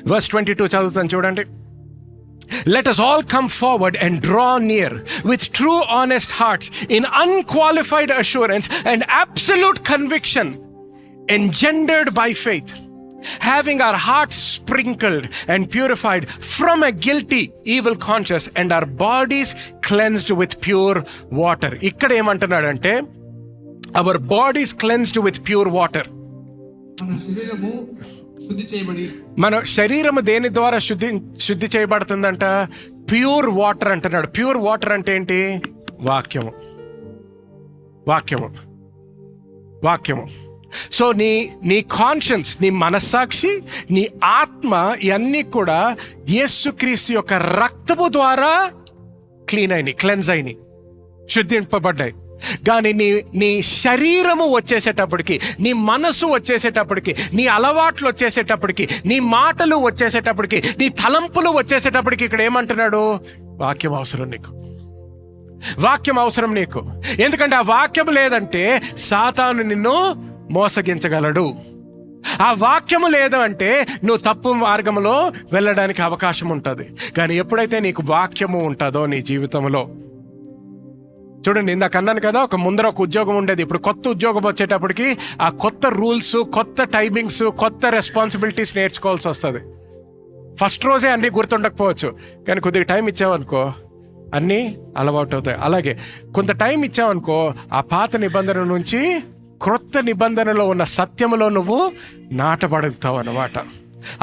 Verse 22 చదువుతాను చూడండి. Let us all come forward and draw near with true honest hearts in unqualified assurance and absolute conviction engendered by faith, having our hearts sprinkled and purified from a guilty evil conscience and our bodies cleansed with pure water. ఇక్కడ ఏమంటున్నాడంటే, our bodies cleansed with pure water. మన శరీరము దేని ద్వారా శుద్ధి చేయబడుతుందంట? Pure water అంటున్నాడు. Pure water అంటే ఏంటి? వాక్యము, వాక్యము, వాక్యము. సో నీ కాన్షియన్స్, నీ మనస్సాక్షి, నీ ఆత్మ, ఇవన్నీ కూడా యేసుక్రీస్తు యొక్క రక్తము ద్వారా క్లీన్ అయినాయి, క్లెన్స్ అయినాయి, శుద్ధింపబడ్డాయి. కానీ నీ శరీరము వచ్చేసేటప్పటికి, నీ మనసు వచ్చేసేటప్పటికి, నీ అలవాట్లు వచ్చేసేటప్పటికి, నీ మాటలు వచ్చేసేటప్పటికి, నీ తలంపులు వచ్చేసేటప్పటికి ఇక్కడ ఏమంటున్నాడు? వాక్యం అవసరం నీకు, వాక్యం అవసరం నీకు. ఎందుకంటే ఆ వాక్యం లేదంటే సాతాను నిన్ను మోసగించగలడు. ఆ వాక్యము లేదు అంటే నువ్వు తప్పు మార్గంలో వెళ్ళడానికి అవకాశం ఉంటుంది. కానీ ఎప్పుడైతే నీకు వాక్యము ఉంటుందో నీ జీవితంలో, చూడండి, ఇందాక అన్నాను కదా, ముందర ఒక ఉద్యోగం ఉండేది, ఇప్పుడు కొత్త ఉద్యోగం వచ్చేటప్పటికి ఆ కొత్త రూల్స్, కొత్త టైమింగ్స్, కొత్త రెస్పాన్సిబిలిటీస్ నేర్చుకోవాల్సి వస్తుంది. ఫస్ట్ రోజే అన్నీ గుర్తుండకపోవచ్చు, కానీ కొద్దిగా టైం ఇచ్చావనుకో అన్నీ అలవాటు అవుతాయి. అలాగే కొంత టైం ఇచ్చావనుకో, ఆ పాత నిబంధన నుంచి క్రొత్త నిబంధనలో ఉన్న సత్యములో నువ్వు నాటబడుగుతావు అన్నమాట.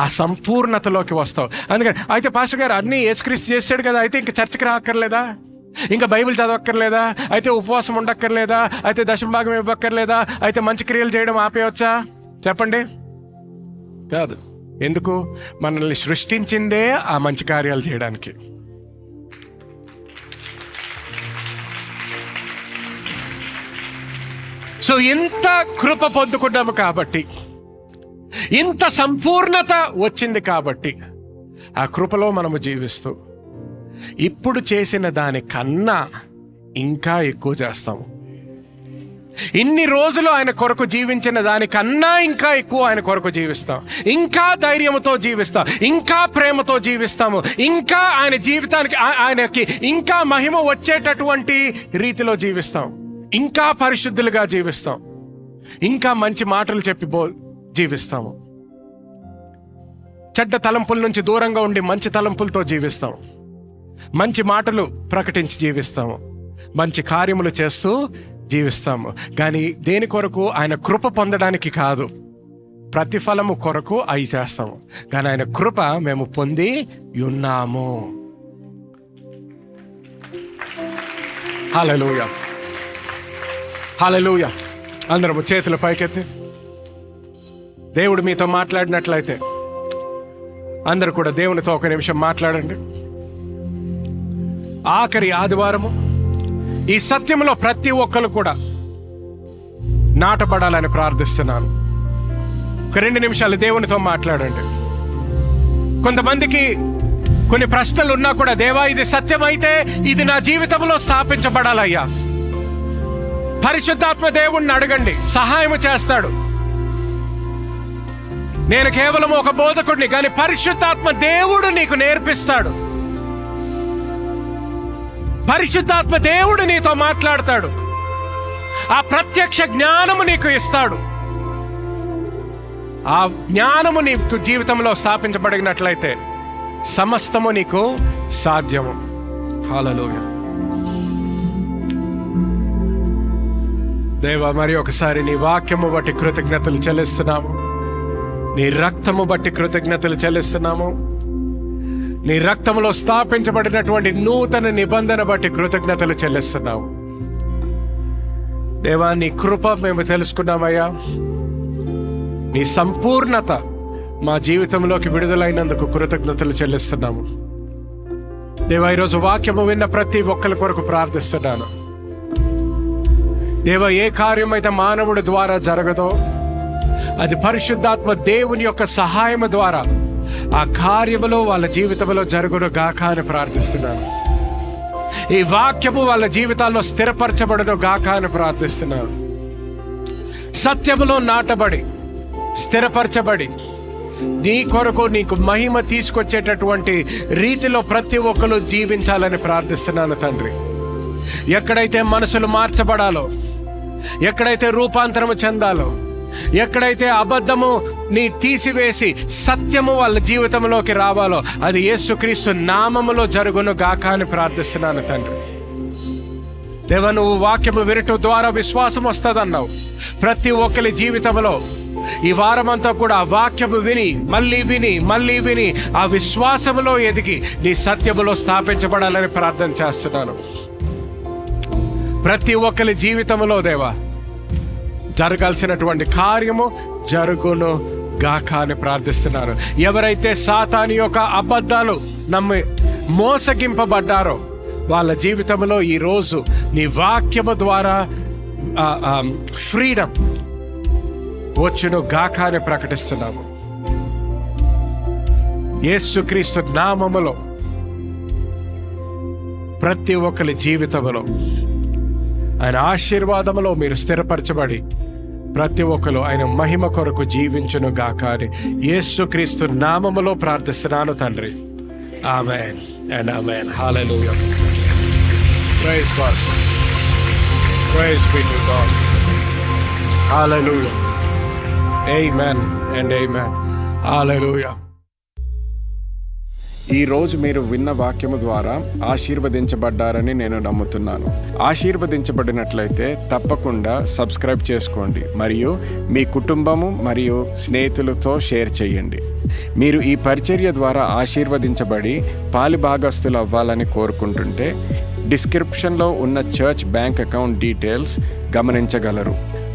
ఆ సంపూర్ణతలోకి వస్తావు. అందుకని అయితే పాస్టర్ గారు అన్నీ యేసుక్రీస్తు చేశాడు కదా, అయితే ఇంకా చర్చికి రాక్కర్లేదా, ఇంకా బైబిల్ చదవక్కర్లేదా, అయితే ఉపవాసం ఉండక్కర్లేదా, అయితే దశమభాగం ఇవ్వక్కర్లేదా, అయితే మంచి క్రియలు చేయడం ఆపేయవచ్చా? చెప్పండి. కాదు. ఎందుకు? మనల్ని సృష్టించిందే ఆ మంచి కార్యాలు చేయడానికి. సో ఇంత కృప పొందుకున్నాము కాబట్టి, ఇంత సంపూర్ణత వచ్చింది కాబట్టి, ఆ కృపలో మనము జీవిస్తూ ఇప్పుడు చేసిన దానికన్నా ఇంకా ఎక్కువ చేస్తాము. ఇన్ని రోజులు ఆయన కొరకు జీవించిన దానికన్నా ఇంకా ఎక్కువ ఆయన కొరకు జీవిస్తాం. ఇంకా ధైర్యంతో జీవిస్తాం, ఇంకా ప్రేమతో జీవిస్తాము, ఇంకా ఆయన జీవితానికి, ఆయనకి ఇంకా మహిమ వచ్చేటటువంటి రీతిలో జీవిస్తాం, ఇంకా పరిశుద్ధులుగా జీవిస్తాం, ఇంకా మంచి మాటలు చెప్పి జీవిస్తాము. చెడ్డ తలంపుల నుంచి దూరంగా ఉండి మంచి తలంపులతో జీవిస్తాం, మంచి మాటలు ప్రకటించి జీవిస్తాము, మంచి కార్యములు చేస్తూ జీవిస్తాము. కానీ దేని కొరకు? ఆయన కృప పొందడానికి కాదు, ప్రతిఫలము కొరకు అవి చేస్తాము. కానీ ఆయన కృప మేము పొంది ఉన్నాము. హల్లెలూయా, హల్లెలూయా. అందరము చేతుల పైకెత్తి, దేవుడు మీతో మాట్లాడినట్లయితే అందరూ కూడా దేవునితో ఒక నిమిషం మాట్లాడండి. ఆఖరి ఆదివారము ఈ సత్యంలో ప్రతి ఒక్కరు కూడా నాటపడాలని ప్రార్థిస్తున్నాను. ఒక 2 నిమిషాలు దేవునితో మాట్లాడండి. కొంతమందికి కొన్ని ప్రశ్నలు ఉన్నా కూడా, దేవా ఇది సత్యమైతే ఇది నా జీవితంలో స్థాపించబడాలయ్యా, పరిశుద్ధాత్మ దేవుణ్ణి అడగండి, సహాయం చేస్తాడు. నేను కేవలం ఒక బోధకుడిని, కానీ పరిశుద్ధాత్మ దేవుడు నీకు నేర్పిస్తాడు. పరిశుద్ధాత్మ దేవుడు నీతో మాట్లాడతాడు. ఆ ప్రత్యక్ష జ్ఞానము నీకు ఇస్తాడు. ఆ జ్ఞానము నీకు జీవితంలో స్థాపించబడినట్లయితే సమస్తము నీకు సాధ్యము. హల్లెలూయా. దేవా, మరి ఒకసారి నీ వాక్యము బట్టి కృతజ్ఞతలు చెల్లిస్తున్నాము. నీ రక్తము బట్టి కృతజ్ఞతలు చెల్లిస్తున్నాము. నీ రక్తములో స్థాపించబడినటువంటి నూతన నిబంధన బట్టి కృతజ్ఞతలు చెల్లిస్తున్నాము. దేవా, నీ కృప మేము తెలుసుకున్నామయ్యా. నీ సంపూర్ణత మా జీవితంలోకి విడుదలైనందుకు కృతజ్ఞతలు చెల్లిస్తున్నాము. దేవా, ఈరోజు వాక్యము విన్న ప్రతి ఒక్కరి కొరకు ప్రార్థిస్తున్నాను. దేవా, ఏ కార్యం అయితే మానవుడి ద్వారా జరగదో అది పరిశుద్ధాత్మ దేవుని యొక్క సహాయం ద్వారా ఆ కార్యములో వాళ్ళ జీవితంలో జరుగును గాక అని ప్రార్థిస్తున్నాను. ఈ వాక్యము వాళ్ళ జీవితాల్లో స్థిరపరచబడును గాక అని ప్రార్థిస్తున్నాను. సత్యములో నాటబడి స్థిరపరచబడి నీ కొరకు నీకు మహిమ తీసుకొచ్చేటటువంటి రీతిలో ప్రతి ఒక్కరు జీవించాలని ప్రార్థిస్తున్నాను తండ్రి. ఎక్కడైతే మనసులు మార్చబడాలో, ఎక్కడైతే రూపాంతరము చెందాలో, ఎక్కడైతే అబద్ధము నీ తీసివేసి సత్యము వాళ్ళ జీవితంలోకి రావాలో అది యేసుక్రీస్తు నామములో జరుగును గాక అని ప్రార్థిస్తున్నాను తండ్రి. దేవా, నువ్వు వాక్యము వినటం ద్వారా విశ్వాసం వస్తుందన్నావు. ప్రతి ఒక్కరి జీవితంలో ఈ వారమంతా కూడా ఆ వాక్యము విని మళ్ళీ విని ఆ విశ్వాసములో ఎదిగి నీ సత్యములో స్థాపించబడాలని ప్రార్థన చేస్తున్నాను. ప్రతి ఒక్కరి జీవితంలో దేవా జరగాల్సినటువంటి కార్యము జరుగును గాక అని ప్రార్థిస్తున్నాను. ఎవరైతే సాతాను యొక్క అబద్ధాలు నమ్మి మోసగింపబడ్డారో వాళ్ళ జీవితంలో ఈరోజు నీ వాక్యము ద్వారా ఫ్రీడమ్ వచ్చును గాక అని ప్రకటిస్తున్నాము. యేసుక్రీస్తు నామములో ప్రతి ఒక్కరి జీవితంలో ఆయన ఆశీర్వాదములో మీరు స్థిరపరచబడి ప్రతి ఒక్కరు ఆయన మహిమ కొరకు జీవించును గాక అని యేసుక్రీస్తు నామములో ప్రార్థిస్తున్నాను తండ్రి. ఆమేన్ అండ్ ఆమేన్. హల్లెలూయా. Praise God. Praise be to God. హల్లెలూయా. ఆమేన్ అండ్ ఆమేన్. హల్లెలూయా. ఈ రోజు మీరు విన్న వాక్యము ద్వారా ఆశీర్వదించబడ్డారని నేను నమ్ముతున్నాను. ఆశీర్వదించబడినట్లయితే తప్పకుండా సబ్స్క్రైబ్ చేసుకోండి మరియు మీ కుటుంబము మరియు స్నేహితులతో షేర్ చేయండి. మీరు ఈ పరిచర్య ద్వారా ఆశీర్వదించబడి పాలిభాగస్తులు అవ్వాలని కోరుకుంటుంటే డిస్క్రిప్షన్లో ఉన్న చర్చ్ బ్యాంక్ అకౌంట్ డీటెయిల్స్ గమనించగలరు.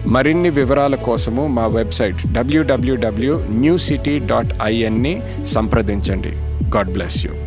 మరిన్ని వివరాల కోసము మా వెబ్సైట్ www.newcity.in ని సంప్రదించండి. God bless you.